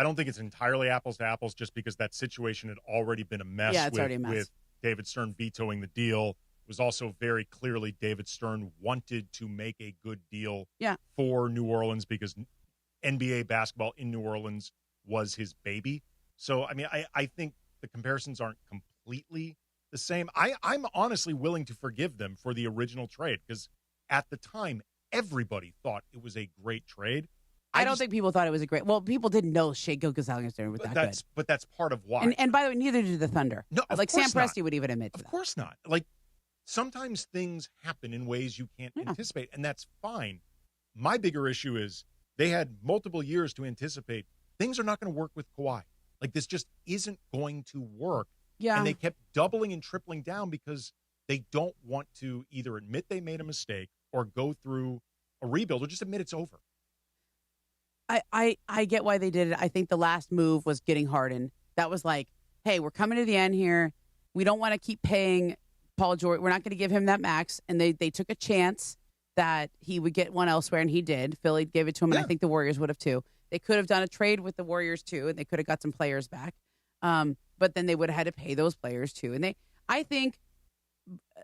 don't think it's entirely apples to apples, just because that situation had already been a mess. Yeah, it's already a mess. With David Stern vetoing the deal. It was also very clearly David Stern wanted to make a good deal for New Orleans because NBA basketball in New Orleans was his baby. So, I mean, I think the comparisons aren't completely the same. I'm honestly willing to forgive them for the original trade because at the time, everybody thought it was a great trade. I don't think people thought it was a great. Well, people didn't know Shai Gilgeous-Alexander was that good. But that's part of why. And by the way, neither did the Thunder. No, like Sam Presti would even admit to that. Of course not. Like sometimes things happen in ways you can't anticipate, and that's fine. My bigger issue is they had multiple years to anticipate things are not going to work with Kawhi. Like, this just isn't going to work. Yeah. And they kept doubling and tripling down because they don't want to either admit they made a mistake or go through a rebuild or just admit it's over. I get why they did it. I think the last move was getting Harden. That was like, hey, we're coming to the end here. We don't want to keep paying Paul George. We're not going to give him that max. And they took a chance that he would get one elsewhere, and he did. Philly gave it to him, and I think the Warriors would have too. They could have done a trade with the Warriors too, and they could have got some players back. But then they would have had to pay those players too. And I think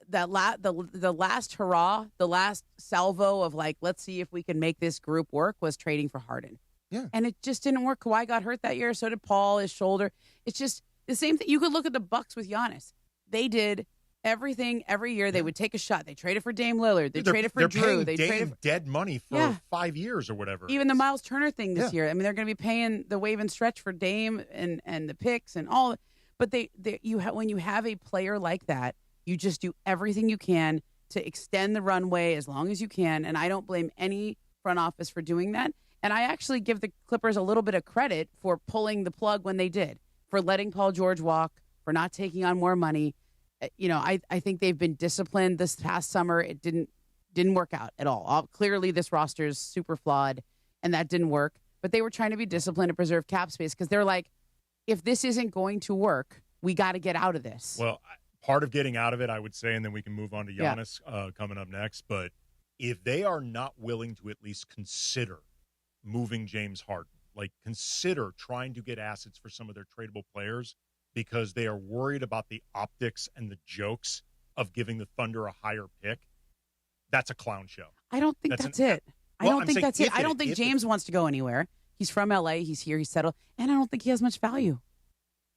that the last hurrah, the last salvo of like, let's see if we can make this group work was trading for Harden. Yeah. And it just didn't work. Kawhi got hurt that year. So did Paul, his shoulder. It's just the same thing. You could look at the Bucks with Giannis. They did everything every year. They would take a shot. They traded for Dame Lillard. They traded for Drew. They traded for dead money for 5 years or whatever. Even the Miles Turner thing this year. I mean, they're going to be paying the wave and stretch for Dame and the picks and all. But when you have a player like that, you just do everything you can to extend the runway as long as you can. And I don't blame any front office for doing that. And I actually give the Clippers a little bit of credit for pulling the plug when they did, for letting Paul George walk, for not taking on more money. I think they've been disciplined this past summer. It didn't work out at all. Clearly, this roster is super flawed, and that didn't work. But they were trying to be disciplined to preserve cap space because they're like, if this isn't going to work, we got to get out of this. Well, part of getting out of it, I would say, and then we can move on to Giannis coming up next. But if they are not willing to at least consider moving James Harden, like consider trying to get assets for some of their tradable players because they are worried about the optics and the jokes of giving the Thunder a higher pick, that's a clown show. I don't think that's it. I don't think that's it. I don't think James wants to go anywhere. He's from L.A. He's here. He's settled. And I don't think he has much value.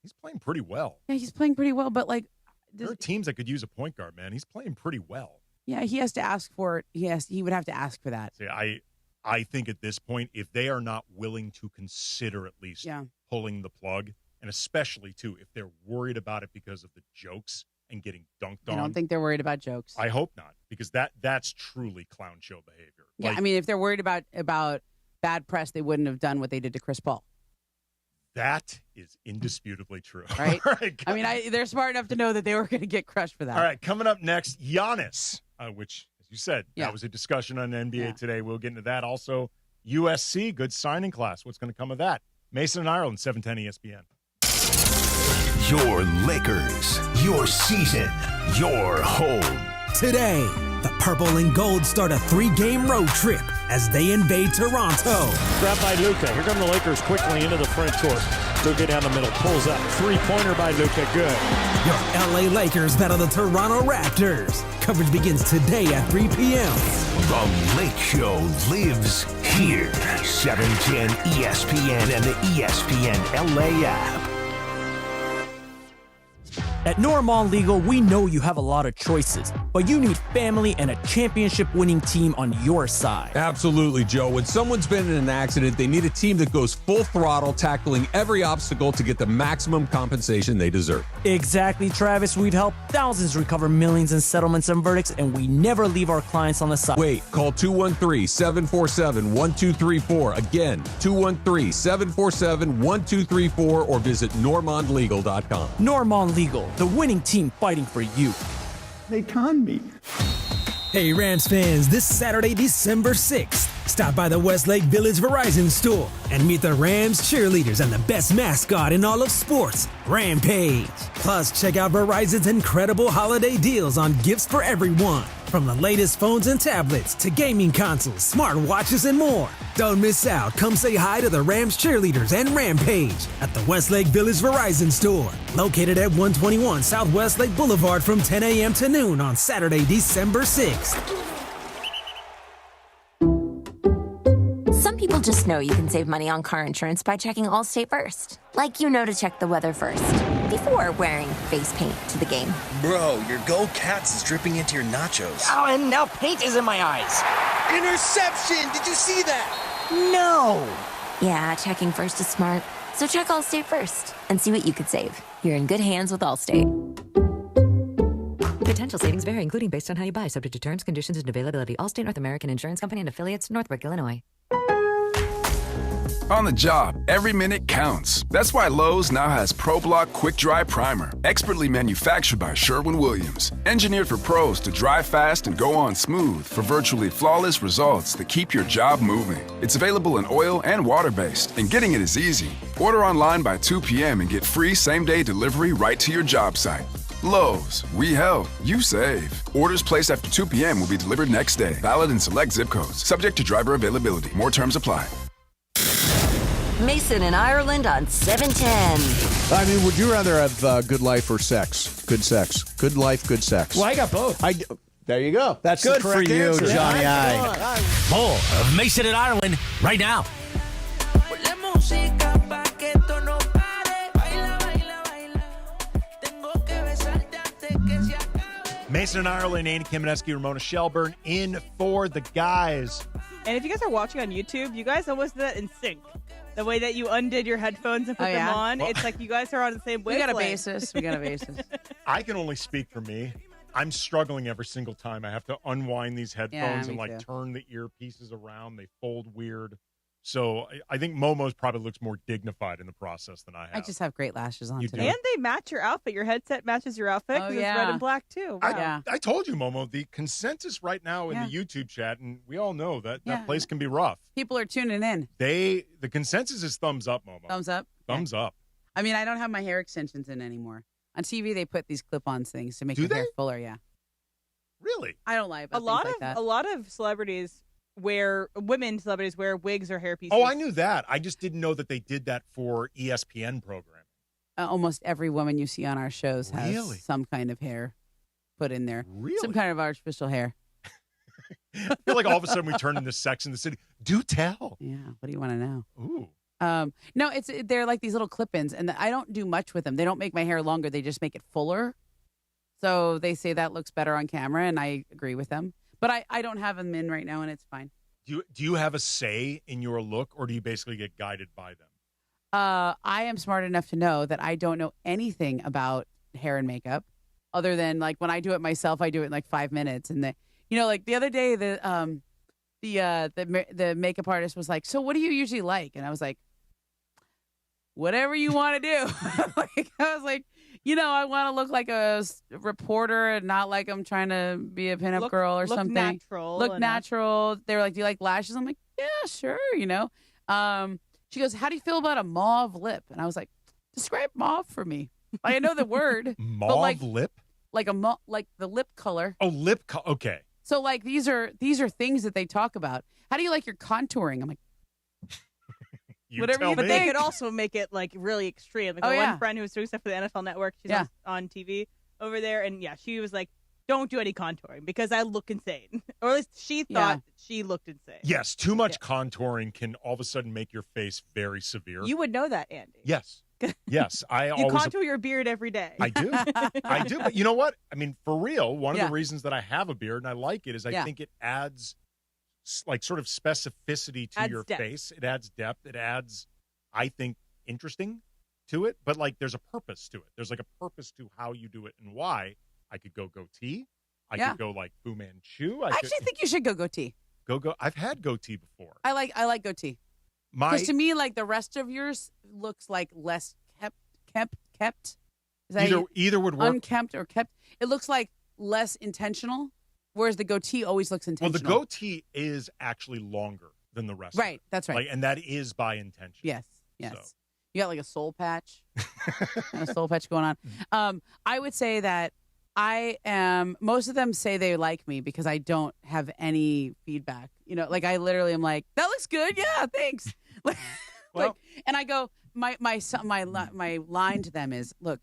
He's playing pretty well. Yeah, he's playing pretty well. But, like, there are teams that could use a point guard, man. He's playing pretty well. Yeah, he has to ask for it. He would have to ask for that. See, I think at this point, if they are not willing to consider at least pulling the plug, and especially, too, if they're worried about it because of the jokes and getting dunked on. I don't think they're worried about jokes. I hope not, because that's truly clown show behavior. Yeah, I mean, if they're worried about bad press, they wouldn't have done what they did to Chris Paul. That is indisputably true. Right? Right, I mean, they're smart enough to know that they were going to get crushed for that. All right, coming up next, Giannis, which, as you said, that was a discussion on NBA today. We'll get into that. Also, USC, good signing class. What's going to come of that? Mason and Ireland, 710 ESPN. Your Lakers, your season, your home. Today, the Purple and Gold start a 3-game road trip as they invade Toronto. Grabbed by Luka. Here come the Lakers quickly into the front court. Luka down the middle, pulls up. 3-pointer by Luka, good. Your LA Lakers battle the Toronto Raptors. Coverage begins today at 3 p.m. The Lake Show lives here. 710 ESPN and the ESPN LA app. At Normand Legal, we know you have a lot of choices, but you need family and a championship-winning team on your side. Absolutely, Joe. When someone's been in an accident, they need a team that goes full throttle, tackling every obstacle to get the maximum compensation they deserve. Exactly, Travis. We've helped thousands recover millions in settlements and verdicts, and we never leave our clients on the side. Wait, call 213-747-1234. Again, 213-747-1234 or visit normandlegal.com. Normand Legal, the winning team fighting for you. They conned me. Hey, Rams fans, this Saturday, December 6th, stop by the Westlake Village Verizon store and meet the Rams cheerleaders and the best mascot in all of sports, Rampage. Plus, check out Verizon's incredible holiday deals on gifts for everyone, from the latest phones and tablets to gaming consoles, smartwatches, and more. Don't miss out. Come say hi to the Rams cheerleaders and Rampage at the Westlake Village Verizon store, located at 121 South Westlake Boulevard from 10 a.m. to noon on Saturday, December 6th. Some people just know you can save money on car insurance by checking Allstate first. Like you know to check the weather first, before wearing face paint to the game. Bro, your G.O.A.T is dripping into your nachos. Oh, and now paint is in my eyes. Interception! Did you see that? No! Yeah, checking first is smart. So check Allstate first and see what you could save. You're in good hands with Allstate. Potential savings vary, including based on how you buy, subject to terms, conditions, and availability. Allstate North American Insurance Company and affiliates, Northbrook, Illinois. On the job, every minute counts. That's why Lowe's now has ProBlock Quick Dry Primer, expertly manufactured by Sherwin-Williams. Engineered for pros to dry fast and go on smooth for virtually flawless results that keep your job moving. It's available in oil and water-based, and getting it is easy. Order online by 2 p.m. and get free same-day delivery right to your job site. Lowe's, we help, you save. Orders placed after 2 p.m. will be delivered next day. Valid in select zip codes. Subject to driver availability. More terms apply. Mason and Ireland on 710. I mean, would you rather have good life or sex? Good sex. Good life, good sex. Well, I got both. There you go. That's Good the correct for you, answer. Johnny I. More of Mason and Ireland right now. Mason and Ireland, Andy Kamenetsky, Ramona Shelburne in for the guys. And if you guys are watching on YouTube, you guys almost did that in sync. The way that you undid your headphones and put them on, Well, it's like you guys are on the same wavelength. We got a basis. I can only speak for me. I'm struggling every single time. I have to unwind these headphones and me too. turn the earpieces around. They fold weird. So I think Momo's probably looks more dignified in the process than I have. I just have great lashes on You today. And they match your outfit. Your headset matches your outfit because it's red and black, too. Wow. I told you, Momo, the consensus right now in the YouTube chat, and we all know that that place can be rough. People are tuning in. The consensus is thumbs up, Momo. Thumbs up? Thumbs up. I mean, I don't have my hair extensions in anymore. On TV, they put these clip-ons things to make your hair fuller, Really? I don't lie about a lot things of like that. a lot of women celebrities wear wigs or hair pieces. Oh, I knew that. I just didn't know that they did that for ESPN programming. Almost every woman you see on our shows has Really? some kind of hair put in there. Really? Some kind of artificial hair. I feel like all of a sudden we turn into Sex in the City. Do tell. Yeah. What do you want to know? Ooh. No, they're like these little clip-ins, and I don't do much with them. They don't make my hair longer. They just make it fuller. So they say that looks better on camera, and I agree with them. But I don't have them in right now, and it's fine. Do you have a say in your look, or do you basically get guided by them? I am smart enough to know that I don't know anything about hair and makeup, other than like when I do it myself, I do it in like 5 minutes. And like the other day, the makeup artist was like, "So what do you usually like?" And I was like, "Whatever you want to do." I was like, I want to look like a reporter and not like I'm trying to be a pinup girl or something. Natural. Look natural. They were like, "Do you like lashes?" I'm like, "Yeah, sure." She goes, "How do you feel about a mauve lip?" And I was like, "Describe mauve for me." Like, I know the word. Mauve lip? Like like the lip color. Oh, lip color. Okay. So like these are things that they talk about. How do you like your contouring? I'm like, whatever you But think. they could also make it like really extreme. Like one friend who was doing stuff for the NFL Network, she's on TV over there, and she was like, "Don't do any contouring because I look insane," or at least she thought she looked insane. Yes, too much contouring can all of a sudden make your face very severe. You would know that, Andy. Yes. Yes, I You always contour your beard every day. I do. I do. But you know what? I mean, for real, one of the reasons that I have a beard and I like it is I think it adds like sort of specificity to your face. It adds depth. It adds, I think, interesting to it. But like there's a purpose to it. There's like a purpose to how you do it and why. I could go goatee. I could go like Fu Manchu. I actually think you should go goatee. Go. I've had goatee before. I like goatee. Because to me, like the rest of yours looks like less kept. Is that either would work. Unkempt or kept. It looks like less intentional, whereas the goatee always looks intentional. Well, the goatee is actually longer than the rest. Right. That's right. Like, and that is by intention. Yes. So. You got like a soul patch. A soul patch going on. I would say that most of them say they like me because I don't have any feedback. Like I literally am like, "That looks good. Yeah, thanks." And I go, my line to them is, "Look,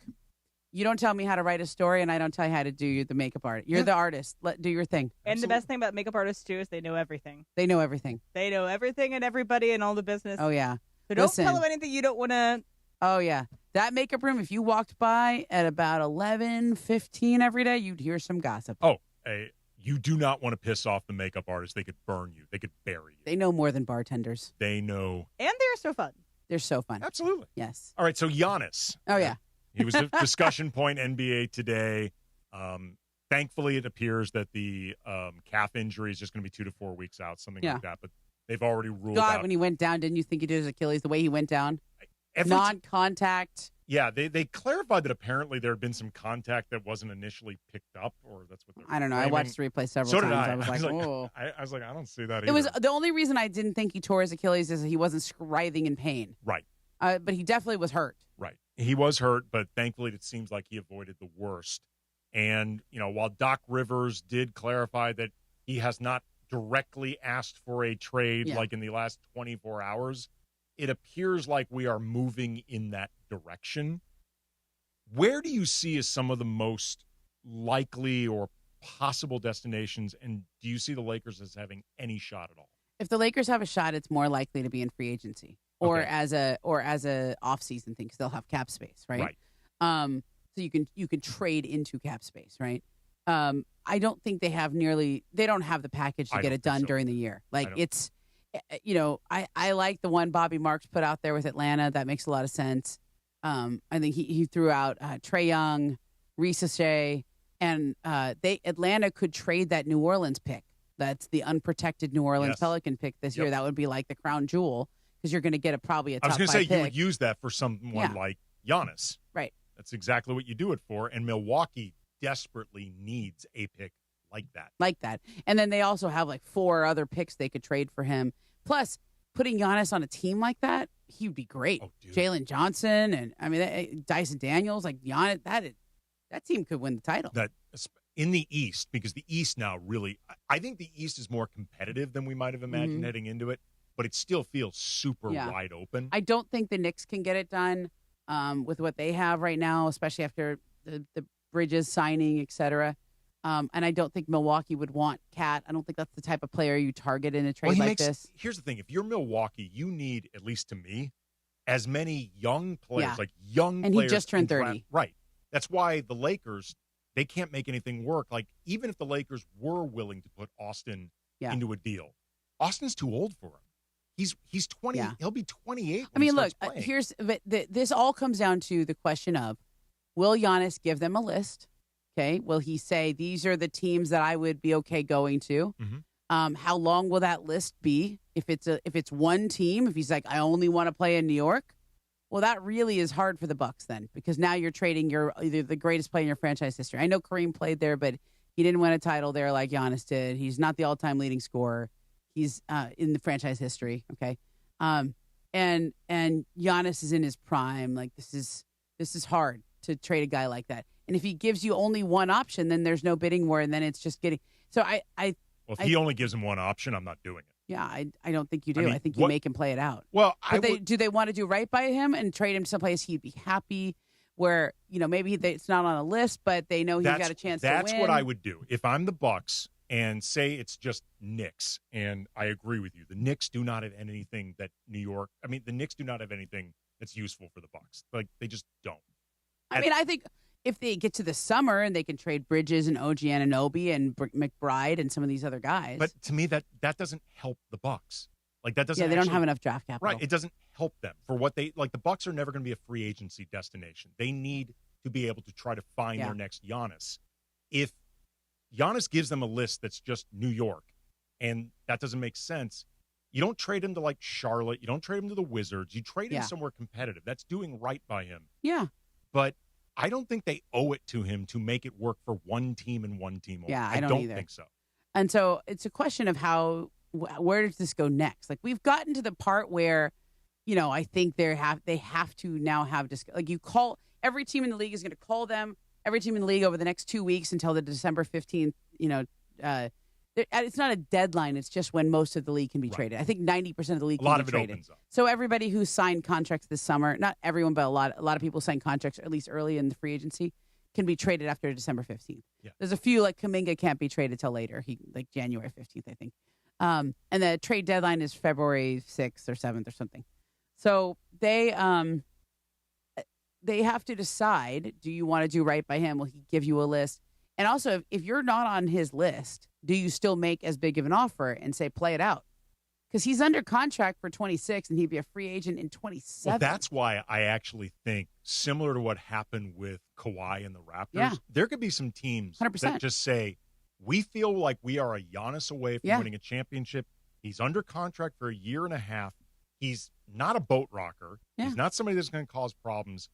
you don't tell me how to write a story, and I don't tell you how to do the makeup art. You're the artist. Do your thing." And the best thing about makeup artists too is they know everything. They know everything. They know everything and everybody and all the business. Oh yeah. So don't tell them anything you don't want to. Oh yeah, that makeup room. If you walked by at about 11:15 every day, you'd hear some gossip. Oh, you do not want to piss off the makeup artist. They could burn you. They could bury you. They know more than bartenders. They know. And they're so fun. They're so fun. Absolutely. Yes. All right, so Giannis. Oh, yeah. He was a discussion point NBA today. Thankfully, it appears that the calf injury is just going to be 2 to 4 weeks out, something like that. But they've already ruled out. When he went down, didn't you think he did his Achilles? The way he went down? Non-contact. Yeah, they clarified that apparently there had been some contact that wasn't initially picked up, or that's what they're I don't know. claiming. I watched the replay several times. I was like, oh. I was like, I don't see that either. It was the only reason I didn't think he tore his Achilles is he wasn't writhing in pain. Right. But he definitely was hurt. Right. He was hurt, but thankfully it seems like he avoided the worst. And, while Doc Rivers did clarify that he has not directly asked for a trade like in the last 24 hours, it appears like we are moving in that direction. Where do you see as some of the most likely or possible destinations, and do you see the Lakers as having any shot at all? If the Lakers have a shot, it's more likely to be in free agency or as a off-season thing because they'll have cap space, right? So you can trade into cap space, right? I don't think they don't have the package to get it done during the year. Like it's. I like the one Bobby Marks put out there with Atlanta. That makes a lot of sense. I think he threw out Trae Young, Risa Shea, and Atlanta could trade that New Orleans pick That's the unprotected New Orleans Yes. Pelican pick this year. That would be like the crown jewel because you're going to get probably a top 5 pick. I was going to say you would use that for someone like Giannis. Right. That's exactly what you do it for. And Milwaukee desperately needs a pick like that. Like that. And then they also have like 4 other picks they could trade for him. Plus, putting Giannis on a team like that, he would be great. Jalen Johnson and, I mean, Dyson Daniels, like Giannis, that team could win the title. That in the East, because the East now really, I think the East is more competitive than we might have imagined heading into it, but it still feels super wide open. I don't think the Knicks can get it done with what they have right now, especially after the Bridges signing, et cetera. And I don't think Milwaukee would want Cat. I don't think that's the type of player you target in a trade this. Here's the thing. If you're Milwaukee, you need, at least to me, as many young players, And he just turned 30. Right. That's why the Lakers, they can't make anything work. Like, even if the Lakers were willing to put Austin into a deal, Austin's too old for him. He's 20. Yeah. He'll be 28 I mean, when look, he starts playing. this all comes down to the question of, will Giannis give them a list? Okay. Will he say, these are the teams that I would be okay going to? How long will that list be? If it's one team, if he's like, I only want to play in New York, well, that really is hard for the Bucks then, because now you're trading either the greatest player in your franchise history. I know Kareem played there, but he didn't win a title there like Giannis did. He's not the all-time leading scorer. He's in the franchise history. Okay. And Giannis is in his prime. Like, this is hard to trade a guy like that. And if he gives you only one option, then there's no bidding war, and then it's just getting. So Well, if he only gives him one option, I'm not doing it. Yeah, I don't think you do. I, mean, think you make him play it out. Well, do they want to do right by him and trade him someplace he'd be happy, where maybe it's not on a list, but they know he's got a chance to win? That's what I would do if I'm the Bucks and say it's just Knicks. And I agree with you. The Knicks do not have anything that the Knicks do not have anything that's useful for the Bucks. Like, they just don't. I think if they get to the summer and they can trade Bridges and OG Anunoby and McBride and some of these other guys. But to me, that doesn't help the Bucks. Like, that doesn't. Yeah, they don't have enough draft capital. Right. It doesn't help them for what they like. The Bucks are never going to be a free agency destination. They need to be able to try to find their next Giannis. If Giannis gives them a list that's just New York, and that doesn't make sense, you don't trade him to like Charlotte. You don't trade him to the Wizards. You trade him somewhere competitive. That's doing right by him. Yeah. But I don't think they owe it to him to make it work for one team and one team only. Yeah, I don't either. think so. And so it's a question of where does this go next? Like, we've gotten to the part where, I think they have to now have every team in the league is going to call them. Every team in the league over the next 2 weeks until the December 15th. It's not a deadline. It's just when most of the league can be traded. I think 90% of the league can be traded. A lot of it opens up. So everybody who signed contracts this summer, not everyone, but a lot of people signed contracts at least early in the free agency, can be traded after December 15th. Yeah. There's a few, like Kuminga can't be traded till later. January 15th, I think. And the trade deadline is February 6th or 7th or something. So they have to decide, do you want to do right by him? Will he give you a list? And also, if you're not on his list, do you still make as big of an offer and say, play it out? Because he's under contract for 26 and he'd be a free agent in 27. Well, that's why I actually think, similar to what happened with Kawhi and the Raptors, there could be some teams 100%. that just say, we feel like we are a Giannis away from winning a championship. He's under contract for a year and a half. He's not a boat rocker. Yeah. He's not somebody that's going to cause problems.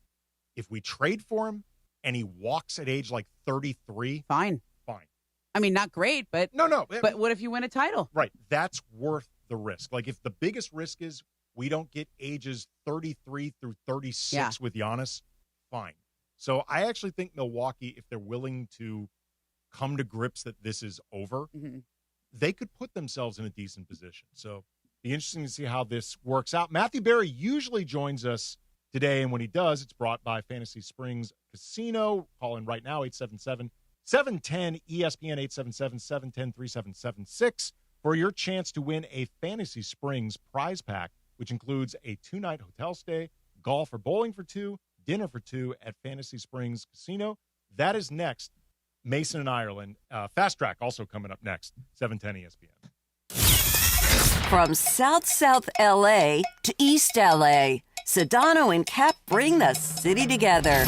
If we trade for him and he walks at age like 33, fine. I mean, not great, but no. But what if you win a title? Right. That's worth the risk. Like, if the biggest risk is we don't get ages 33 through 36 with Giannis, fine. So I actually think Milwaukee, if they're willing to come to grips that this is over, they could put themselves in a decent position. So be interesting to see how this works out. Matthew Berry usually joins us today, and when he does, it's brought by Fantasy Springs Casino. Call in right now, 877-710-ESPN, 877-710-3776 for your chance to win a Fantasy Springs prize pack, which includes a 2-night hotel stay, golf or bowling for 2, dinner for 2 at Fantasy Springs Casino. That is next. Mason and Ireland. Fastrack also coming up next, 710 ESPN. From South LA to East LA, Sedano and Cap bring the city together.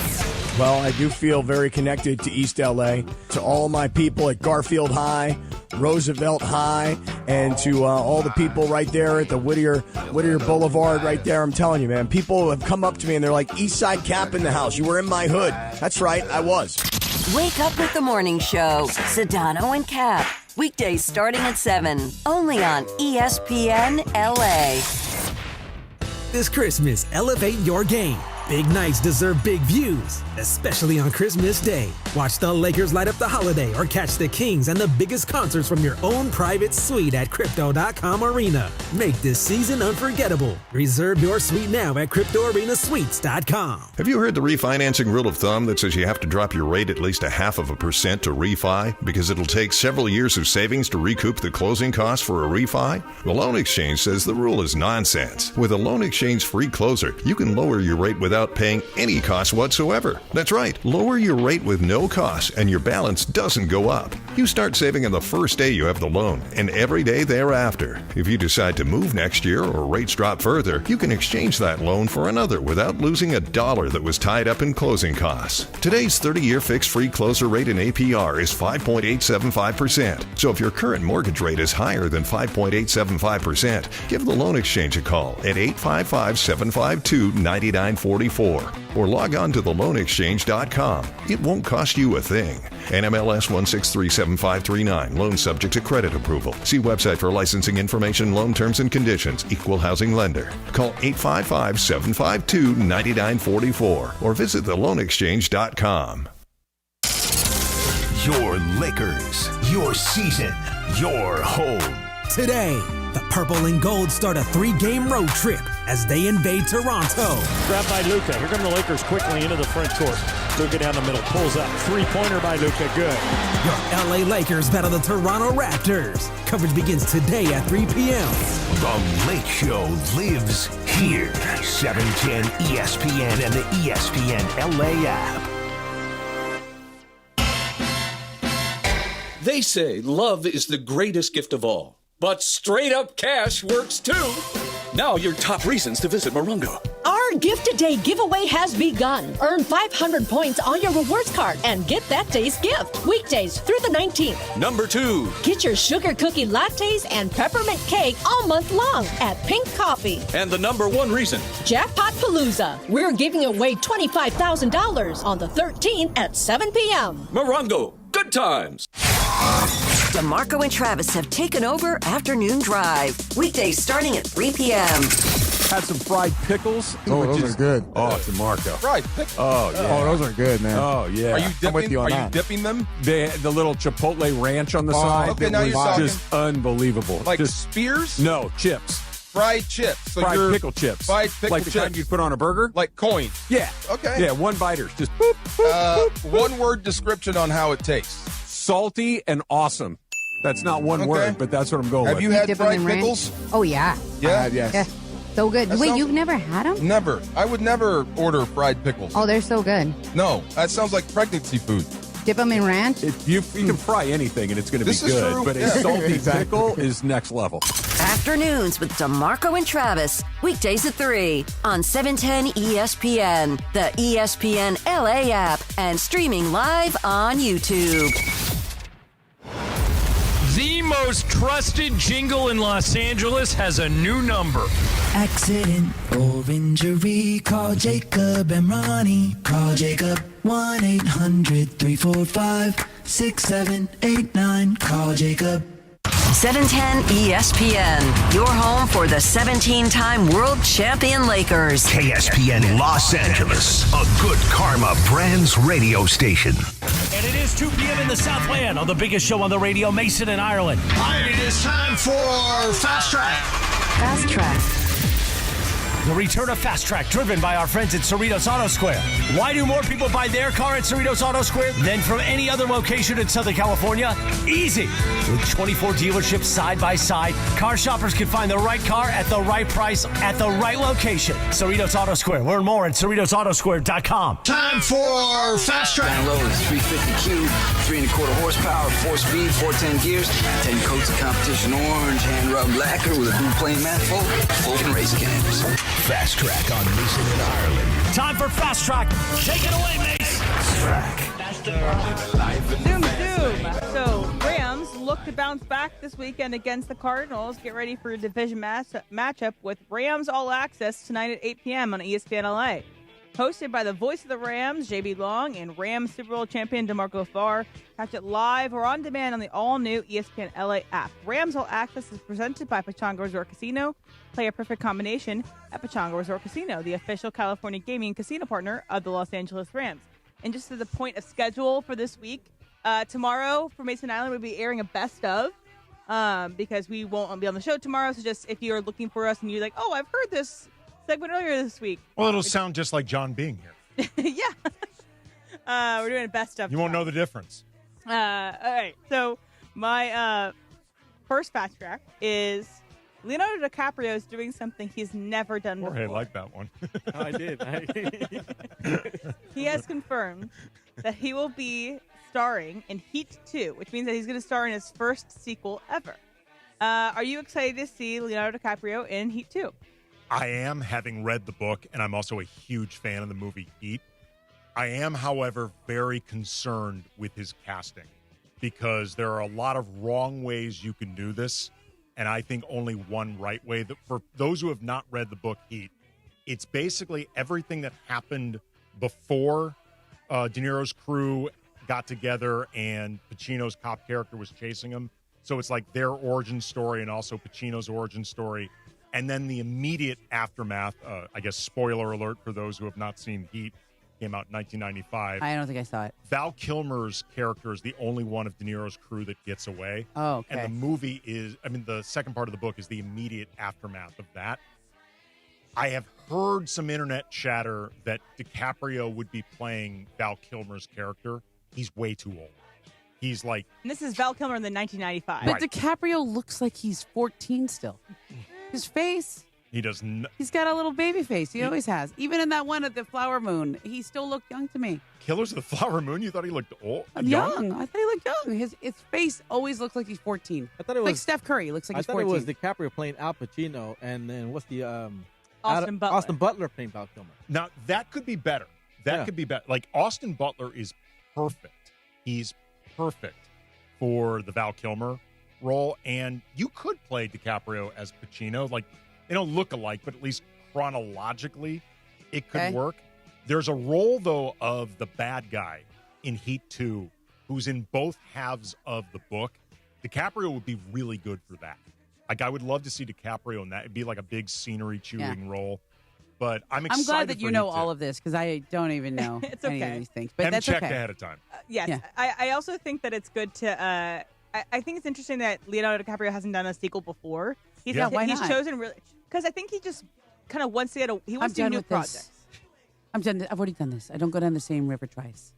Well, I do feel very connected to East LA, to all my people at Garfield High, Roosevelt High and to all the people right there at the Whittier Boulevard right there. I'm telling you, man, people have come up to me and they're like, East Side Cap in the house. You were in my hood. That's right, I was. Wake up with the morning show. Sedano and Cap. Weekdays starting at 7. Only on ESPN LA. This Christmas, elevate your game. Big nights deserve big views, especially on Christmas Day. Watch the Lakers light up the holiday or catch the Kings and the biggest concerts from your own private suite at Crypto.com Arena. Make this season unforgettable. Reserve your suite now at CryptoArenaSuites.com. Have you heard the refinancing rule of thumb that says you have to drop your rate at least 0.5% to refi because it'll take several years of savings to recoup the closing costs for a refi? The Loan Exchange says the rule is nonsense. With a Loan Exchange free closer, you can lower your rate without paying any cost whatsoever. That's right, lower your rate with no cost and your balance doesn't go up. You start saving on the first day you have the loan and every day thereafter. If you decide to move next year or rates drop further, you can exchange that loan for another without losing a dollar that was tied up in closing costs. Today's 30-year fixed free closer rate in APR is 5.875%. So if your current mortgage rate is higher than 5.875%, give the Loan Exchange a call at 855-752-9944 or log on to theloanexchange.com. It won't cost you a thing. NMLS 1637539. Loan subject to credit approval. See website for licensing information, loan terms and conditions. Equal housing lender. Call 855-752-9944 or visit theloanexchange.com. Your Lakers, your season, your home. Today, the Purple and Gold start a 3-game road trip as they invade Toronto. Grabbed by Luka. Here come the Lakers quickly into the front court. Luka down the middle, pulls up. 3-pointer by Luka, good. Your LA Lakers battle the Toronto Raptors. Coverage begins today at 3 p.m. The Lake Show lives here. 710 ESPN and the ESPN LA app. They say love is the greatest gift of all. But straight up cash works too. Now your top reasons to visit Morongo. Our Gift Today giveaway has begun. Earn 500 points on your rewards card and get that day's gift. Weekdays through the 19th. Number 2. Get your sugar cookie lattes and peppermint cake all month long at Pink Coffee. And the number 1 reason. Jackpot Palooza. We're giving away $25,000 on the 13th at 7 p.m. Morongo. Good times. DeMarco and Travis have taken over Afternoon Drive. Weekdays starting at 3 p.m. Had some fried pickles. Oh, those are good. Oh, DeMarco. Fried pickles. Oh, yeah. Oh, those are good, man. Oh, yeah. Are you dipping, I'm with you on that. dipping them? The little Chipotle ranch on the side. Okay, that now was you're talking. just unbelievable. Like just, spears? No, chips. Fried chips. So fried pickle chips. Fried pickle like the chips. kind you'd put on a burger? Like coins. Yeah. Okay. Yeah, one biters. Just boop, boop, boop. One word description on how it tastes. Salty and awesome. That's not one word, but that's what I'm going with. Have you had Dip 'em fried in ranch? pickles? Oh, yeah. Yeah? Yes. Yeah. So good. That Wait, sounds- you've never had them? Never. I would never order fried pickles. Oh, they're so good. No, that sounds like pregnancy food. Dip them in ranch? You can fry anything and it's going to be This is good, true. but a Yeah. salty pickle is next level. Afternoons with DeMarco and Travis. Weekdays at 3 on 710 ESPN, the ESPN LA app, and streaming live on YouTube. The most trusted jingle in Los Angeles has a new number. Accident or injury, call Jacob and Ronnie. Call Jacob 1-800-345-6789. Call Jacob. 710 ESPN, your home for the 17-time world champion Lakers. KSPN Los Angeles, a Good Karma Brands radio station. And it is 2 p.m. in the Southland on the biggest show on the radio, Mason in Ireland. And it is time for Fast Track. Fast Track. The return of Fast Track, driven by our friends at Cerritos Auto Square. Why do more people buy their car at Cerritos Auto Square than from any other location in Southern California? Easy. With 24 dealerships side by side, car shoppers can find the right car at the right price at the right location. Cerritos Auto Square. Learn more at CerritosAutoSquare.com. Time for Fast Track. Down low is 350Q, 3 1/4 horsepower, 4-speed, 410 gears, 10 coats of competition orange, hand rubbed lacquer with a blue plane manifold, open race cams. Fast Track on Mason in Ireland. Time for Fast Track. Take it away, Mace. Track. Zoom. So, Rams look to bounce back this weekend against the Cardinals. Get ready for a division matchup with Rams All Access tonight at 8 p.m. on ESPN LA. Hosted by the voice of the Rams, JB Long, and Rams Super Bowl champion DeMarco Farr. Catch it live or on demand on the all-new ESPN LA app. Rams All Access is presented by Pechanga Resort Casino. Play a perfect combination at Pechanga Resort Casino, the official California gaming casino partner of the Los Angeles Rams. And just to the point of schedule for this week, tomorrow for Mason Island, we'll be airing a best of because we won't be on the show tomorrow. So just if you're looking for us and you're like, oh, I've heard this segment earlier this week. Well, it'll sound just like John being here. Yeah. We're doing a best of. You won't know the difference. All right. So my first fast track is Leonardo DiCaprio is doing something he's never done before. Jorge liked that one. Oh, I did. He has confirmed that he will be starring in Heat 2, which means that he's going to star in his first sequel ever. Are you excited to see Leonardo DiCaprio in Heat 2? I am, having read the book, and I'm also a huge fan of the movie Heat. I am, however, very concerned with his casting because there are a lot of wrong ways you can do this, and I think only one right way. For those who have not read the book Heat, it's basically everything that happened before De Niro's crew got together and Pacino's cop character was chasing him. So it's like their origin story and also Pacino's origin story. And then the immediate aftermath, I guess spoiler alert for those who have not seen Heat, came out in 1995. I don't think I saw it. Val Kilmer's character is the only one of De Niro's crew that gets away. Oh, okay. And the movie is, the second part of the book is the immediate aftermath of that. I have heard some internet chatter that DiCaprio would be playing Val Kilmer's character. He's way too old. He's like... And this is Val Kilmer in the 1995. But DiCaprio looks like he's 14 still. His face... He does not... He's got a little baby face. He always has. Even in that one at the Flower Moon, he still looked young to me. Killers of the Flower Moon? You thought he looked old? Young. I thought he looked young. His face always looks like he's 14. I thought it was like Steph Curry. He looks like he's 14. I thought it was DiCaprio playing Al Pacino, and then what's the... Austin Butler. Austin Butler playing Val Kilmer. Now, that could be better. That could be better. Like, Austin Butler is perfect. He's perfect for the Val Kilmer role, and you could play DiCaprio as Pacino. Like, they don't look alike, but at least chronologically, it could work. There's a role, though, of the bad guy in Heat 2 who's in both halves of the book. DiCaprio would be really good for that. Like, I would love to see DiCaprio in that. It'd be like a big scenery-chewing role. But I'm excited. I'm glad that you know Heat all 2. of this because I don't even know It's any okay. of these things. But Haven't that's checked okay. ahead of time. Yes. Yeah. I also think that it's good to... I think it's interesting that Leonardo DiCaprio hasn't done a sequel before. He's why he's not? chosen really... Because I think he just kind of wants to get he wants to do done new with projects. this. I'm done. I've already done this. I don't go down the same river twice.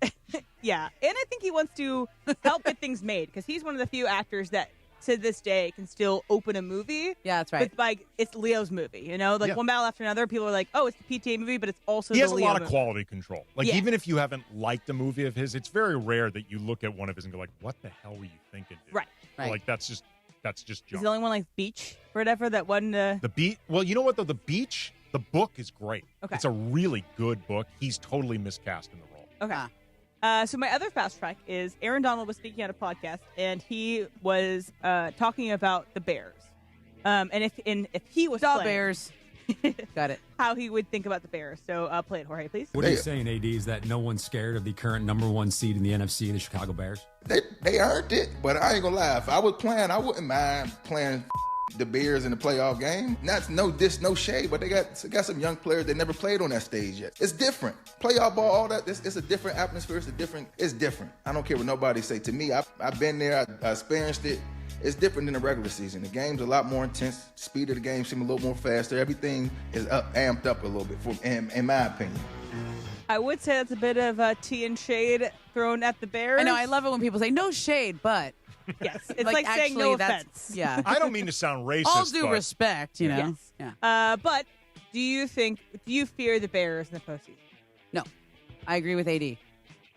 Yeah. And I think he wants to help get things made because he's one of the few actors that to this day can still open a movie. Yeah, that's right. But like it's Leo's movie, you know? Like one battle after another, people are like, oh, it's the PTA movie, but it's also He the has a Leo lot of movie. quality control. Like, even if you haven't liked a movie of his, it's very rare that you look at one of his and go like, what the hell were you thinking, dude? Right. Like, that's just He's junk. the only one like Beach or whatever that won The Beach. Well, you know what, though? The Beach, the book is great. Okay. It's a really good book. He's totally miscast in the role. Okay. So my other fast track is Aaron Donald was speaking at a podcast, and he was talking about the Bears. And if he was playing, Bears. Got it. How he would think about the Bears. So play it, Jorge, please. What are you saying, AD? Is that no one's scared of the current #1 seed in the NFC, the Chicago Bears? They earned it, but I ain't gonna lie. If I was playing, I wouldn't mind playing the Bears in the playoff game. That's no shade, but they got some young players that never played on that stage yet. It's different. Playoff ball, all that. It's a different atmosphere. It's different. I don't care what nobody say. To me, I've been there. I experienced it. It's different than the regular season. The game's a lot more intense. Speed of the game seems a little more faster. Everything is amped up a little bit, in my opinion. I would say that's a bit of tea and shade thrown at the Bears. I know. I love it when people say no shade, but yes, it's like saying no offense. Yeah. I don't mean to sound racist. All due but respect, you know. Yes. Yeah. But do you fear the Bears in the postseason? No, I agree with AD.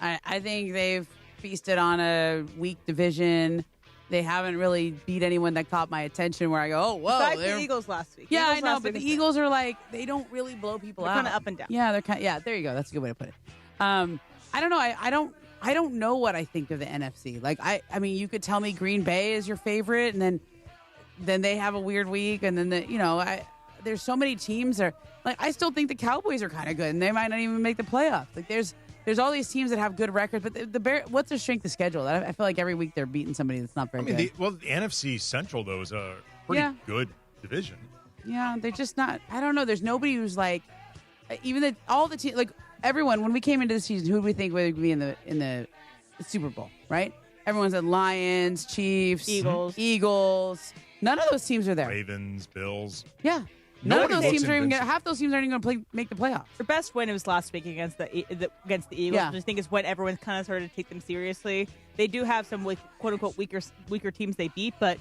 I think they've feasted on a weak division. They haven't really beat anyone that caught my attention where I go, oh, whoa. Besides the Eagles last week. Yeah, Eagles I know, last but week the Eagles are like, they don't really blow people They're out. kind of up and down. Yeah, they're kind. Yeah, there you go. That's a good way to put it. I don't know. I don't know what I think of the NFC. Like, I mean, you could tell me Green Bay is your favorite, and then they have a weird week, and then there's so many teams that are, like, I still think the Cowboys are kind of good, and they might not even make the playoffs. Like, there's all these teams that have good records, but the Bears, what's their strength of schedule? I feel like every week they're beating somebody that's not very good. The NFC Central, though, is a pretty good division. Yeah, they're just not. I don't know. There's nobody who's like, even all the teams, like everyone. When we came into the season, who do we think would be in the Super Bowl? Right? Everyone's at Lions, Chiefs, Eagles. None of those teams are there. Ravens, Bills. Yeah. None of those teams are even half those teams aren't even going to make the playoffs. Their best win was last week against the Eagles. Yeah. Which I think is when everyone's kind of started to take them seriously. They do have some quote unquote weaker teams they beat, but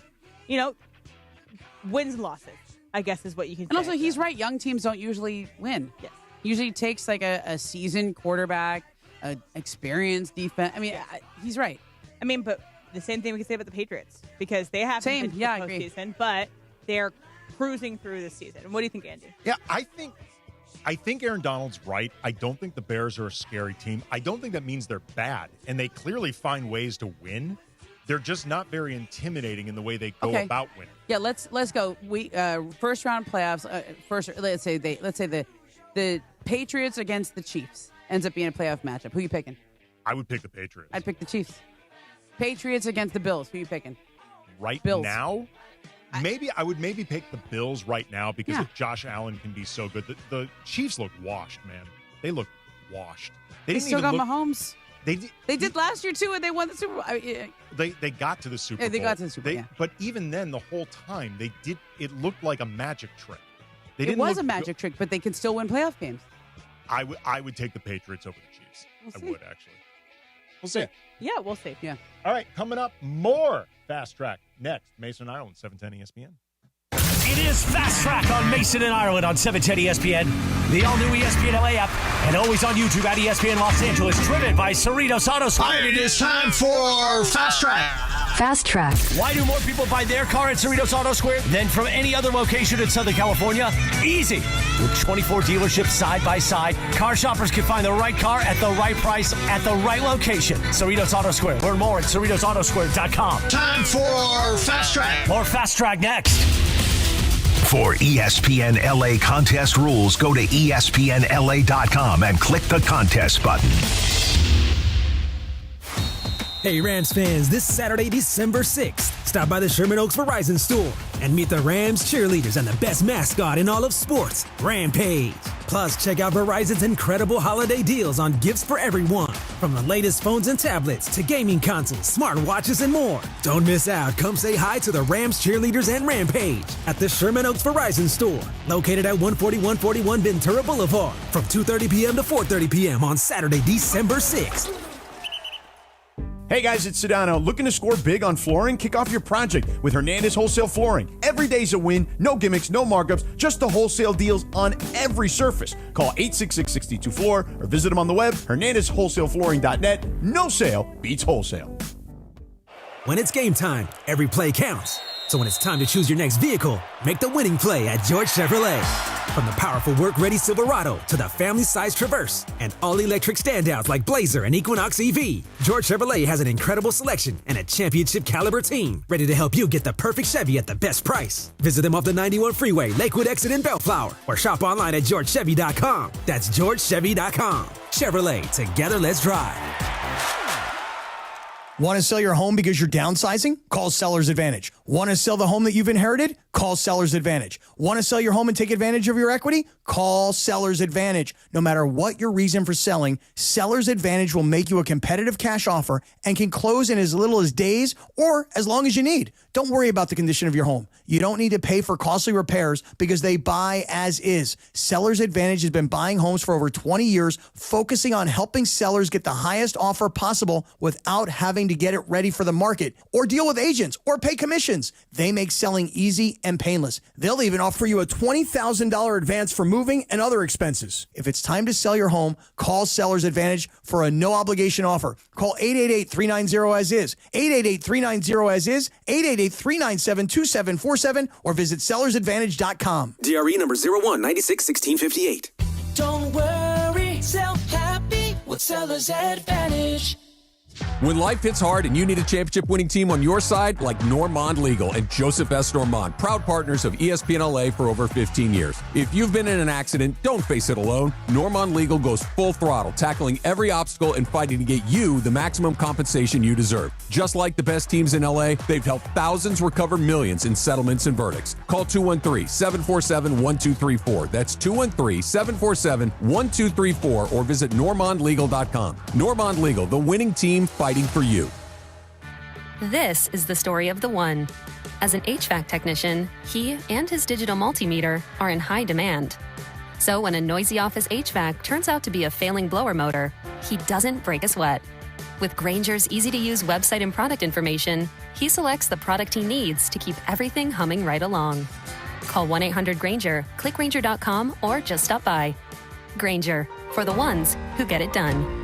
wins and losses, I guess, is what you can say. And also, he's right. Young teams don't usually win. Yes. Usually it takes like a seasoned quarterback, an experienced defense. I mean, he's right. I mean, but the same thing we can say about the Patriots because they haven't been to the postseason, but they're cruising through this season. What do you think, Andy? Yeah, I think Aaron Donald's right. I don't think the Bears are a scary team. I don't think that means they're bad, and they clearly find ways to win. They're just not very intimidating in the way they go about winning. Yeah, let's go. We first round playoffs. Let's say the Patriots against the Chiefs ends up being a playoff matchup. Who are you picking? I would pick the Patriots. I'd pick the Chiefs. Patriots against the Bills. Who are you picking? Bills. Now? I would pick the Bills right now because if Josh Allen can be so good. The Chiefs look washed, man. They look washed. They still got Mahomes. They did last year too, and they won the Super Bowl. They got to the Super Bowl. Yeah, they got to the Super Bowl. But even then, the whole time it looked like a magic trick. It was a magic trick, but they can still win playoff games. I would take the Patriots over the Chiefs. I would actually. We'll see. Yeah, we'll see. Yeah. All right, coming up, more Fast Track next. Mason and Ireland, 710 ESPN. It is Fast Track on Mason and Ireland on 710 ESPN, the all-new ESPN LA app, and always on YouTube at ESPN Los Angeles, driven by Cerritos Auto Square. It is time for Fast Track. Fast Track. Why do more people buy their car at Cerritos Auto Square than from any other location in Southern California? Easy. With 24 dealerships side by side, car shoppers can find the right car at the right price at the right location. Cerritos Auto Square. Learn more at CerritosAutoSquare.com. Time for Fast Track. More Fast Track next. For ESPN LA contest rules, go to ESPNLA.com and click the contest button. Hey Rams fans, this Saturday, December 6th, stop by the Sherman Oaks Verizon store and meet the Rams cheerleaders and the best mascot in all of sports, Rampage. Plus, check out Verizon's incredible holiday deals on gifts for everyone, from the latest phones and tablets to gaming consoles, smartwatches, and more. Don't miss out. Come say hi to the Rams cheerleaders and Rampage at the Sherman Oaks Verizon store, located at 14141 Ventura Boulevard, from 2:30 p.m. to 4:30 p.m. on Saturday, December 6th. Hey guys, it's Sedano. Looking to score big on flooring? Kick off your project with Hernandez Wholesale Flooring. Every day's a win, no gimmicks, no markups, just the wholesale deals on every surface. Call 866-62-FLOOR or visit them on the web, hernandezwholesaleflooring.net. No sale beats wholesale. When it's game time, every play counts. So when it's time to choose your next vehicle, make the winning play at George Chevrolet. From the powerful work-ready Silverado to the family-sized Traverse and all-electric standouts like Blazer and Equinox EV, George Chevrolet has an incredible selection and a championship-caliber team ready to help you get the perfect Chevy at the best price. Visit them off the 91 Freeway, Lakewood Exit in Bellflower, or shop online at GeorgeChevy.com. That's GeorgeChevy.com. Chevrolet, together let's drive. Want to sell your home because you're downsizing? Call Seller's Advantage. Want to sell the home that you've inherited? Call Seller's Advantage. Want to sell your home and take advantage of your equity? Call Seller's Advantage. No matter what your reason for selling, Seller's Advantage will make you a competitive cash offer and can close in as little as days or as long as you need. Don't worry about the condition of your home. You don't need to pay for costly repairs because they buy as is. Seller's Advantage has been buying homes for over 20 years, focusing on helping sellers get the highest offer possible without having to get it ready for the market or deal with agents or pay commissions. They make selling easy and painless. They'll even offer you a $20,000 advance for moving and other expenses. If it's time to sell your home, call Seller's Advantage for a no-obligation offer. Call 888-390-AS-IS, 888-390-AS-IS, 888-397-2747, or visit sellersadvantage.com. DRE number 01961658. Don't worry, sell happy with Seller's Advantage. When life hits hard and you need a championship-winning team on your side, like Normand Legal and Joseph S. Normand, proud partners of ESPN LA for over 15 years. If you've been in an accident, don't face it alone. Normand Legal goes full throttle, tackling every obstacle and fighting to get you the maximum compensation you deserve. Just like the best teams in LA, they've helped thousands recover millions in settlements and verdicts. Call 213-747-1234. That's 213-747-1234 or visit normandlegal.com. Normand Legal, the winning team fighting for you. This is the story of the one. As an HVAC technician, he and his digital multimeter are in high demand. So when a noisy office HVAC turns out to be a failing blower motor, he doesn't break a sweat. With Grainger's easy-to-use website and product information, he selects the product he needs to keep everything humming right along. Call 1-800-GRAINGER, click Grainger.com, or just stop by. Grainger, for the ones who get it done.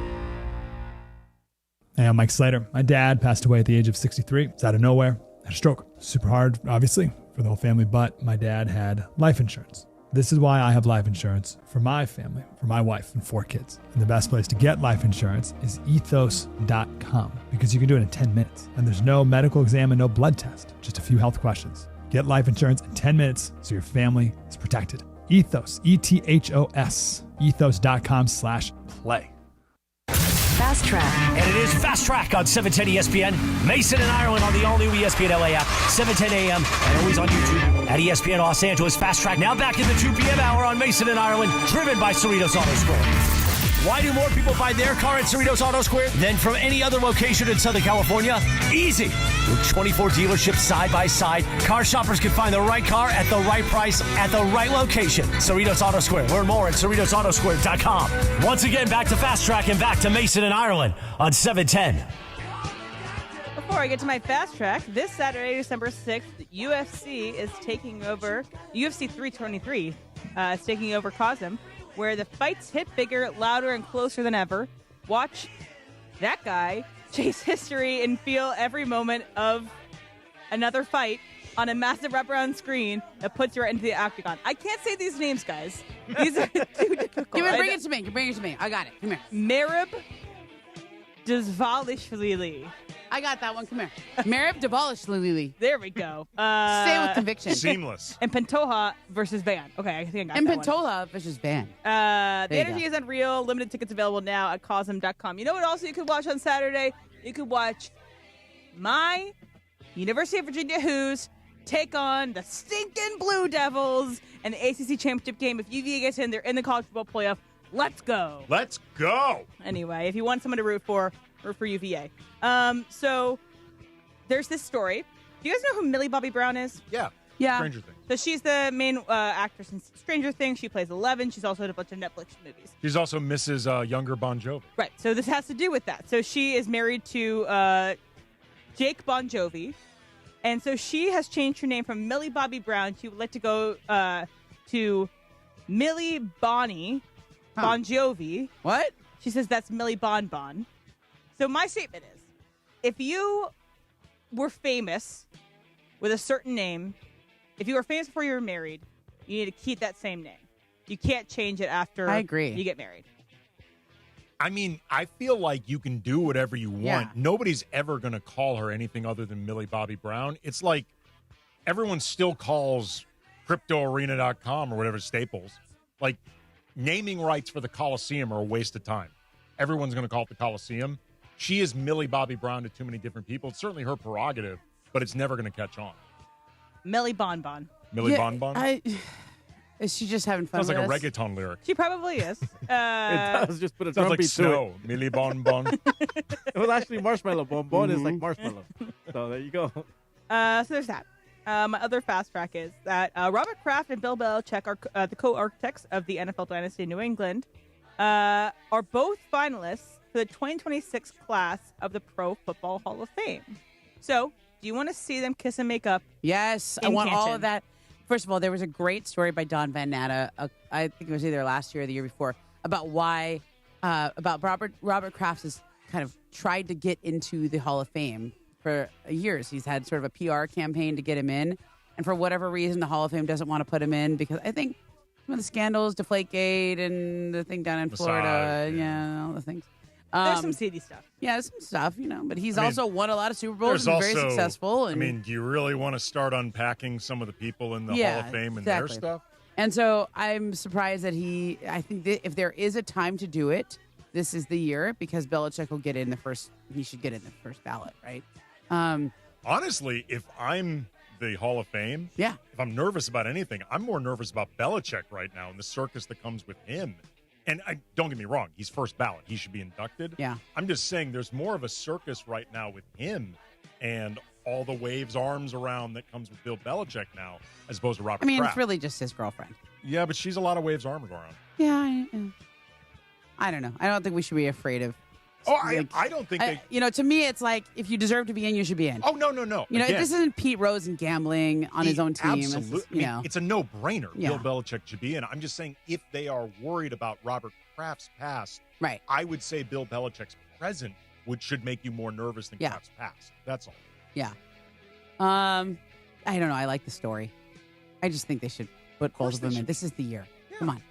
Hey, I'm Mike Slater. My dad passed away at the age of 63. It's out of nowhere. Had a stroke. Super hard, obviously, for the whole family, but my dad had life insurance. This is why I have life insurance for my family, for my wife and 4 kids. And the best place to get life insurance is ethos.com because you can do it in 10 minutes. And there's no medical exam and no blood test, just a few health questions. Get life insurance in 10 minutes so your family is protected. Ethos, E-T-H-O-S, ethos.com/play. Fast Track. And it is Fast Track on 710 ESPN. Mason and Ireland on the all-new ESPN LA app, 7:10 a.m. and always on YouTube at ESPN Los Angeles. Fast Track now back in the 2 p.m. hour on Mason and Ireland, driven by Cerritos Auto Square. Why do more people buy their car at Cerritos Auto Square than from any other location in Southern California? Easy. With 24 dealerships side by side, car shoppers can find the right car at the right price at the right location. Cerritos Auto Square. Learn more at CerritosAutoSquare.com. Once again, back to Fast Track and back to Mason and Ireland on 710. Before I get to my Fast Track, this Saturday, December 6th, UFC is taking over, UFC 323 is taking over Cosm, where the fights hit bigger, louder, and closer than ever. Watch that guy chase history and feel every moment of another fight on a massive wraparound screen that puts you right into the octagon. I can't say these names, guys. These are too difficult. Bring it to me. Bring it to me. I got it. Come here. Merab Dvalishvili. I got that one. Come here. Merab Dvalishvili. There we go. Say it with conviction. Seamless. And Pantoja versus Van. Okay, I think I got and that Pantoja versus Van. The energy is unreal. Limited tickets available now at Cosm.com. You know what also you could watch on Saturday? You could watch my University of Virginia Hoos take on the stinking Blue Devils in the ACC Championship game. If UVA gets in, they're in the college football playoff. Let's go. Let's go. Anyway, if you want someone to root for UVA. So there's this story. Do you guys know who Millie Bobby Brown is? Yeah. Stranger Things. So she's the main actress in Stranger Things. She plays 11. She's also in a bunch of Netflix movies. She's also Mrs. Younger Bon Jovi. Right. So this has to do with that. So she is married to Jake Bon Jovi. And so she has changed her name from Millie Bobby Brown. She would like to go to Millie Bonnie Bon Jovi. What? She says that's Millie Bon Bon. So my statement is, if you were famous with a certain name, if you were famous before you were married, you need to keep that same name. You can't change it after I agree. You get married. I mean, I feel like you can do whatever you want. Yeah. Nobody's ever going to call her anything other than Millie Bobby Brown. It's like everyone still calls CryptoArena.com or whatever Staples. Like, naming rights for the Coliseum are a waste of time. Everyone's going to call it the Coliseum. She is Millie Bobby Brown to too many different people. It's certainly her prerogative, but it's never going to catch on. Millie Bon Bon. Millie Bon Bon? Is she just having fun Sounds with like a us? reggaeton lyric. She probably is. It does. Just put a Sounds drum like beat snow. to it. Millie Bon Bon. It was actually marshmallow. Bon Bon is like marshmallow. So there you go. So there's that. My other fast track is that Robert Kraft and Bill Belichick are the co-architects of the NFL dynasty in New England, are both finalists for the 2026 class of the Pro Football Hall of Fame. So, do you want to see them kiss and make up? Yes, I want all of that. First of all, there was a great story by Don Van Natta, I think it was either last year or the year before, about why, about Robert Kraft has kind of tried to get into the Hall of Fame for years. He's had sort of a PR campaign to get him in, and for whatever reason, the Hall of Fame doesn't want to put him in because I think some of the scandals, Deflategate and the thing down in Florida, all the things. There's some seedy stuff. Yeah, there's some stuff, but he's also won a lot of Super Bowls There's and very also, successful. And, do you really want to start unpacking some of the people in the Hall of Fame and their stuff? And so I'm surprised that I think that if there is a time to do it, this is the year because Belichick will get in he should get in the first ballot, right? Honestly, if I'm the Hall of Fame, if I'm nervous about anything, I'm more nervous about Belichick right now and the circus that comes with him. And don't get me wrong, he's first ballot. He should be inducted. Yeah. I'm just saying there's more of a circus right now with him and all the waves arms around that comes with Bill Belichick now as opposed to Robert Kraft. It's really just his girlfriend. Yeah, but she's a lot of waves arms around. Yeah, I don't know. I don't think we should be afraid of. I don't think they. To me, it's like if you deserve to be in, you should be in. Oh no! This isn't Pete Rose and gambling on his own team. Absolutely, it's a no-brainer. Yeah. Bill Belichick should be in. I'm just saying, if they are worried about Robert Kraft's past, right? I would say Bill Belichick's present should make you more nervous than Kraft's past. That's all. Yeah. I don't know. I like the story. I just think they should put both of them in. This is the year. Yeah. Come on,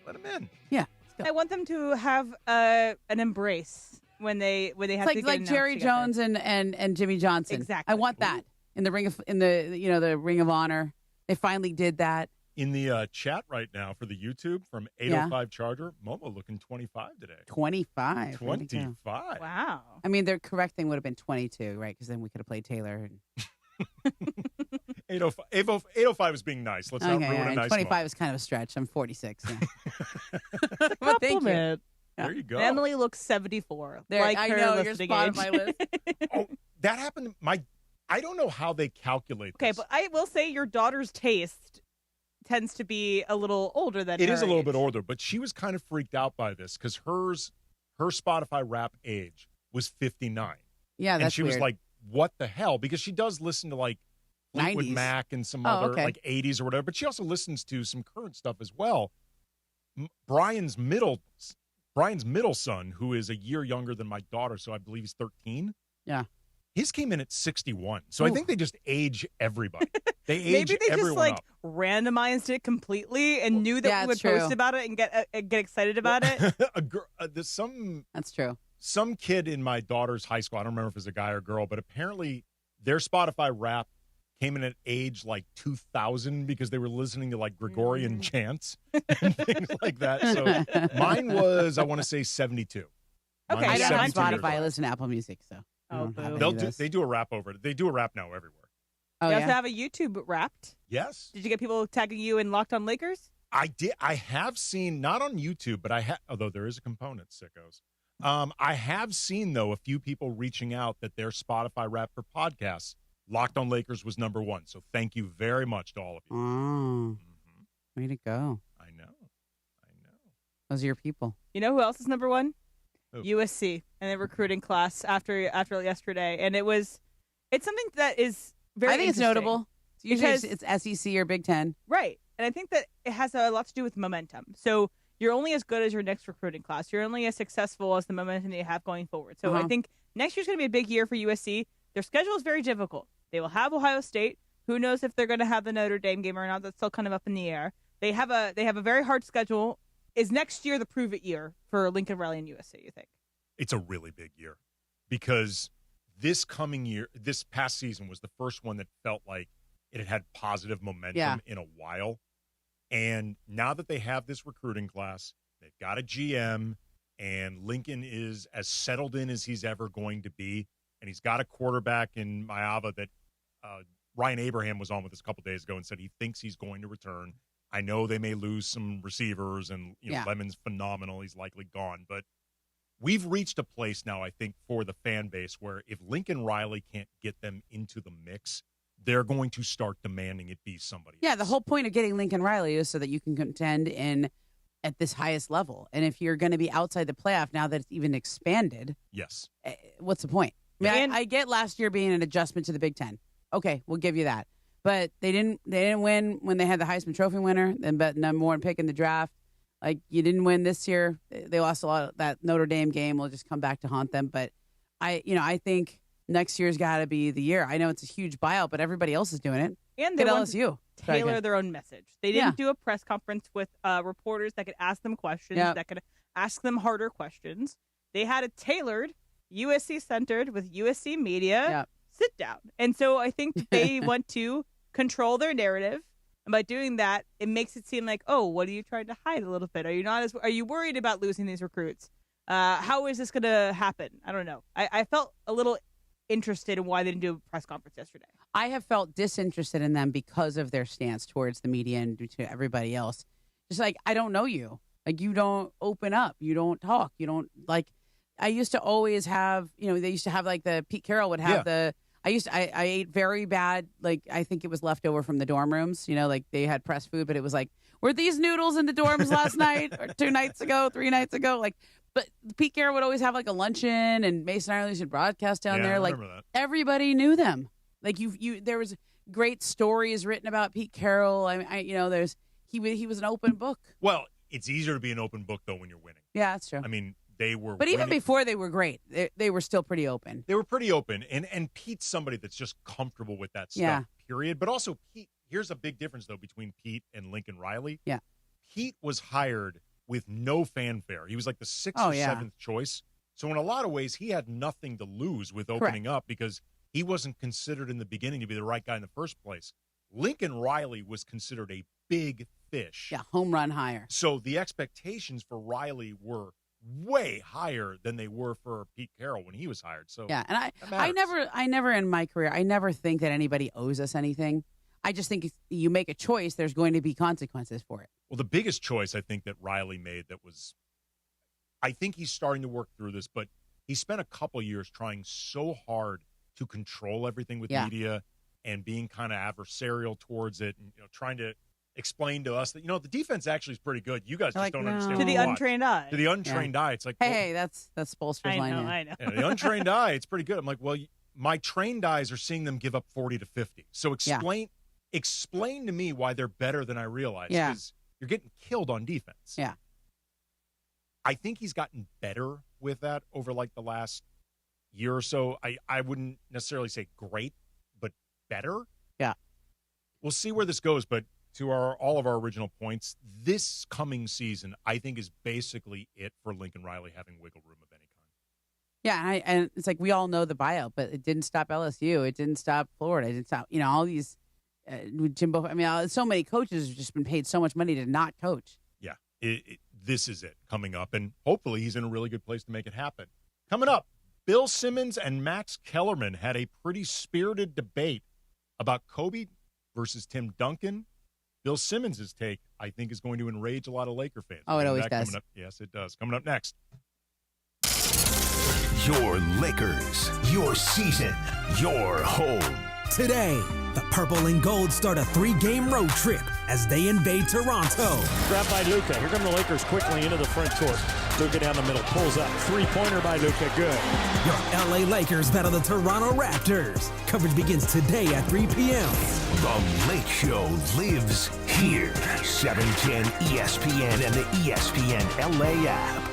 let them in. Yeah. I want them to have an embrace when they have to get like Jerry together. Jones and Jimmy Johnson. Exactly. I want that in the ring of the Ring of Honor. They finally did that. In the chat right now for the YouTube from 805 Charger, Momo looking 25 today. 25. 25. Wow. I mean, their correct thing would have been 22, right? Because then we could have played Taylor. 805 is being nice. Let's not ruin a nice 25 moment. is kind of a stretch. I'm 46. Yeah. But thank you. There you go. Emily looks 74. There, like I her know you're listening spot on age. my list. That happened. I don't know how they calculate Okay, this. but I will say your daughter's taste tends to be a little older than It her is a little age. bit older, but she was kind of freaked out by this because her Spotify rap age was 59. Yeah, and that's she was weird. like, "What the hell?" Because she does listen to like Fleetwood 90s. Mac and some Oh, other okay. like 80s or whatever, but she also listens to some current stuff as well. Brian's middle son, who is a year younger than my daughter, so I believe he's 13. Yeah. His came in at 61. So I think they just age everybody. They age Maybe they everyone just like up. randomized it completely and knew that yeah, we would it's true. post about it and get excited about it. That's true. Some kid in my daughter's high school, I don't remember if it was a guy or girl, but apparently their Spotify rap came in at age like 2000 because they were listening to like Gregorian chants and things like that. So mine was, I want to say 72. Mine I was don't have 72 years Spotify. I old. listen to Apple Music, so. I don't have any of those. They do a rap over it. They do a rap now everywhere. Oh, You yeah? also have a YouTube Wrapped. Yes. Did you get people tagging you in Locked On Lakers? I did. I have seen, not on YouTube, but although there is a component, sickos. I have seen, though, a few people reaching out that their Spotify rap for podcasts, Locked On Lakers was number one. So thank you very much to all of you. Oh, way to go. I know. Those are your people. You know who else is number one? Who? USC and the recruiting class after yesterday. And it's something that is very I think it's interesting. notable. Usually Because- it's SEC or Big Ten. Right. And I think that it has a lot to do with momentum. So you're only as good as your next recruiting class. You're only as successful as the momentum that you have going forward. So I think next year's going to be a big year for USC. Their schedule is very difficult. They will have Ohio State. Who knows if they're going to have the Notre Dame game or not? That's still kind of up in the air. They have a very hard schedule. Is next year the prove it year for Lincoln Riley and USC, you think? It's a really big year because this past season was the first one that felt like it had positive momentum in a while. And now that they have this recruiting class, they've got a GM, and Lincoln is as settled in as he's ever going to be. And he's got a quarterback in Maava that Ryan Abraham was on with us a couple days ago and said he thinks he's going to return. I know they may lose some receivers, and Lemon's phenomenal. He's likely gone. But we've reached a place now, I think, for the fan base where if Lincoln Riley can't get them into the mix, they're going to start demanding it be somebody Yeah, else. the whole point of getting Lincoln Riley is so that you can contend at this highest level. And if you're going to be outside the playoff now that it's even expanded, Yes. what's the point? I mean, I get last year being an adjustment to the Big Ten. Okay, we'll give you that. But they didn't win when they had the Heisman Trophy winner, but number one pick in the draft. Like, you didn't win this year. They lost a lot of that Notre Dame game. Will just come back to haunt them. But I think next year's got to be the year. I know it's a huge buyout, but everybody else is doing it. And they Get want LSU. to tailor their own message. They didn't do a press conference with reporters that could ask them questions, that could ask them harder questions. they had a tailored, USC-centered with USC media sit down. And so I think they want to control their narrative. And by doing that, it makes it seem like, oh, what are you trying to hide a little bit? Are you worried about losing these recruits? How is this going to happen? I don't know. I felt a little interested in why they didn't do a press conference yesterday. I have felt disinterested in them because of their stance towards the media and to everybody else. Just like, I don't know you. Like, you don't open up. You don't talk. You don't, like, I used to always have, they used to have, like, the Pete Carroll would have I ate very bad, like, I think it was leftover from the dorm rooms. Like, they had press food, but it was like, were these noodles in the dorms last night or 2 nights ago, 3 nights ago? Like, but Pete Carroll would always have, like, a luncheon, and Mason Ireland should broadcast down there. Like, everybody knew them. Like, there was great stories written about Pete Carroll. He was an open book. Well, it's easier to be an open book, though, when you're winning. Yeah, that's true. I mean, they were. But even before they were great, they were still pretty open. They were pretty open, and Pete's somebody that's just comfortable with that stuff. Period. But also, Pete. Here's a big difference though between Pete and Lincoln Riley. Yeah, Pete was hired with no fanfare. He was like the 6th or 7th choice. So in a lot of ways, he had nothing to lose with opening up because he wasn't considered in the beginning to be the right guy in the first place. Lincoln Riley was considered a big fish. Yeah, home run hire. So the expectations for Riley were way higher than they were for Pete Carroll when he was hired. So yeah, and I never in my career, I never think that anybody owes us anything. I just think if you make a choice, there's going to be consequences for it. Well, the biggest choice I think that Riley made I think he's starting to work through this, but he spent a couple years trying so hard to control everything with media and being kind of adversarial towards it and trying to explain to us that, the defense actually is pretty good. You guys just don't understand. To the untrained eye. To the untrained eye, it's like, hey, that's Spolster's line. I know. The untrained eye, it's pretty good. I'm like, well, my trained eyes are seeing them give up 40 to 50. So explain to me why they're better than I realize. Yeah. Because you're getting killed on defense. Yeah. I think he's gotten better with that over like the last year or so. I wouldn't necessarily say great, but better. Yeah. We'll see where this goes, but to all of our original points, this coming season, I think, is basically it for Lincoln Riley having wiggle room of any kind. Yeah, and it's like we all know the buyout, but it didn't stop LSU. It didn't stop Florida. It didn't stop, all these Jimbo. I mean, so many coaches have just been paid so much money to not coach. Yeah, this is it coming up, and hopefully he's in a really good place to make it happen. Coming up, Bill Simmons and Max Kellerman had a pretty spirited debate about Kobe versus Tim Duncan. Bill Simmons' take, I think, is going to enrage a lot of Laker fans. Oh, it always does. Yes, it does. Coming up next. Your Lakers, your season, your home. Today, the Purple and Gold start a 3-game road trip as they invade Toronto. Grabbed by Luka. Here come the Lakers quickly into the front court. Luka down the middle, pulls up. 3-pointer by Luka, good. Your LA Lakers battle the Toronto Raptors. Coverage begins today at 3 p.m. The Lake Show lives here. 710 ESPN and the ESPN LA app.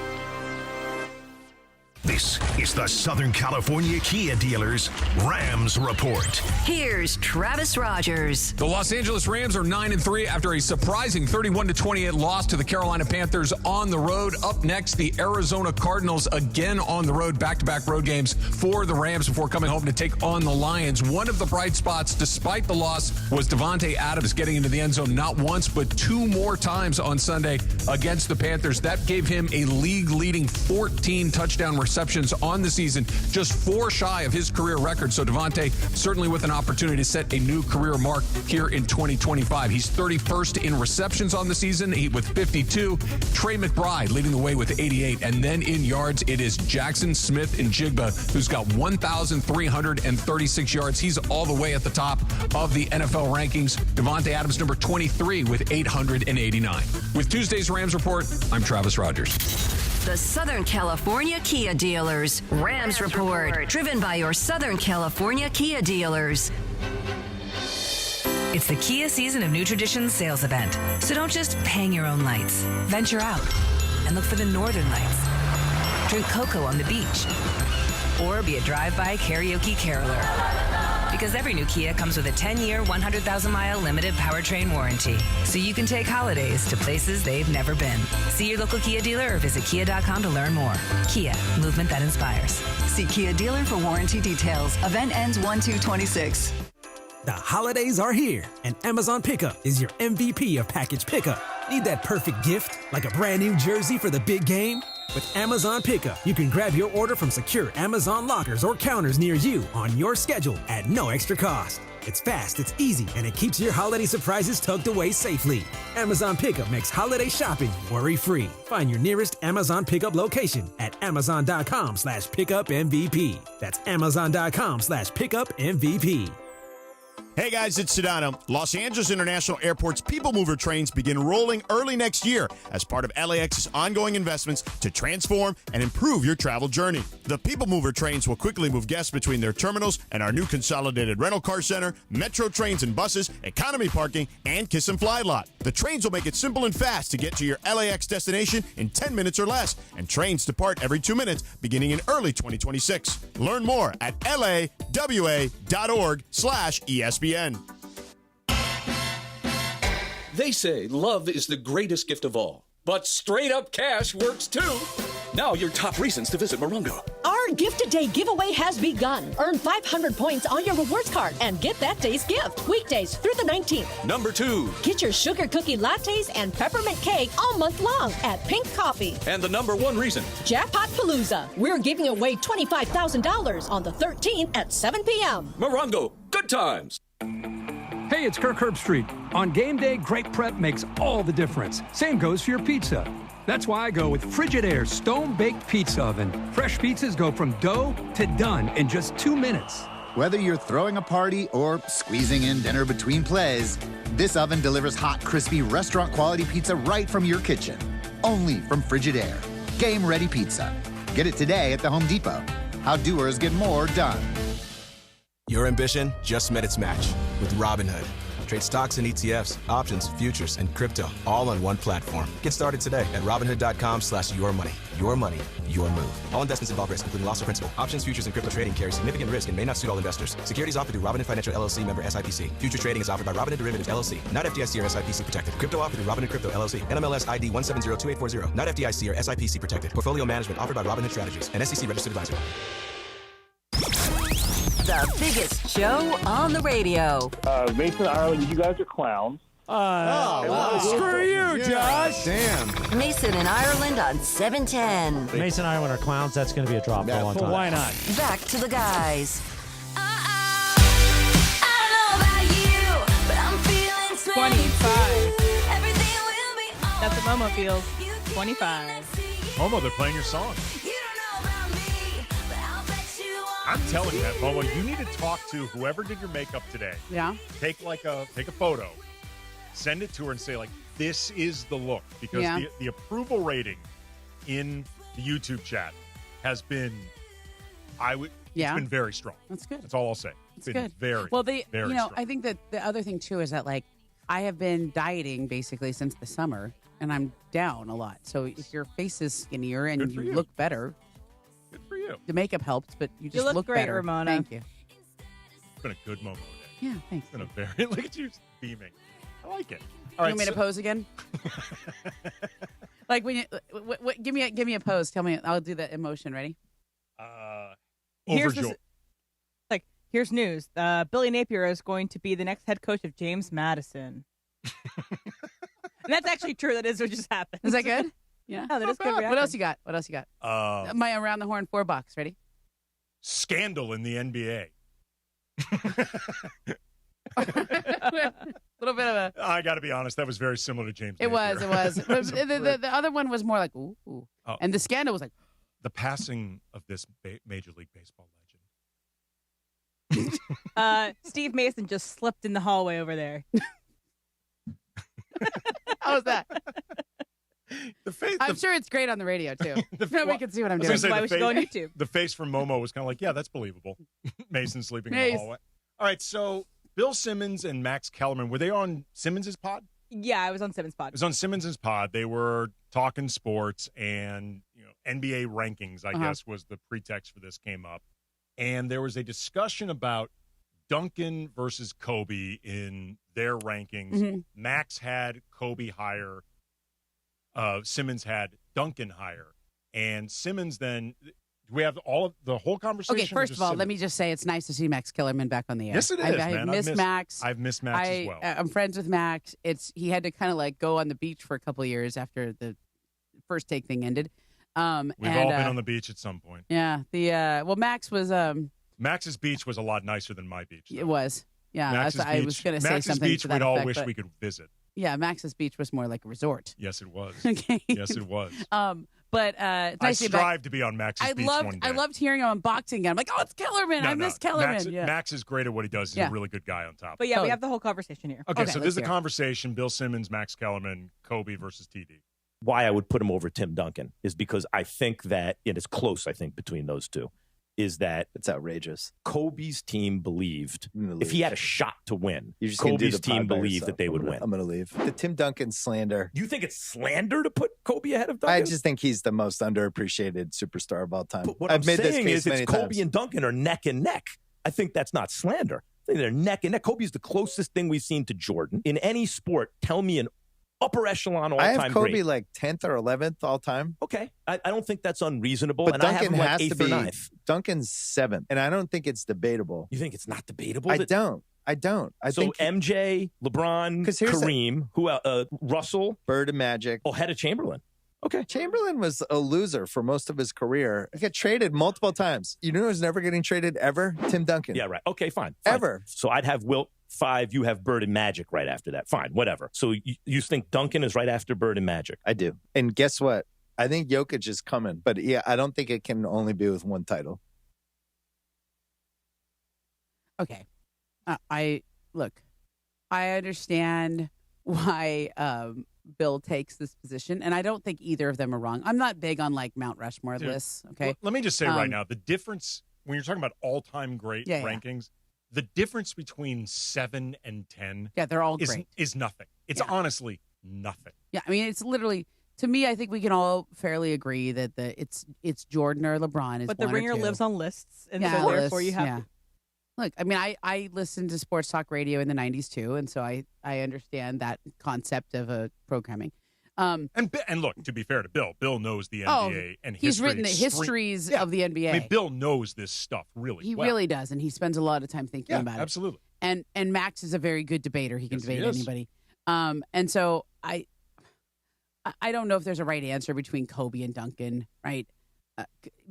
This is the Southern California Kia Dealers Rams Report. Here's Travis Rogers. The Los Angeles Rams are 9-3 after a surprising 31-28 loss to the Carolina Panthers on the road. Up next, the Arizona Cardinals again on the road. Back-to-back road games for the Rams before coming home to take on the Lions. One of the bright spots, despite the loss, was Davante Adams getting into the end zone not once but 2 more times on Sunday against the Panthers. That gave him a league-leading 14 touchdown receptions on the season, just 4 shy of his career record. So Davante certainly with an opportunity to set a new career mark here in 2025. He's 31st in receptions on the season with 52. Trey McBride leading the way with 88. And then in yards, it is Jackson Smith and Jigba, who's got 1,336 yards. He's all the way at the top of the NFL rankings. Davante Adams, number 23 with 889. With Tuesday's Rams Report, I'm Travis Rogers. The Southern California Kia Dealers Rams Report, driven by your Southern California Kia dealers. It's the Kia Season of New Traditions sales event. So don't just hang your own lights. Venture out and look for the northern lights. Drink cocoa on the beach. Or be a drive-by karaoke caroler. Because every new Kia comes with a 10-year, 100,000-mile limited powertrain warranty. So you can take holidays to places they've never been. See your local Kia dealer or visit kia.com to learn more. Kia, movement that inspires. See Kia dealer for warranty details. Event ends 1/2/26. The holidays are here, and Amazon Pickup is your MVP of package pickup. Need that perfect gift, like a brand new jersey for the big game? With Amazon Pickup, you can grab your order from secure Amazon lockers or counters near you on your schedule at no extra cost. It's fast, it's easy, and it keeps your holiday surprises tucked away safely. Amazon Pickup makes holiday shopping worry-free. Find your nearest Amazon Pickup location at amazon.com/pickupmvp. That's amazon.com/pickupmvp. Hey guys, it's Sedano. Los Angeles International Airport's People Mover trains begin rolling early next year as part of LAX's ongoing investments to transform and improve your travel journey. The People Mover trains will quickly move guests between their terminals and our new consolidated rental car center, metro trains and buses, economy parking, and Kiss and Fly lot. The trains will make it simple and fast to get to your LAX destination in 10 minutes or less, and trains depart every 2 minutes beginning in early 2026. Learn more at lawa.org/ESPN. They say love is the greatest gift of all, but straight up cash works too. Now your top reasons to visit Morongo. Our Gift a Day giveaway has begun. Earn 500 points on your rewards card and get that day's gift. Weekdays through the 19th. Number 2. Get your sugar cookie lattes and peppermint cake all month long at Pink Coffee. And the number 1 reason. Jackpot Palooza. We're giving away $25,000 on the 13th at 7 p.m. Morongo, good times. Hey, it's Kirk Herbstreit. On game day, great prep makes all the difference. Same goes for your pizza. That's why I go with Frigidaire Stone-Baked Pizza Oven. Fresh pizzas go from dough to done in just 2 minutes. Whether you're throwing a party or squeezing in dinner between plays, this oven delivers hot, crispy, restaurant-quality pizza right from your kitchen. Only from Frigidaire. Game-ready pizza. Get it today at the Home Depot. How doers get more done. Your ambition just met its match with Robinhood. Trade stocks and ETFs, options, futures, and crypto all on one platform. Get started today at Robinhood.com/yourmoney. Your money, your move. All investments involve risk, including loss of principal. Options, futures, and crypto trading carry significant risk and may not suit all investors. Securities offered through Robinhood Financial LLC, member SIPC. Future trading is offered by Robinhood Derivatives LLC, not FDIC or SIPC protected. Crypto offered through Robinhood Crypto LLC, NMLS ID 1702840, not FDIC or SIPC protected. Portfolio management offered by Robinhood Strategies, an SEC registered advisor. The biggest show on the radio. Mason, Ireland, you guys are clowns. Wow. Screw you, Josh. Damn. Mason and Ireland on 710. Mason and Ireland are clowns. That's going to be a drop for a long time. Why not? Back to the guys. 25. That's what Momo feels. 25. Momo, they're playing your song. I'm telling you that, Momo, you need to talk to whoever did your makeup today. Yeah. Take a photo, send it to her and say, like, this is the look. Because the approval rating in the YouTube chat has been, it's been very strong. That's good. That's all I'll say. It's been good. very, well, very strong. I think that the other thing, too, is that, like, I have been dieting basically since the summer, and I'm down a lot. So if your face is skinnier and you look better, good for you. The makeup helps, but you just look great, better. Ramona. Thank you. It's been a good Momo day. Yeah, thanks. It's been a very, look at you beaming. I like it. All right, you want me to pose again? Like when you, give me a pose. Tell me, I'll do the emotion. Ready? Overjoyed. Here's news. Billy Napier is going to be the next head coach of James Madison. And that's actually true. That is what just happened. Is that good? Yeah. Oh, that is good. What else you got? My around the horn 4 box. Ready? Scandal in the NBA. Little bit of a. I got to be honest. That was very similar to James. It Napier. was. The other one was more like ooh. Oh. And the scandal was like the passing of this Major League Baseball legend. Steve Mason just slipped in the hallway over there. How was that? I'm the- sure it's great on the radio too. Nobody can see what I'm doing. That's why we should go on YouTube. The face from Momo was kind of like, yeah, that's believable. Mason sleeping in the hallway. All right, so Bill Simmons and Max Kellerman, were they on Simmons' pod? Yeah, I was on Simmons' pod. It was on Simmons' pod. They were talking sports and NBA rankings, I guess, was the pretext for this came up. And there was a discussion about Duncan versus Kobe in their rankings. Mm-hmm. Max had Kobe higher. Simmons had Duncan higher. And Simmons then, we have the whole conversation? Okay, first of all, let me just say it's nice to see Max Kellerman back on the air. Yes, it is, man. I've missed Max. I've missed Max as well. I'm friends with Max. He had to kind of like go on the beach for a couple of years after the First Take thing ended. We've all been on the beach at some point. Yeah. Well, Max was. Max's beach was a lot nicer than my beach. Though. It was. Yeah, I was going to say Max's something beach to that we'd all effect, wish but, we could visit. Yeah, Max's beach was more like a resort. Yes, it was. Okay. Yes, it was. But I strive to be on Max's beach one day. I loved hearing him on boxing again. I'm like, oh, it's Kellerman. I miss Kellerman. Max is great at what he does. He's a really good guy on top. But yeah, we have the whole conversation here. Okay, so this is the conversation: Bill Simmons, Max Kellerman, Kobe versus TD. Why I would put him over Tim Duncan is because I think that it is close. I think between those two is that it's outrageous. Kobe's team believed if he had a shot to win, You're just Kobe's team believed that they would win. I'm going to leave. The Tim Duncan slander. You think it's slander to put Kobe ahead of Duncan? I just think he's the most underappreciated superstar of all time. But what I've made saying is it's Kobe and Duncan are neck and neck. I think that's not slander. I think they're neck and neck. Kobe's the closest thing we've seen to Jordan. In any sport, tell me an upper echelon all-time great. I have Kobe like 10th or 11th all time. Okay. I don't think that's unreasonable. But and Duncan I have him has like 8th to be, or 9th. Duncan's 7th. And I don't think it's debatable. You think it's not debatable? I don't. I think MJ, LeBron, Kareem, Russell, Bird and Magic. Oh, head of Chamberlain. Okay. Chamberlain was a loser for most of his career. He got traded multiple times. You know who's never getting traded ever? Tim Duncan. Yeah, right. Okay, fine. Ever. So I'd have Wilt 5. You have Bird and Magic right after that. Fine, whatever. So you think Duncan is right after Bird and Magic? I do. And guess what? I think Jokic is coming. But yeah, I don't think it can only be with one title. Okay. I understand why Bill takes this position, and I don't think either of them are wrong. I'm not big on like Mount Rushmore lists. Okay, let me just say right now, the difference when you're talking about all-time great rankings, the difference between 7 and 10, they're all great, is nothing. It's honestly nothing. Yeah, I mean, it's literally. To me, I think we can all fairly agree that it's Jordan or LeBron. But the ringer lives on lists, and so therefore you have to. Look, I mean, I listened to sports talk radio in the 90s too, and so I understand that concept of programming. And look, to be fair to Bill knows the NBA and he's written the histories of the NBA. I mean, Bill knows this stuff really He well. really does, and he spends a lot of time thinking about it. Absolutely. And Max is a very good debater. He can debate anybody. And so I don't know if there's a right answer between Kobe and Duncan, right?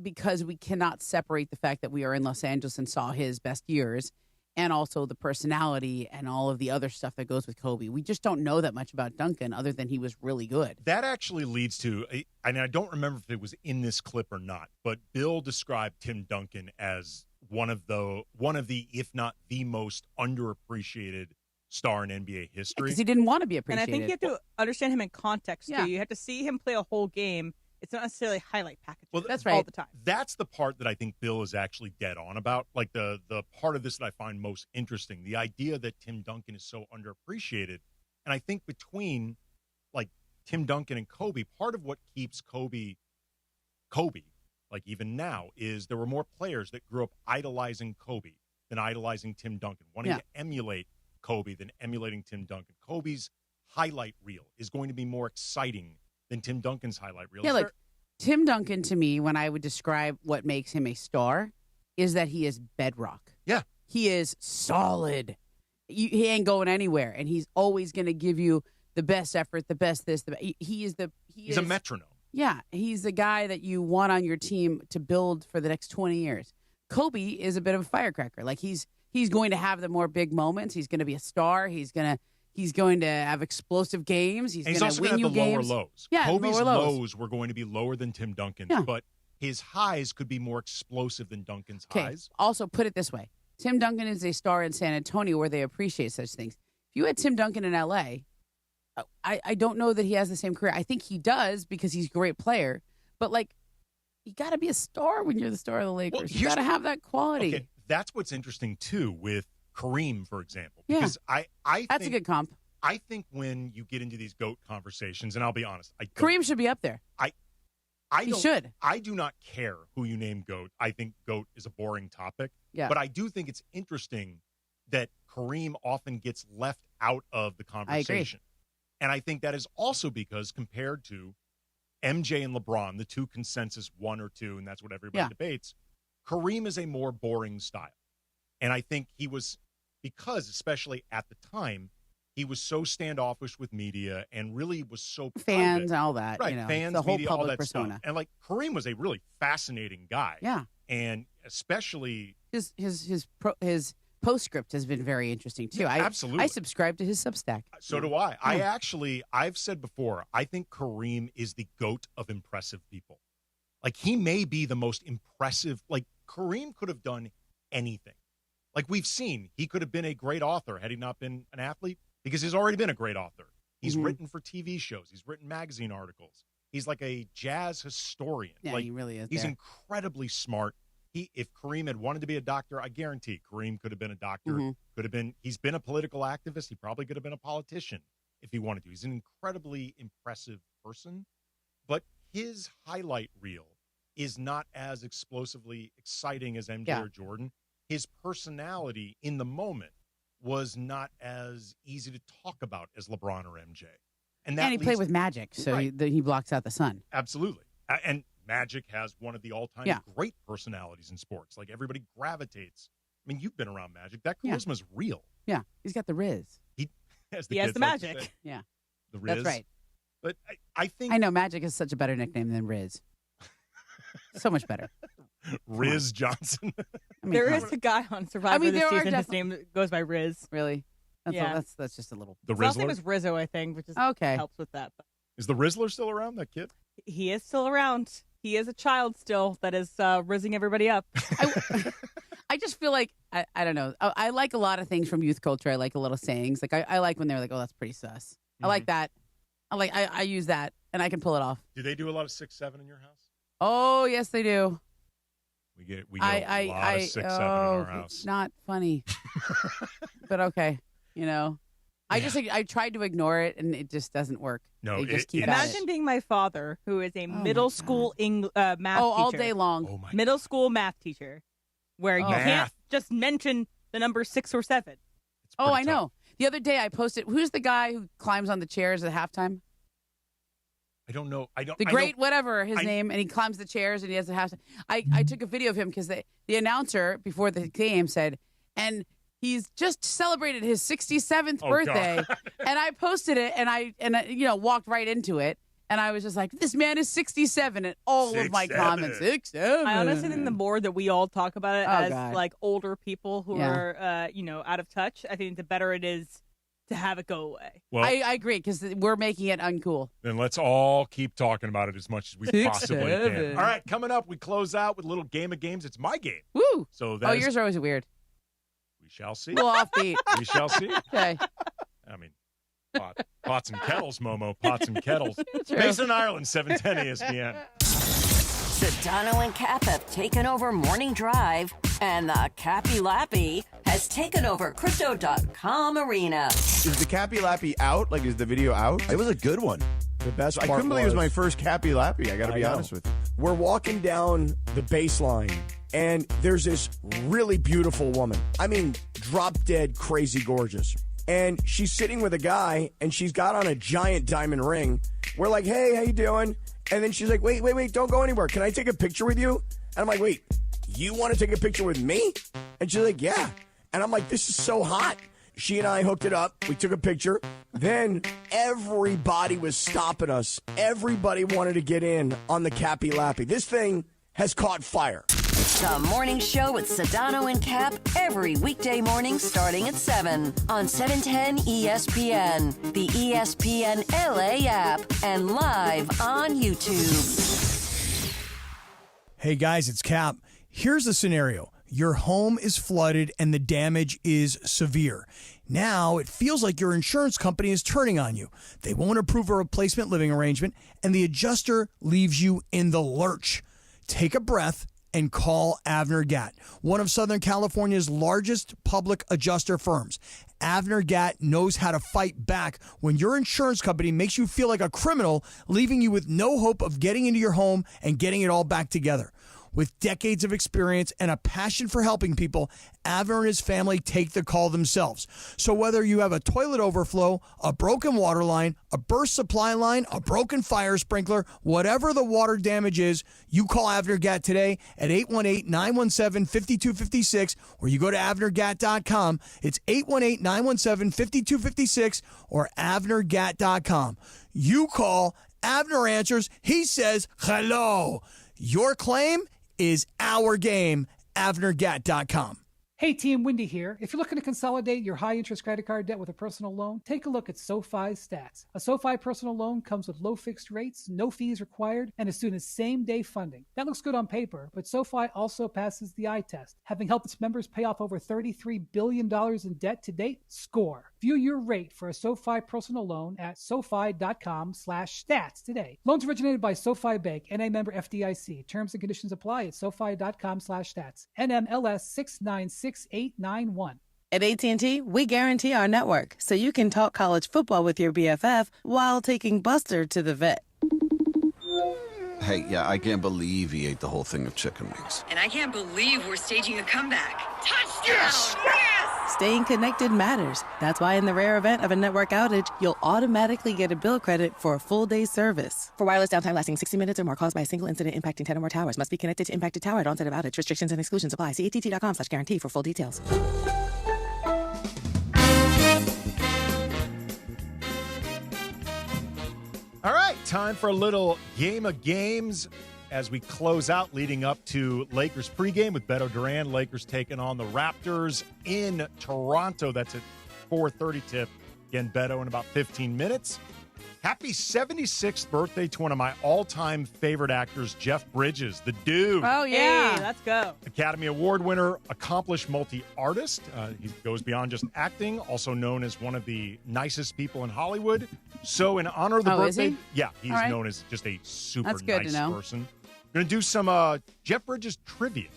Because we cannot separate the fact that we are in Los Angeles and saw his best years and also the personality and all of the other stuff that goes with Kobe. We just don't know that much about Duncan other than he was really good. That actually leads to, and I don't remember if it was in this clip or not, but Bill described Tim Duncan as one of the, if not the most underappreciated star in NBA history. Because he didn't want to be appreciated. And I think you have to understand him in context, too. You have to see him play a whole game. It's not necessarily highlight packages. Well, that's right. All the time. That's the part that I think Bill is actually dead on about. Like the part of this that I find most interesting, the idea that Tim Duncan is so underappreciated. And I think between like Tim Duncan and Kobe, part of what keeps Kobe, like even now, is there were more players that grew up idolizing Kobe than idolizing Tim Duncan, wanting to emulate Kobe than emulating Tim Duncan. Kobe's highlight reel is going to be more exciting than Tim Duncan's highlight reel. Yeah, look, Tim Duncan, to me, when I would describe what makes him a star, is that he is bedrock. Yeah. He is solid. He ain't going anywhere, and he's always going to give you the best effort, the best this. He's a metronome. Yeah, he's the guy that you want on your team to build for the next 20 years. Kobe is a bit of a firecracker. Like, he's going to have the more big moments. He's going to be a star. He's going to have explosive games. He's going to win you games. He's also going to have the lower lows. Yeah, Kobe's lower lows were going to be lower than Tim Duncan's, Yeah. but his highs could be more explosive than Duncan's highs. Also, put it this way. Tim Duncan is a star in San Antonio where they appreciate such things. If you had Tim Duncan in L.A., I don't know that he has the same career. I think he does because he's a great player. But, like, you got to be a star when you're the star of the Lakers. Well, you got to have that quality. Okay, that's what's interesting, too, with Kareem, for example. Because I that's a good comp. I think when you get into these GOAT conversations, and I'll be honest, Kareem should be up there. He should. I do not care who you name GOAT. I think GOAT is a boring topic. Yeah. But I do think it's interesting that Kareem often gets left out of the conversation. And I think that is also because compared to MJ and LeBron, the two consensus 1 or 2, and that's what everybody debates, Kareem is a more boring style. And I think he was, because especially at the time, he was so standoffish with media and really was so fans, private. all that, right? You know, Fans, the whole media, all public that persona. stuff. And like Kareem was a really fascinating guy. Yeah, and especially his postscript has been very interesting too. Absolutely, I subscribe to his Substack. So do I. I've said before, I think Kareem is the GOAT of impressive people. Like, he may be the most impressive. Like, Kareem could have done anything. Like, we've seen, he could have been a great author had he not been an athlete, because he's already been a great author. He's written for TV shows. He's written magazine articles. He's like a jazz historian. Yeah, like, he really is. He's incredibly smart. If Kareem had wanted to be a doctor, I guarantee Kareem could have been a doctor. Could have been. He's been a political activist. He probably could have been a politician if he wanted to. He's an incredibly impressive person, but his highlight reel is not as explosively exciting as MJ or Jordan. His personality in the moment was not as easy to talk about as LeBron or MJ. And he played with Magic, so he blocks out the sun. Absolutely. And Magic has one of the all-time great personalities in sports. Like, everybody gravitates. I mean, you've been around Magic. That charisma's real. Yeah, he's got the Riz. He has the magic. Yeah. The Riz. That's right. But I think... I know Magic is such a better nickname than Riz. So much better. Riz Johnson. There is a guy on Survivor this season. His name goes by Riz. Really? That's just a little... The His last Rizzler? name is Rizzo, I think, which is helps with that. But is the Rizzler still around, that kid? he is still around. He is a child still that is rizzing everybody up. I just feel like, I don't know. I like a lot of things from youth culture. I like a lot of sayings. Like, I like when they're like, oh, that's pretty sus. I like that. I use that, and I can pull it off. Do they do a lot of 6'7" in your house? Oh, yes, they do. We get a lot of 6'7" in our house. It's not funny. But okay, you know. I tried to ignore it, and it just doesn't work. No, they just keep imagine being my father, who is a middle school math teacher. all day long. Oh my middle school math teacher, where you can't just mention the number 6 or 7. I know. The other day I posted, who's the guy who climbs on the chairs at halftime? I don't know. Whatever his name, and he climbs the chairs and he has a halftime. I took a video of him because the announcer before the game said, and he's just celebrated his 67th birthday, and I posted it, and I walked right into it, and I was just like, this man is 67, and all of my comments, 6'7". I honestly think the more that we all talk about it as God. like older people who are out of touch, I think the better it is to have it go away. Well, I agree, because we're making it uncool. Then let's all keep talking about it as much as we possibly can. All right, coming up, we close out with a little game of games. It's my game. Woo! So yours are always weird. We shall see. A little offbeat. We shall see. Okay. I mean, pots and kettles, Momo. Pots and kettles. True. Mason Ireland, 710 ESPN. Sedano and Cap have taken over Morning Drive, and the Cappy Lappy has taken over Crypto.com Arena. Is the Cappy Lappy out? Like, is the video out? It was a good one. The best I part couldn't believe it was my first Cappy Lappy. I got to be honest with you. We're walking down the baseline, and there's this really beautiful woman. I mean, drop dead crazy gorgeous. And she's sitting with a guy, and she's got on a giant diamond ring. We're like, hey, how you doing? And then she's like, wait, don't go anywhere. Can I take a picture with you? And I'm like, wait, you want to take a picture with me? And she's like, yeah. And I'm like, this is so hot. She and I hooked it up. We took a picture. Then everybody was stopping us. Everybody wanted to get in on the Cappy Lappy. This thing has caught fire. The morning show with Sedano and Cap every weekday morning starting at 7 on 710 ESPN, the ESPN LA app, and live on YouTube. Hey guys, it's Cap. Here's the scenario. Your home is flooded and the damage is severe. Now it feels like your insurance company is turning on you. They won't approve a replacement living arrangement, and the adjuster leaves you in the lurch. Take a breath and call Avner Gatt, one of Southern California's largest public adjuster firms. Avner Gatt knows how to fight back when your insurance company makes you feel like a criminal, leaving you with no hope of getting into your home and getting it all back together. With decades of experience and a passion for helping people, Avner and his family take the call themselves. So whether you have a toilet overflow, a broken water line, a burst supply line, a broken fire sprinkler, whatever the water damage is, you call Avner G.O.A.T. today at 818-917-5256, or you go to avnergat.com. It's 818-917-5256 or avnergat.com. You call, Avner answers, he says hello. Your claim is our game. avnergat.com. Hey team, Wendy here. If you're looking to consolidate your high-interest credit card debt with a personal loan, take a look at SoFi's stats. A SoFi personal loan comes with low fixed rates, no fees required, and as soon as same-day funding. That looks good on paper, but SoFi also passes the eye test. Having helped its members pay off over $33 billion in debt to date, score. View your rate for a SoFi personal loan at SoFi.com/stats today. Loans originated by SoFi Bank, NA member FDIC. Terms and conditions apply at SoFi.com/stats. NMLS 696891. At AT&T, we guarantee our network so you can talk college football with your BFF while taking Buster to the vet. Hey, yeah, I can't believe he ate the whole thing of chicken wings. And I can't believe we're staging a comeback. Touchdown! Yes! Staying connected matters. That's why in the rare event of a network outage, you'll automatically get a bill credit for a full day's service. For wireless downtime lasting 60 minutes or more caused by a single incident impacting 10 or more towers, must be connected to impacted tower at onset of outage. Restrictions and exclusions apply. See att.com/guarantee for full details. All right, time for a little game of games as we close out leading up to Lakers pregame with Beto Duran. Lakers taking on the Raptors in Toronto. That's at 4:30 tip. Again, Beto in about 15 minutes. Happy 76th birthday to one of my all-time favorite actors, Jeff Bridges, the dude. Oh, yeah. Hey, let's go. Academy Award winner, accomplished multi-artist. He goes beyond just acting, also known as one of the nicest people in Hollywood. So in honor of the birthday, is he? yeah, he's All right. known as just a super That's good nice to know. person. Going to do some Jeff Bridges trivia.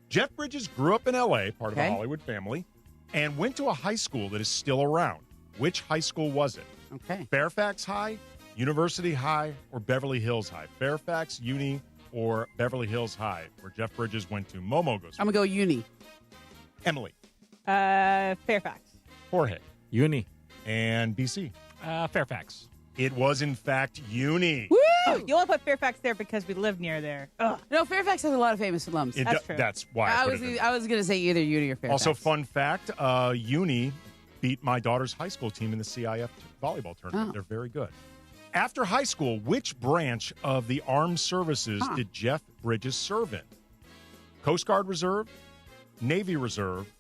Jeff Bridges grew up in L.A., part of a Hollywood family, and went to a high school that is still around. Which high school was it? Okay. Fairfax High, University High, or Beverly Hills High? Fairfax, Uni, or Beverly Hills High, where Jeff Bridges went to. Momo goes. I'm going to go Uni. Emily. Fairfax. Jorge. Uni. And BC. Fairfax. It was, in fact, Uni. Woo! You only put Fairfax there because we live near there. Ugh. No, Fairfax has a lot of famous alums. That's true. That's why I put it in. I was going to say either Uni or Fairfax. Also, fun fact, Uni beat my daughter's high school team in the CIF volleyball tournament. They're very good. After high school, which branch of the armed services did Jeff Bridges serve in? Coast Guard Reserve, Navy Reserve,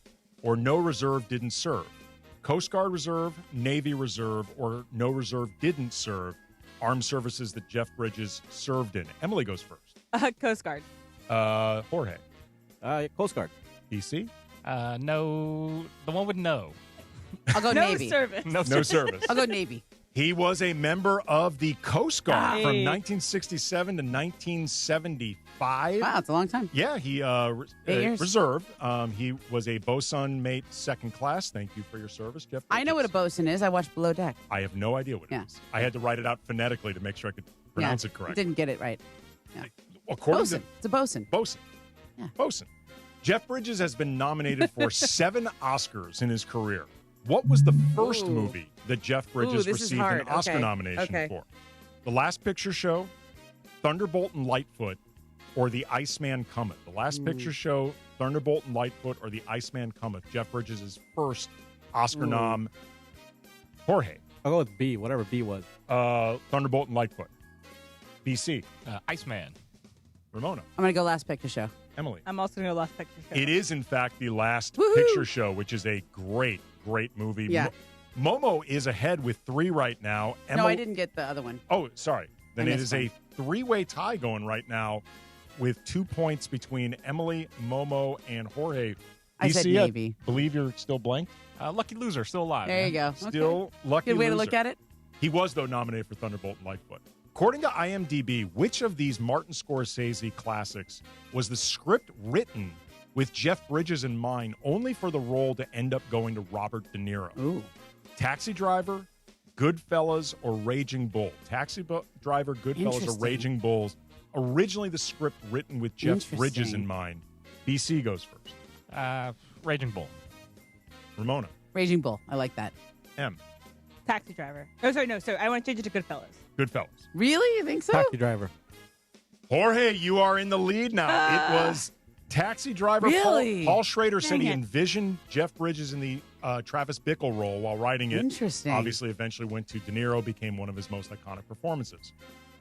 or no reserve didn't serve? Coast Guard Reserve, Navy Reserve, or no reserve didn't serve armed services that Jeff Bridges served in? Emily goes first. Coast Guard. Jorge. Coast Guard. BC? No. The one with no. I'll go No Navy. service. No service. I'll go Navy. He was a member of the Coast Guard from Hey. 1967 to 1975. Wow, it's a long time. Yeah, he 8 years. reserved. He was a bosun mate second class. Thank you for your service, Jeff. I know what a bosun is. I watched Below Deck. I have no idea what it is. I had to write it out phonetically to make sure I could pronounce it correctly. Didn't get it right. Yeah. According Bosun. It's a bosun. Bosun. Yeah. Bosun. Jeff Bridges has been nominated for 7 Oscars in his career. What was the first movie that Jeff Bridges this is received hard. an Oscar Okay. nomination Okay. for? The Last Picture Show, Thunderbolt and Lightfoot, or The Iceman Cometh? The Last Picture Show, Thunderbolt and Lightfoot, or The Iceman Cometh? Jeff Bridges' first Oscar nom. Jorge. I'll go with B, whatever B was. Thunderbolt and Lightfoot. BC. Iceman. Ramona. I'm going to go Last Picture Show. Emily. I'm also going to go Last Picture Show. It is, in fact, The Last Woohoo! Picture Show, which is a great movie. Yeah. Momo is ahead with 3 right now. No, I didn't get the other one. Oh, sorry. Then it missed is a 3-way tie going right now with 2 points between Emily, Momo, and Jorge. I said BC, Navy. Believe you're still blank? Lucky loser, still alive. There you man. go. Still Okay. lucky Good way to loser. look at it. He was, though, nominated for Thunderbolt and Lightfoot. According to IMDb, which of these Martin Scorsese classics was the script written with Jeff Bridges in mind only for the role to end up going to Robert De Niro? Ooh. Taxi Driver, Goodfellas, or Raging Bull? Taxi Driver, Goodfellas, or Interesting. Raging Bulls? originally the script written with Jeff Bridges in mind? BC goes first. Raging Bull. Ramona. Raging Bull. I like that. M. Taxi Driver. Oh, sorry, no. So I want to change it to Goodfellas. Goodfellas. Really? You think so? Taxi Driver. Jorge, you are in the lead now. It was Taxi Driver. Really? Paul Schrader said he Dang it. envisioned Jeff Bridges in the Travis Bickle role while writing it. Interesting. Obviously, eventually went to De Niro, became one of his most iconic performances.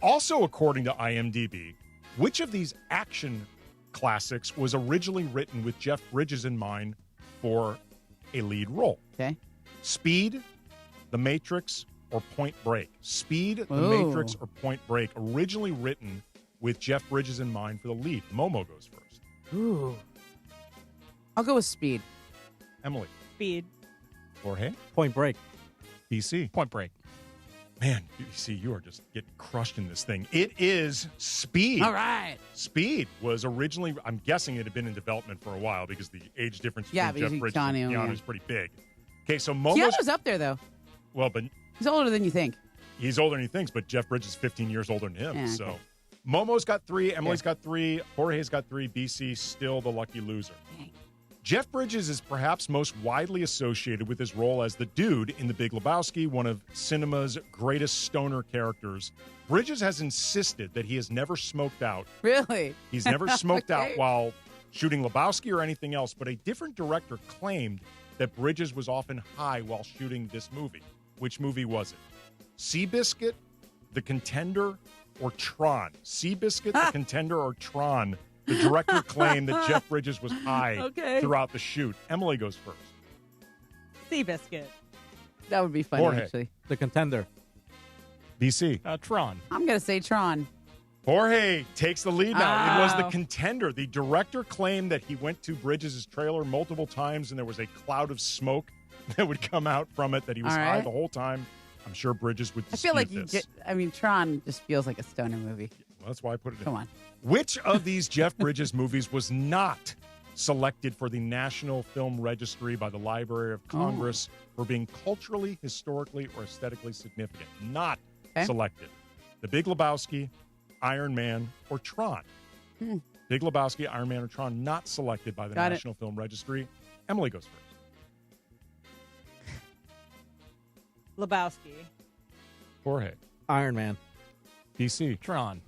Also, according to IMDb, which of these action classics was originally written with Jeff Bridges in mind for a lead role? Okay. Speed, The Matrix, or Point Break? Speed, The Ooh. Matrix, or Point Break, originally written with Jeff Bridges in mind for the lead. Momo goes first. Ooh. I'll go with Speed. Emily. Speed. Jorge. Point Break. BC. Point Break. Man, BC, you are just getting crushed in this thing. It is Speed. All right. Speed was originally, I'm guessing it had been in development for a while because the age difference Yeah, between Jeff between Bridges and Keanu, Keanu yeah. is pretty big. Okay, so Momo's... Keanu's up there, though. Well, but He's older than you think. he's older than he thinks, but Jeff Bridges is 15 years older than him. Yeah, okay. So Momo's got 3, Emily's got 3, Jorge's got 3, BC still the lucky loser. Dang. Jeff Bridges is perhaps most widely associated with his role as the dude in The Big Lebowski, one of cinema's greatest stoner characters. Bridges has insisted that he has never smoked out. Really? He's never smoked out Okay. while shooting Lebowski or anything else, but a different director claimed that Bridges was often high while shooting this movie. Which movie was it? Seabiscuit, The Contender, or Tron? Seabiscuit, The Contender, or Tron? The director claimed that Jeff Bridges was high throughout the shoot. Emily goes first. Seabiscuit. That would be funny, Jorge. actually. The Contender. BC. Tron. I'm going to say Tron. Jorge takes the lead now. It was The Wow. Contender. The director claimed that he went to Bridges' trailer multiple times and there was a cloud of smoke that would come out from it, that he was All high right. the whole time. I'm sure Bridges would I dispute feel like this. Tron just feels like a stoner movie. Well, that's why I put it in. Come on. Which of these Jeff Bridges movies was not selected for the National Film Registry by the Library of Congress for being culturally, historically, or aesthetically significant? Not selected. The Big Lebowski, Iron Man, or Tron? Big Lebowski, Iron Man, or Tron not selected by the Got it. National Film Registry. Emily goes first. Lebowski. Jorge. Iron Man. BC. Tron.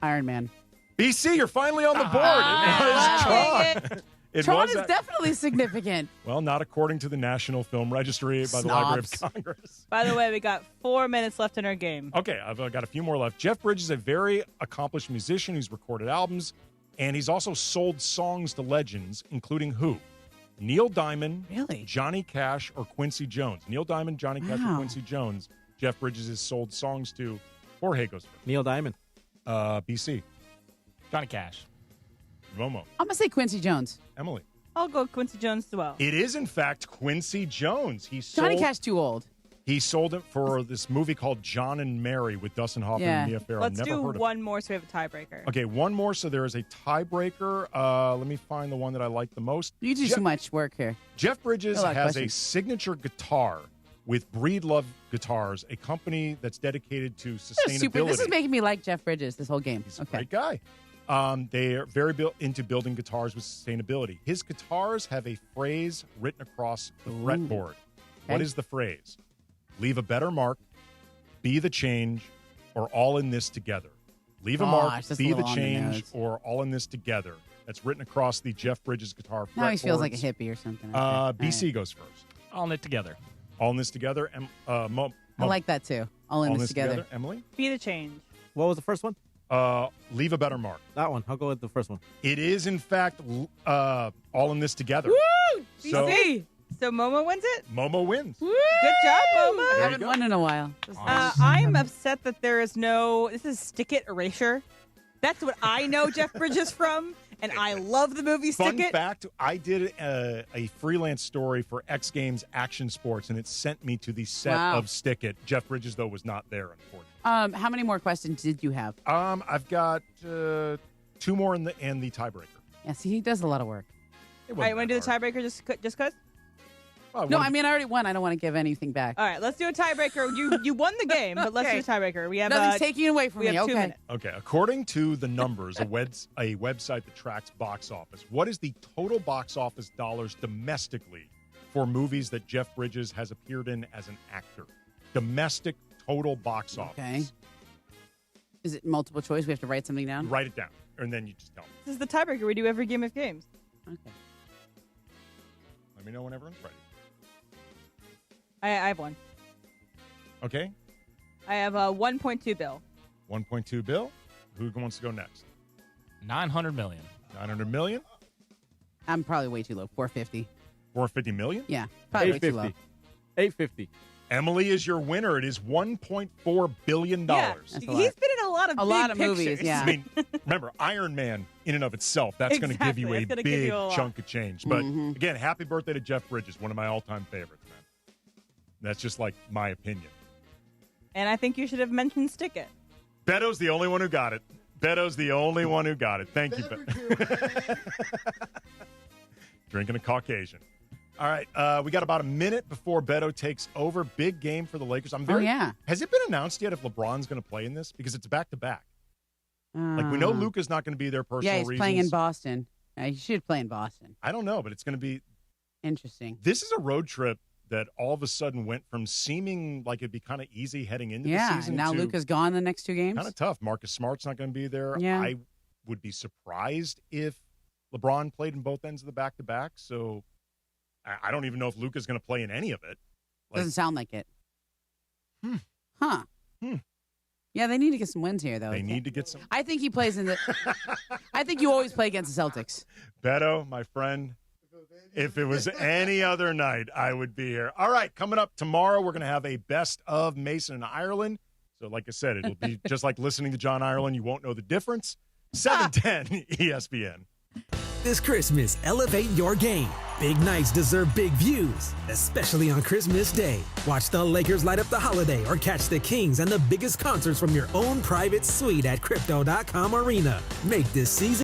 Iron Man. BC, you're finally on the board. It was Tron. It Tron was is that- definitely significant. Well, not according to the National Film Registry by the Library of Snobs. Congress. By the way, we got 4 minutes left in our game. Okay, I've got a few more left. Jeff Bridges is a very accomplished musician who's recorded albums, and he's also sold songs to legends, including who? Neil Diamond, Really? Johnny Cash, or Quincy Jones. Neil Diamond, Johnny Cash, or Wow. Quincy Jones. Jeff Bridges has sold songs to. Jorge goes first. Neil Diamond. BC. Johnny Cash. Momo. I'm going to say Quincy Jones. Emily. I'll go Quincy Jones as well. It is, in fact, Quincy Jones. He sold, Johnny Cash too old. He sold it for this movie called John and Mary with Dustin Hoffman Yeah. and Mia Farrow. Let's Never do heard of one more so we have a tiebreaker. Okay, one more. So there is a tiebreaker. Let me find the one that I like the most. You do too much work here. Jeff Bridges A lot of has a questions. signature guitar with Breedlove Guitars, a company that's dedicated to This is sustainability. This is making me like Jeff Bridges this whole game. He's a great guy. They are very into building guitars with sustainability. His guitars have a phrase written across the fretboard. What Okay. is the phrase? Leave a better mark, be the change, or all in this together. Leave a mark, Gosh, that's a be the little on the change, nose. or all in this together. That's written across the Jeff Bridges guitar fretboards. Now he feels like a hippie or something. Okay. All BC right. goes first. All in it together. All in this together. I like that too. All in this together. Emily? Be the change. What was the first one? Leave a better mark. That one. I'll go with the first one. It is, in fact, all in this together. Woo! So- BC. So Momo wins it? Momo wins. Woo! Good job, Momo. I haven't won in a while. I'm upset that there is no. This is Stick It Erasure. That's what I know Jeff Bridges from, and I love the movie Stick Fun It. fact, I did a freelance story for X Games Action Sports, and it sent me to the set Wow. of Stick It. Jeff Bridges, though, was not there, unfortunately. How many more questions did you have? I've got 2 more and the tiebreaker. Yeah, see, he does a lot of work. All right, want to do the tiebreaker just because? No, I mean, I already won. I don't want to give anything back. All right, let's do a tiebreaker. You won the game, but let's do a tiebreaker. We have nothing's taking it away from me. We have 2 okay. minutes. Okay, according to the numbers, a website that tracks box office, what is the total box office dollars domestically for movies that Jeff Bridges has appeared in as an actor? Domestic total box office. Okay. Is it multiple choice? We have to write something down? Write it down, and then you just tell me. This is the tiebreaker. We do every game of games. Okay. Let me know when everyone's ready. I have one. Okay. I have a 1.2 bill. 1.2 bill. Who wants to go next? 900 million. 900 million? I'm probably way too low. 450. 450 million? Yeah, probably way too low. 850. Emily is your winner. It is $1.4 billion. Yeah, he's been in a lot of big movies, pictures. yeah. I mean, remember, Iron Man in and of itself, that's going to give you a big chunk of change. But again, happy birthday to Jeff Bridges, one of my all-time favorites, man. That's just like my opinion. And I think you should have mentioned Stick It. Beto's the only one who got it. Beto's the only one who got it. Thank you, Beto. Drinking a Caucasian. All right, we got about a minute before Beto takes over. Big game for the Lakers. Has it been announced yet if LeBron's going to play in this? Because it's back-to-back. Like, we know Luka's not going to be there personal reasons. Yeah, he's playing in Boston. He should play in Boston. I don't know, but it's going to be interesting. This is a road trip that all of a sudden went from seeming like it'd be kind of easy heading into the season. Yeah, now Luka's gone the next 2 games. Kind of tough. Marcus Smart's not going to be there. Yeah. I would be surprised if LeBron played in both ends of the back-to-back. So I don't even know if Luka's going to play in any of it. Doesn't sound like it. Huh. Yeah, they need to get some wins here, though. They need to get some. I think he plays in the. I think you always play against the Celtics. Beto, my friend, if it was any other night, I would be here. All right, coming up tomorrow, we're going to have a best of Mason and Ireland. So, like I said, it'll be just like listening to John Ireland. You won't know the difference. 710 ESPN. This Christmas, elevate your game. Big nights deserve big views, especially on Christmas Day. Watch the Lakers light up the holiday or catch the Kings and the biggest concerts from your own private suite at Crypto.com Arena. Make this season